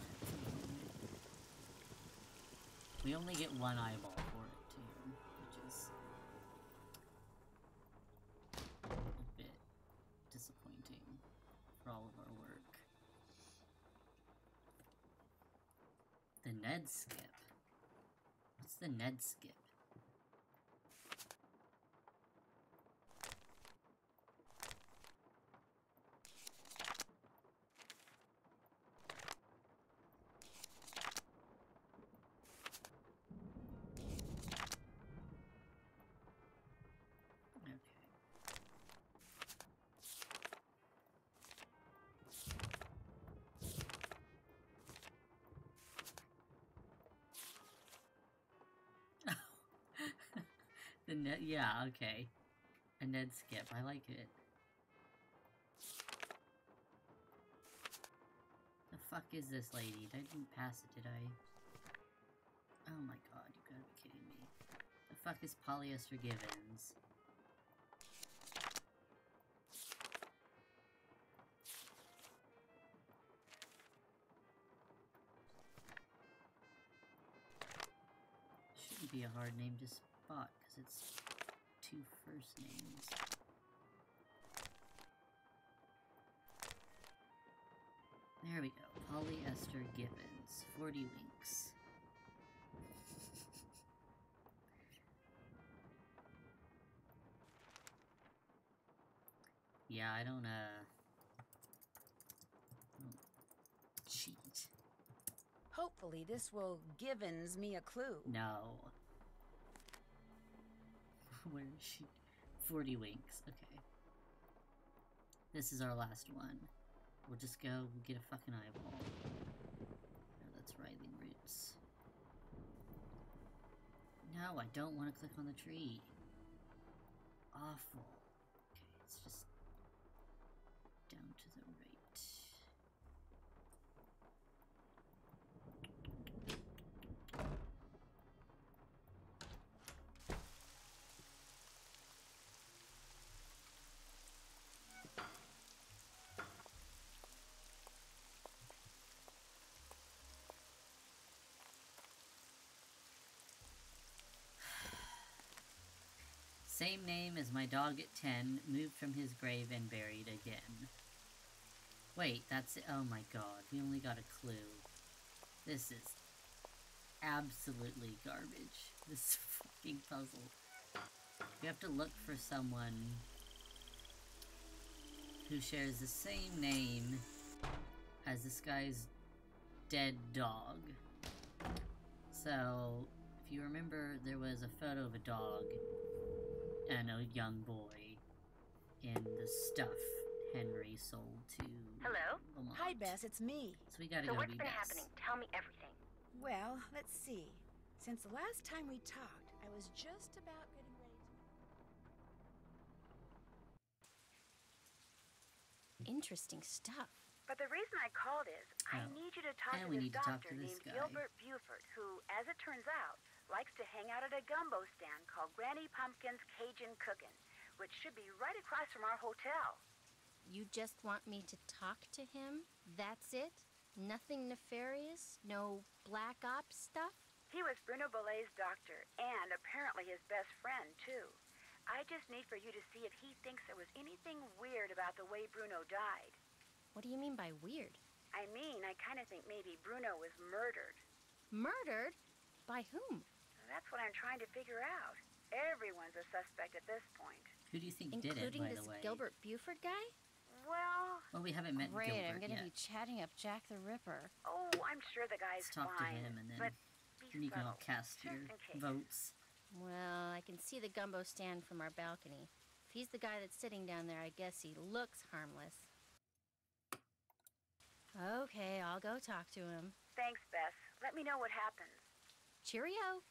We only get one eyeball for it, too, which is Ned skip? What's the Ned skip? The Ned, yeah, okay. A Ned skip, I like it. The fuck is this lady? I didn't pass it, did I? Oh my god, you gotta be kidding me. The fuck is Polyester Givens? Shouldn't be a hard name to spot, because it's 2 first names. There we go. Polyester Givens. 40 winks. Yeah, I don't, cheat. Hopefully this will Givens me a clue. No. Where is she? 40 winks. Okay. This is our last one. We'll just go get a fucking eyeball. No, that's writhing roots. No, I don't want to click on the tree. Awful. Okay, it's just down to the right. Same name as my dog at 10, moved from his grave and buried again. Wait, that's it. Oh my god, we only got a clue. This is absolutely garbage. This fucking puzzle. We have to look for someone who shares the same name as this guy's dead dog. So, if you remember, there was a photo of a dog and a young boy in the stuff Henry sold to Hello? Lamont. Hi, Bess, it's me. So we gotta So go what's be been Bess. happening? Tell me everything. Well, let's see. Since the last time we talked, I was just about getting ready to... Interesting stuff. But the reason I called is, I need you to talk to this doctor named Gilbert Buford, who, as it turns out, likes to hang out at a gumbo stand called Granny Pumpkin's Cajun Cookin', which should be right across from our hotel. You just want me to talk to him? That's it? Nothing nefarious? No black ops stuff? He was Bruno Bolet's doctor, and apparently his best friend, too. I just need for you to see if he thinks there was anything weird about the way Bruno died. What do you mean by weird? I mean, I kind of think maybe Bruno was murdered. Murdered? By whom? That's what I'm trying to figure out. Everyone's a suspect at this point. Who do you think did it, Including by this the way? Gilbert Buford guy? Well, we haven't met Great, Gilbert I'm gonna yet. be chatting up Jack the Ripper. Oh, I'm sure the guy's Let's talk fine. to him and then but you can all cast your votes. Well, I can see the gumbo stand from our balcony. If he's the guy that's sitting down there, I guess he looks harmless. Okay, I'll go talk to him. Thanks, Bess. Let me know what happens. Cheerio!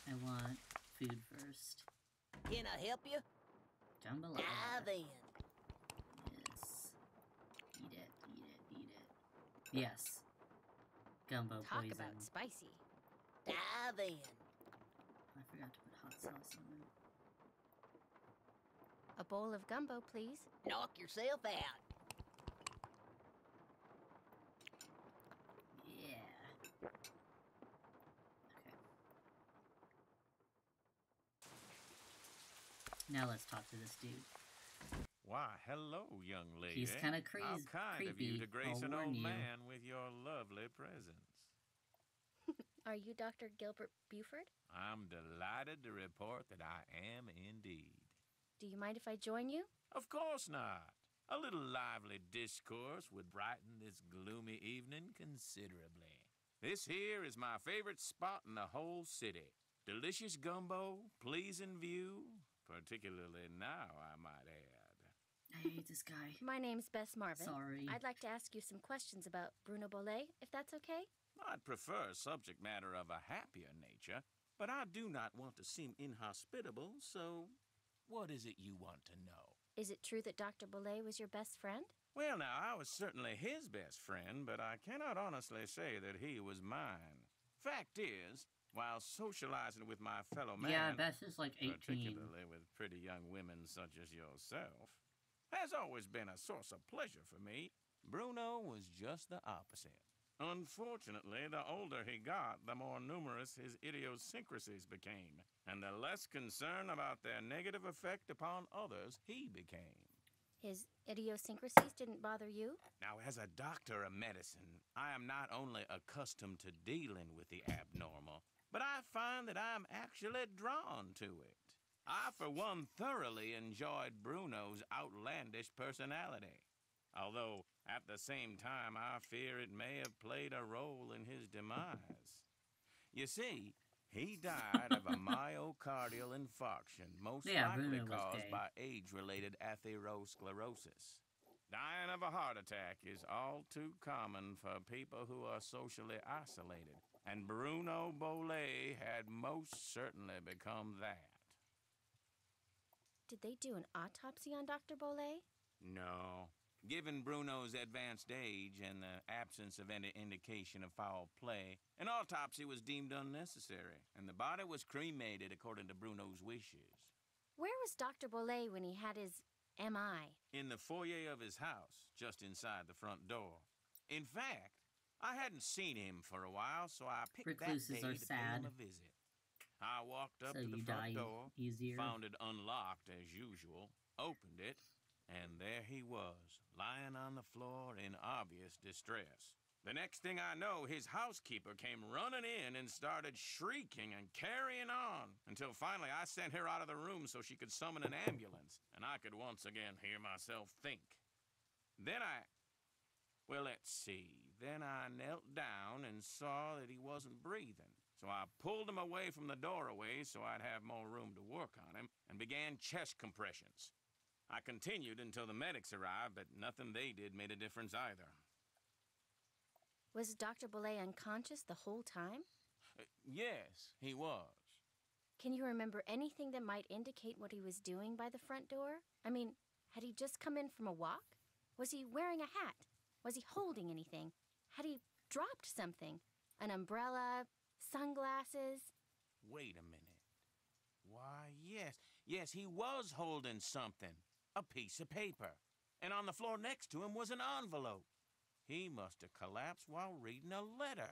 I want food first. Can I help you? Down below. Dive in. Yes. Eat it, eat it, eat it. Yes. Gumbo Talk poison. about spicy. Dive in. I forgot to put hot sauce on it. A bowl of gumbo, please. Knock yourself out. Yeah. Okay. Now let's talk to this dude. Why, hello, young lady. He's kinda How kind creepy, of you to grace I'll an warn old you. man with your lovely presence. Are you Dr. Gilbert Buford? I'm delighted to report that I am indeed. Do you mind if I join you? Of course not. A little lively discourse would brighten this gloomy evening considerably. This here is my favorite spot in the whole city. Delicious gumbo, pleasing view, particularly now, I might add. I hate this guy. My name's Bess Marvin. Sorry. I'd like to ask you some questions about Bruno Bolet, if that's okay? I'd prefer subject matter of a happier nature, but I do not want to seem inhospitable, so what is it you want to know? Is it true that Dr. Bolet was your best friend? Well, now, I was certainly his best friend, but I cannot honestly say that he was mine. Fact is, while socializing with my fellow man, yeah, Bess is like 18, particularly with pretty young women such as yourself, has always been a source of pleasure for me, Bruno was just the opposite. Unfortunately, the older he got, the more numerous his idiosyncrasies became, and the less concern about their negative effect upon others he became. His idiosyncrasies didn't bother you? Now, as a doctor of medicine, I am not only accustomed to dealing with the abnormal, but I find that I'm actually drawn to it. I, for one, thoroughly enjoyed Bruno's outlandish personality. Although, at the same time, I fear it may have played a role in his demise. You see, he died of a myocardial infarction, most likely caused by age-related atherosclerosis. Dying of a heart attack is all too common for people who are socially isolated, and Bruno Bolet had most certainly become that. Did they do an autopsy on Dr. Bolet? No. Given Bruno's advanced age and the absence of any indication of foul play, an autopsy was deemed unnecessary, and the body was cremated according to Bruno's wishes. Where was Dr. Bolet when he had his MI? In the foyer of his house, just inside the front door. In fact, I hadn't seen him for a while, so I picked that day to pay him a visit. I walked up to the front door, found it unlocked as usual, opened it, and there he was, lying on the floor in obvious distress. The next thing I know, his housekeeper came running in and started shrieking and carrying on, until finally I sent her out of the room so she could summon an ambulance, and I could once again hear myself think. Then let's see. Then I knelt down and saw that he wasn't breathing. So I pulled him away from the doorway so I'd have more room to work on him, and began chest compressions. I continued until the medics arrived, but nothing they did made a difference either. Was Dr. Bolet unconscious the whole time? Yes, he was. Can you remember anything that might indicate what he was doing by the front door? I mean, had he just come in from a walk? Was he wearing a hat? Was he holding anything? Had he dropped something? An umbrella? Sunglasses? Wait a minute. Why, yes, he was holding something. A piece of paper. And on the floor next to him was an envelope. He must have collapsed while reading a letter.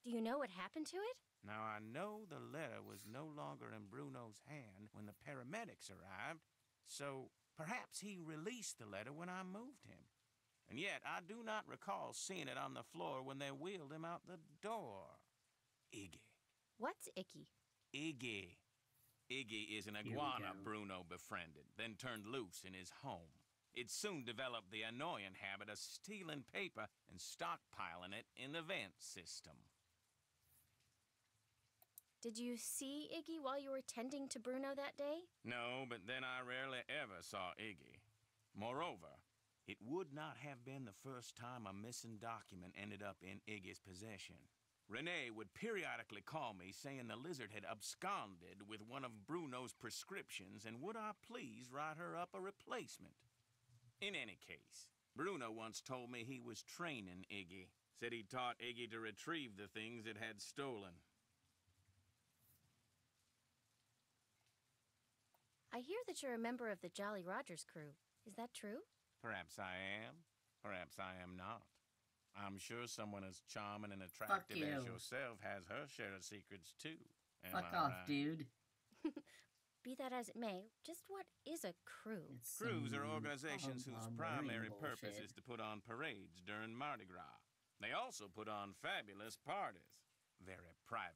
Do you know what happened to it? Now, I know the letter was no longer in Bruno's hand when the paramedics arrived, so perhaps he released the letter when I moved him. And yet, I do not recall seeing it on the floor when they wheeled him out the door. Iggy. What's Icky? Iggy. Iggy is an iguana Bruno befriended, then turned loose in his home. It soon developed the annoying habit of stealing paper and stockpiling it in the vent system. Did you see Iggy while you were tending to Bruno that day? No, but then I rarely ever saw Iggy. Moreover, it would not have been the first time a missing document ended up in Iggy's possession. Renee would periodically call me saying the lizard had absconded with one of Bruno's prescriptions and would I please write her up a replacement. In any case, Bruno once told me he was training Iggy, said he taught Iggy to retrieve the things it had stolen. I hear that you're a member of the Jolly Rogers crew. Is that true? Perhaps I am. Perhaps I am not. I'm sure someone as charming and attractive as yourself has her share of secrets, too. Fuck off, dude. Be that as it may, just what is a crew? Crews are organizations whose primary purpose is to put on parades during Mardi Gras. They also put on fabulous parties. Very private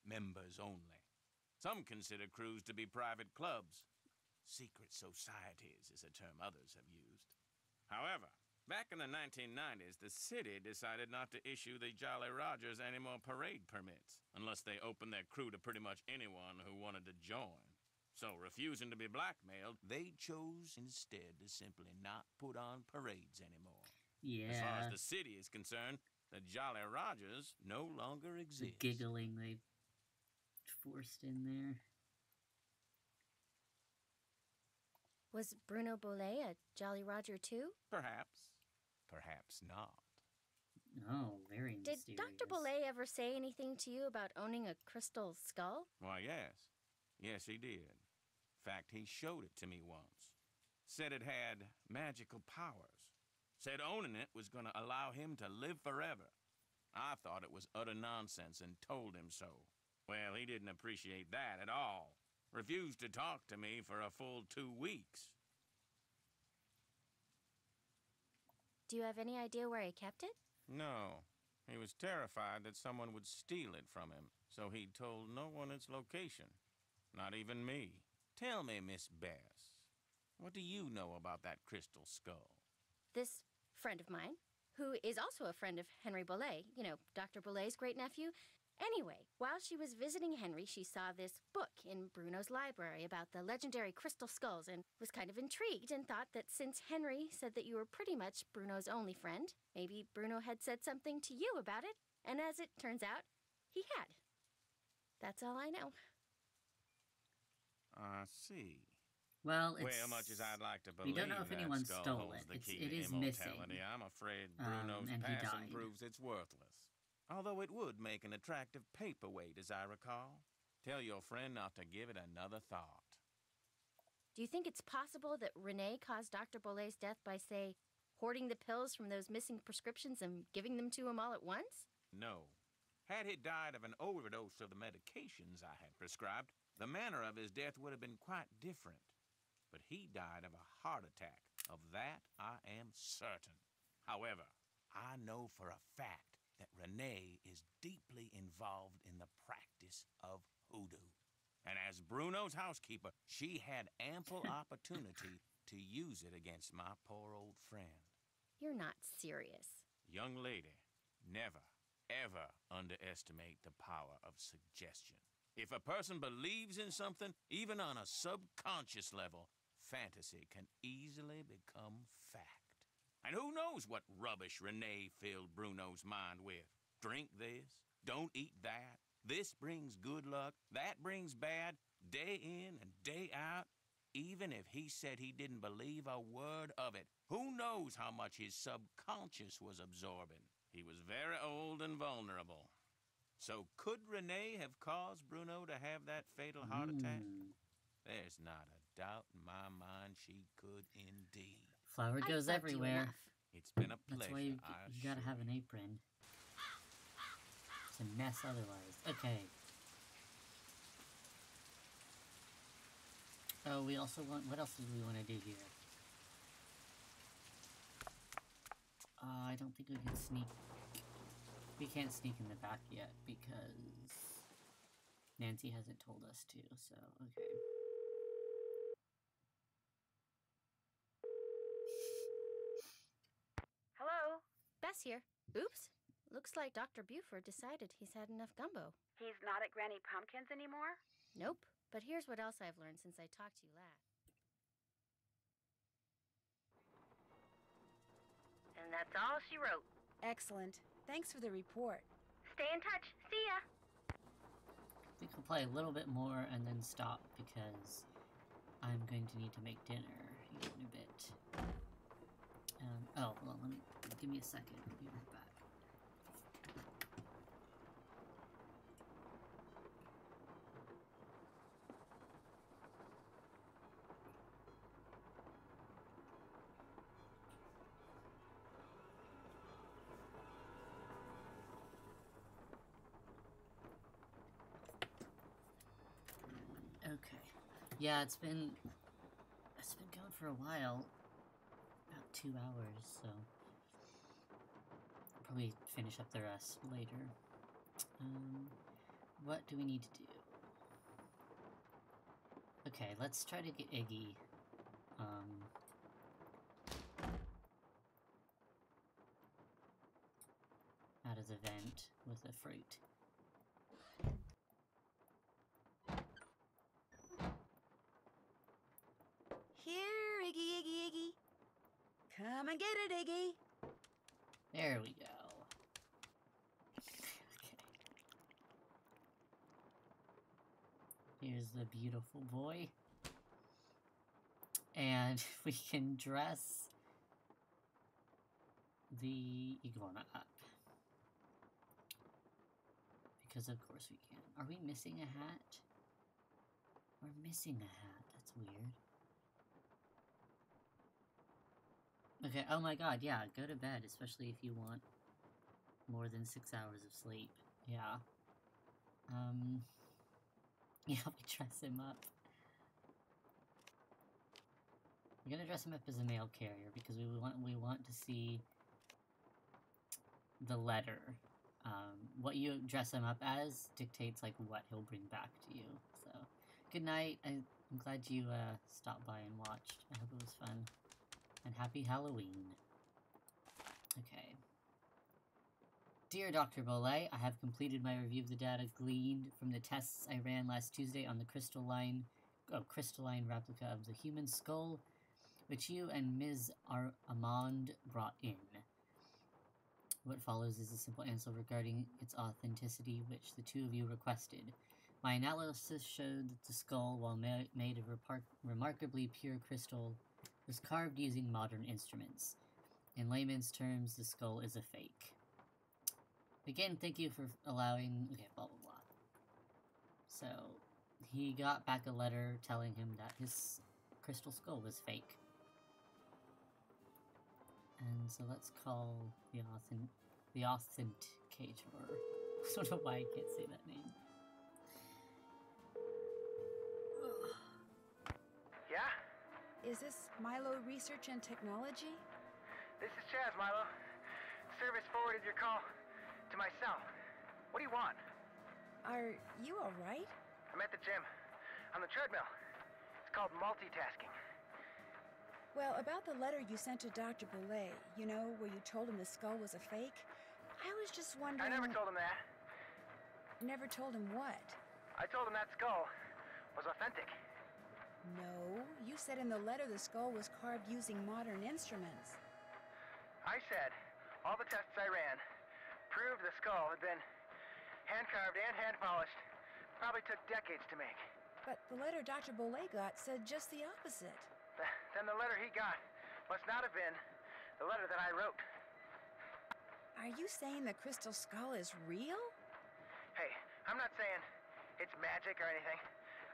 members only. Some consider crews to be private clubs. Secret societies is a term others have used. However, back in the 1990s, the city decided not to issue the Jolly Rogers any more parade permits, unless they opened their crew to pretty much anyone who wanted to join. So, refusing to be blackmailed, they chose instead to simply not put on parades anymore. Yeah. As far as the city is concerned, the Jolly Rogers no longer exist. The giggling they forced in there. Was Bruno Bolet a Jolly Roger too? Perhaps. Perhaps not. Oh, very mysterious. Did Dr. Bolet ever say anything to you about owning a crystal skull? Why, yes. Yes, he did. In fact, he showed it to me once. Said it had magical powers. Said owning it was going to allow him to live forever. I thought it was utter nonsense and told him so. Well, he didn't appreciate that at all. Refused to talk to me for a full 2 weeks. Do you have any idea where he kept it? No. He was terrified that someone would steal it from him, so he told no one its location. Not even me. Tell me, Miss Bess, what do you know about that crystal skull? This friend of mine, who is also a friend of Henry Bolet, you know, Dr. Bolet's great-nephew. Anyway, while she was visiting Henry, she saw this book in Bruno's library about the legendary crystal skulls and was kind of intrigued and thought that since Henry said that you were pretty much Bruno's only friend, maybe Bruno had said something to you about it, and as it turns out, he had. That's all I know. I see. Well, it's... Well, much as I'd like to believe we don't know if anyone stole it. It is missing. I'm afraid Bruno's passing proves it's worthless. Although it would make an attractive paperweight, as I recall. Tell your friend not to give it another thought. Do you think it's possible that Renee caused Dr. Bolet's death by, say, hoarding the pills from those missing prescriptions and giving them to him all at once? No. Had he died of an overdose of the medications I had prescribed, the manner of his death would have been quite different. But he died of a heart attack. Of that, I am certain. However, I know for a fact that Renee is deeply involved in the practice of hoodoo. And as Bruno's housekeeper, she had ample opportunity to use it against my poor old friend. You're not serious. Young lady, never, ever underestimate the power of suggestion. If a person believes in something, even on a subconscious level, fantasy can easily become fact. And who knows what rubbish Renee filled Bruno's mind with? Drink this, don't eat that, this brings good luck, that brings bad, day in and day out. Even if he said he didn't believe a word of it, who knows how much his subconscious was absorbing? He was very old and vulnerable. So could Renee have caused Bruno to have that fatal heart attack? There's not a doubt in my mind she could indeed. Flour goes everywhere. It's been a pleasure. That's why you gotta have an apron. It's a mess otherwise. Okay. Oh, we also want... What else do we want to do here? I don't think we can sneak... We can't sneak in the back yet, because... Nancy hasn't told us to, so... Okay. Hello? Bess here. Oops. Looks like Dr. Buford decided he's had enough gumbo. He's not at Granny Pumpkin's anymore? Nope. But here's what else I've learned since I talked to you last. And that's all she wrote. Excellent. Thanks for the report. Stay in touch. See ya! We can play a little bit more and then stop, because I'm going to need to make dinner here in a bit. Oh, well, give me a second. I'll be right back. Okay. Yeah, it's been going for a while. About 2 hours, so I'll probably finish up the rest later. what do we need to do? Okay, let's try to get Iggy, out of the vent with a fruit. Here, Iggy, Iggy, Iggy. Come and get it, Iggy. There we go. Okay. Here's the beautiful boy. And we can dress the iguana up. Because of course we can. Are we missing a hat? We're missing a hat. That's weird. Okay, oh my god, yeah, go to bed, especially if you want more than 6 hours of sleep. Yeah. Yeah, we dress him up. We're gonna dress him up as a mail carrier because we want to see the letter. What you dress him up as dictates like what he'll bring back to you. So, good night. I'm glad you stopped by and watched. I hope it was fun. And happy Halloween. Okay. Dear Dr. Bollet, I have completed my review of the data gleaned from the tests I ran last Tuesday on the crystalline replica of the human skull, which you and Ms. Armand brought in. What follows is a simple answer regarding its authenticity, which the two of you requested. My analysis showed that the skull, while made of remarkably pure crystal, was carved using modern instruments. In layman's terms, the skull is a fake. Again, thank you for allowing... Okay, blah, blah, blah. So, he got back a letter telling him that his crystal skull was fake. And so let's call the authenticator. I don't know why I can't say that name. Yeah? Is this Milo Research and Technology? This is Chaz, Milo. Service forwarded your call to my cell. What do you want? Are you alright? I'm at the gym. On the treadmill. It's called multitasking. Well, about the letter you sent to Dr. Bollet, you know, where you told him the skull was a fake, I was just wondering... I never told him that. Never told him what? I told him that skull was authentic. No, you said in the letter the skull was carved using modern instruments. I said all the tests I ran proved the skull had been hand-carved and hand-polished. Probably took decades to make. But the letter Dr. Bollet got said just the opposite. Then the letter he got must not have been the letter that I wrote. Are you saying the crystal skull is real? Hey, I'm not saying it's magic or anything.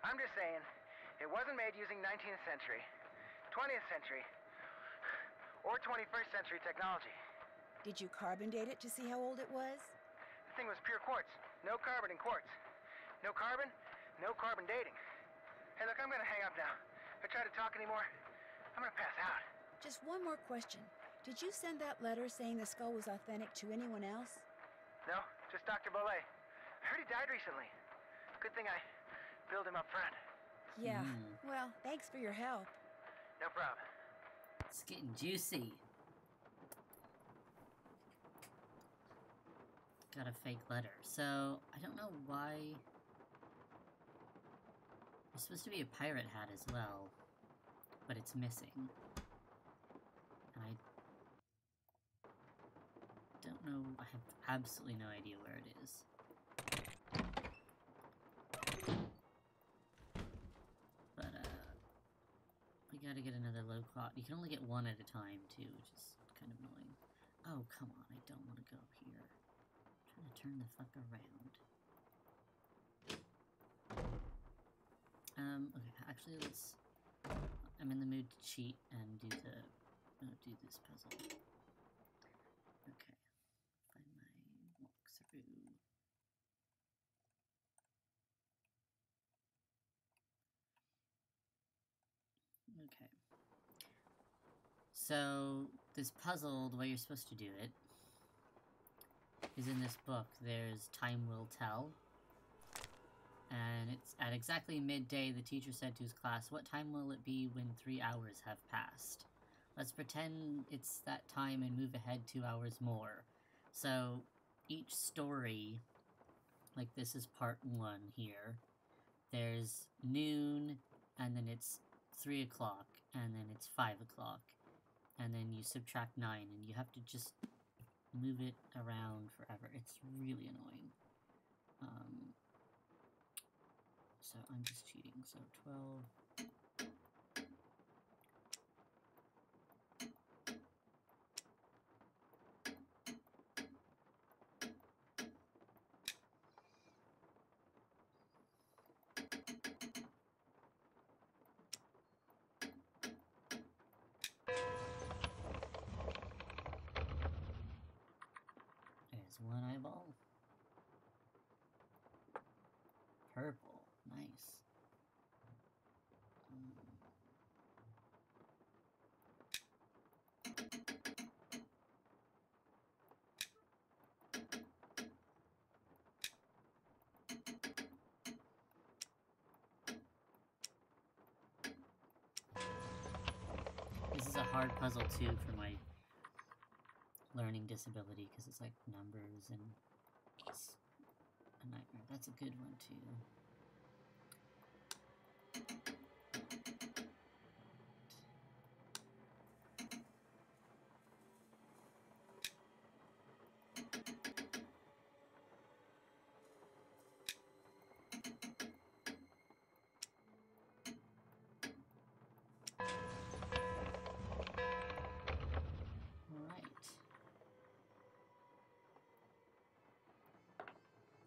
I'm just saying it wasn't made using 19th century, 20th century, or 21st century technology. Did you carbon date it to see how old it was? The thing was pure quartz. No carbon in quartz. No carbon, no carbon dating. Hey, look, I'm gonna hang up now. If I try to talk anymore, I'm gonna pass out. Just one more question. Did you send that letter saying the skull was authentic to anyone else? No, just Dr. Bollet. I heard he died recently. Good thing I billed him up front. Yeah, well, thanks for your help. No problem. It's getting juicy. Got a fake letter. So, I don't know why... There's supposed to be a pirate hat as well, but it's missing. And I don't know, I have absolutely no idea where it is. But, we gotta get another low cost. You can only get one at a time, too, which is kind of annoying. Oh, come on, I don't want to go here. I'm trying to turn the fuck around. Okay, actually let's... I'm in the mood to cheat and do this puzzle. Okay. Find my walkthrough. Okay. So, this puzzle, the way you're supposed to do it, is in this book. There's Time Will Tell. And it's at exactly midday, the teacher said to his class, "What time will it be when 3 hours have passed? Let's pretend it's that time and move ahead 2 hours more." So, each story, like this is part 1 here, there's noon, and then it's 3 o'clock, and then it's 5 o'clock, and then you subtract 9, and you have to just move it around forever. It's really annoying. So I'm just cheating, so 12... There's one eyeball. Purple. Nice. This is a hard puzzle too for my learning disability because it's like numbers and it's a nightmare. That's a good one too.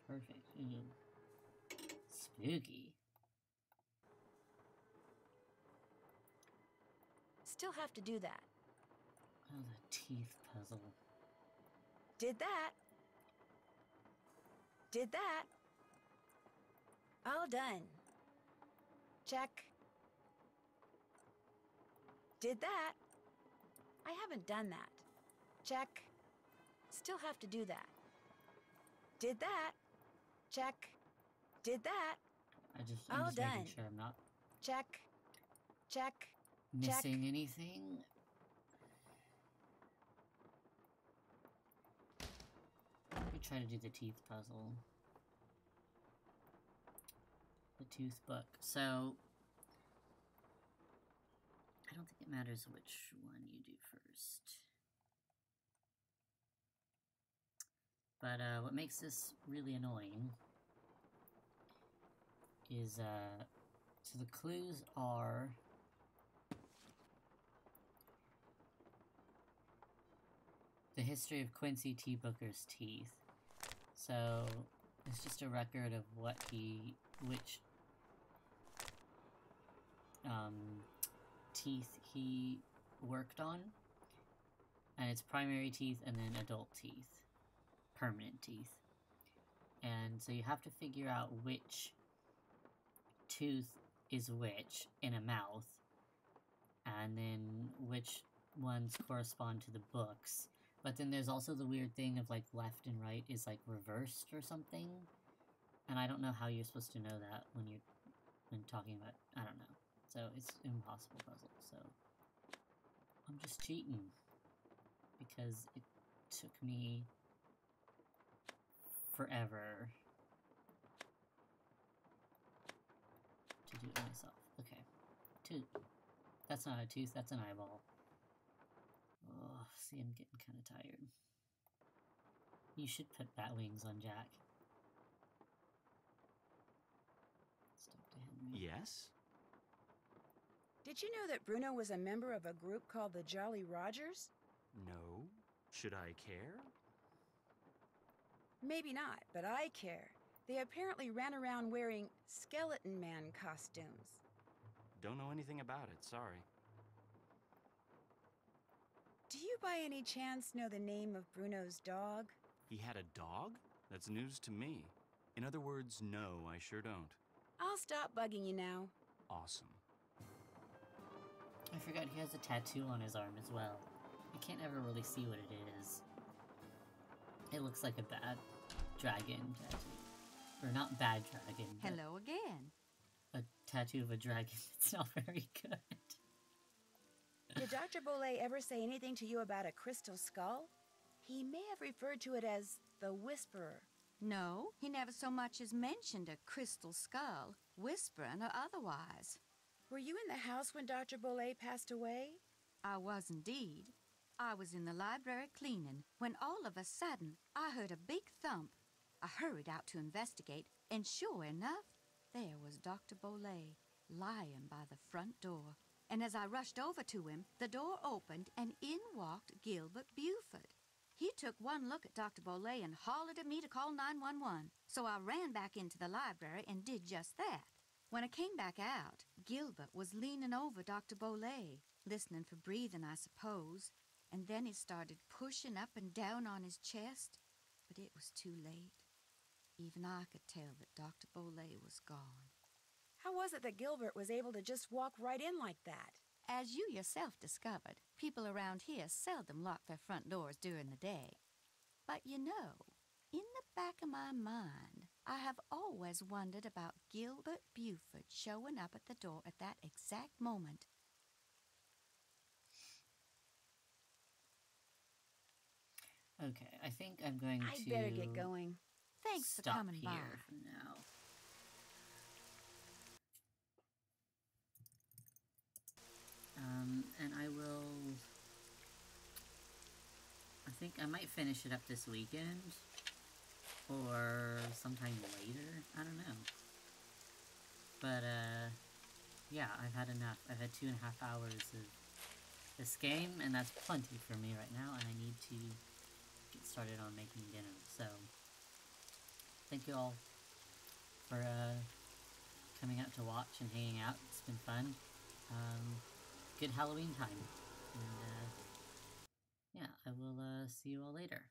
Perfect. Spooky. Still have to do that. Oh, the teeth puzzle. Did that. Did that. All done. Check. Did that. I haven't done that. Check. Still have to do that. Did that. Check. Did that. I'm just done. making sure I'm not check. Check. Missing anything. Let me try to do the teeth puzzle. The tooth book. So I don't think it matters which one you do first. But what makes this really annoying is so the clues are the history of Quincy T. Booker's teeth. So it's just a record of which teeth he worked on, and it's primary teeth and then adult teeth, permanent teeth. And so you have to figure out which tooth is which in a mouth, and then which ones correspond to the books. But then there's also the weird thing of like left and right is like reversed or something, and I don't know how you're supposed to know that when talking about, I don't know. So it's an impossible puzzle, so I'm just cheating because it took me forever to do it myself. Okay. Tooth. That's not a tooth, that's an eyeball. Oh, see, I'm getting kind of tired. You should put bat wings on Jack. Stop to Henry. Yes? Did you know that Bruno was a member of a group called the Jolly Rogers? No. Should I care? Maybe not, but I care. They apparently ran around wearing Skeleton Man costumes. Don't know anything about it, sorry. Do you by any chance know the name of Bruno's dog? He had a dog? That's news to me. In other words, no, I sure don't. I'll stop bugging you now. Awesome. I forgot he has a tattoo on his arm as well. You can't ever really see what it is. It looks like a bad dragon tattoo. Or not bad dragon. Hello again. A tattoo of a dragon. It's not very good. Did Dr. Bolet ever say anything to you about a crystal skull? He may have referred to it as the Whisperer. No, he never so much as mentioned a crystal skull, whispering or otherwise. Were you in the house when Dr. Bolet passed away? I was indeed. I was in the library cleaning when all of a sudden I heard a big thump. I hurried out to investigate, and sure enough, there was Dr. Bolet lying by the front door. And as I rushed over to him, the door opened and in walked Gilbert Buford. He took one look at Dr. Bolet and hollered at me to call 911. So I ran back into the library and did just that. When I came back out, Gilbert was leaning over Dr. Bolet, listening for breathing, I suppose. And then he started pushing up and down on his chest, but it was too late. Even I could tell that Dr. Bolet was gone. How was it that Gilbert was able to just walk right in like that? As you yourself discovered, people around here seldom lock their front doors during the day. But you know, in the back of my mind, I have always wondered about Gilbert Buford showing up at the door at that exact moment. Okay, I think I'm going to... I'd better get going. Thanks for coming by. Stop here for now. And I will... I think I might finish it up this weekend. Or sometime later. I don't know. But, yeah, I've had enough. I've had 2.5 hours of this game, and that's plenty for me right now, and I need to get started on making dinner. So, thank you all for, coming out to watch and hanging out. It's been fun. Good Halloween time. And, yeah, I will, see you all later.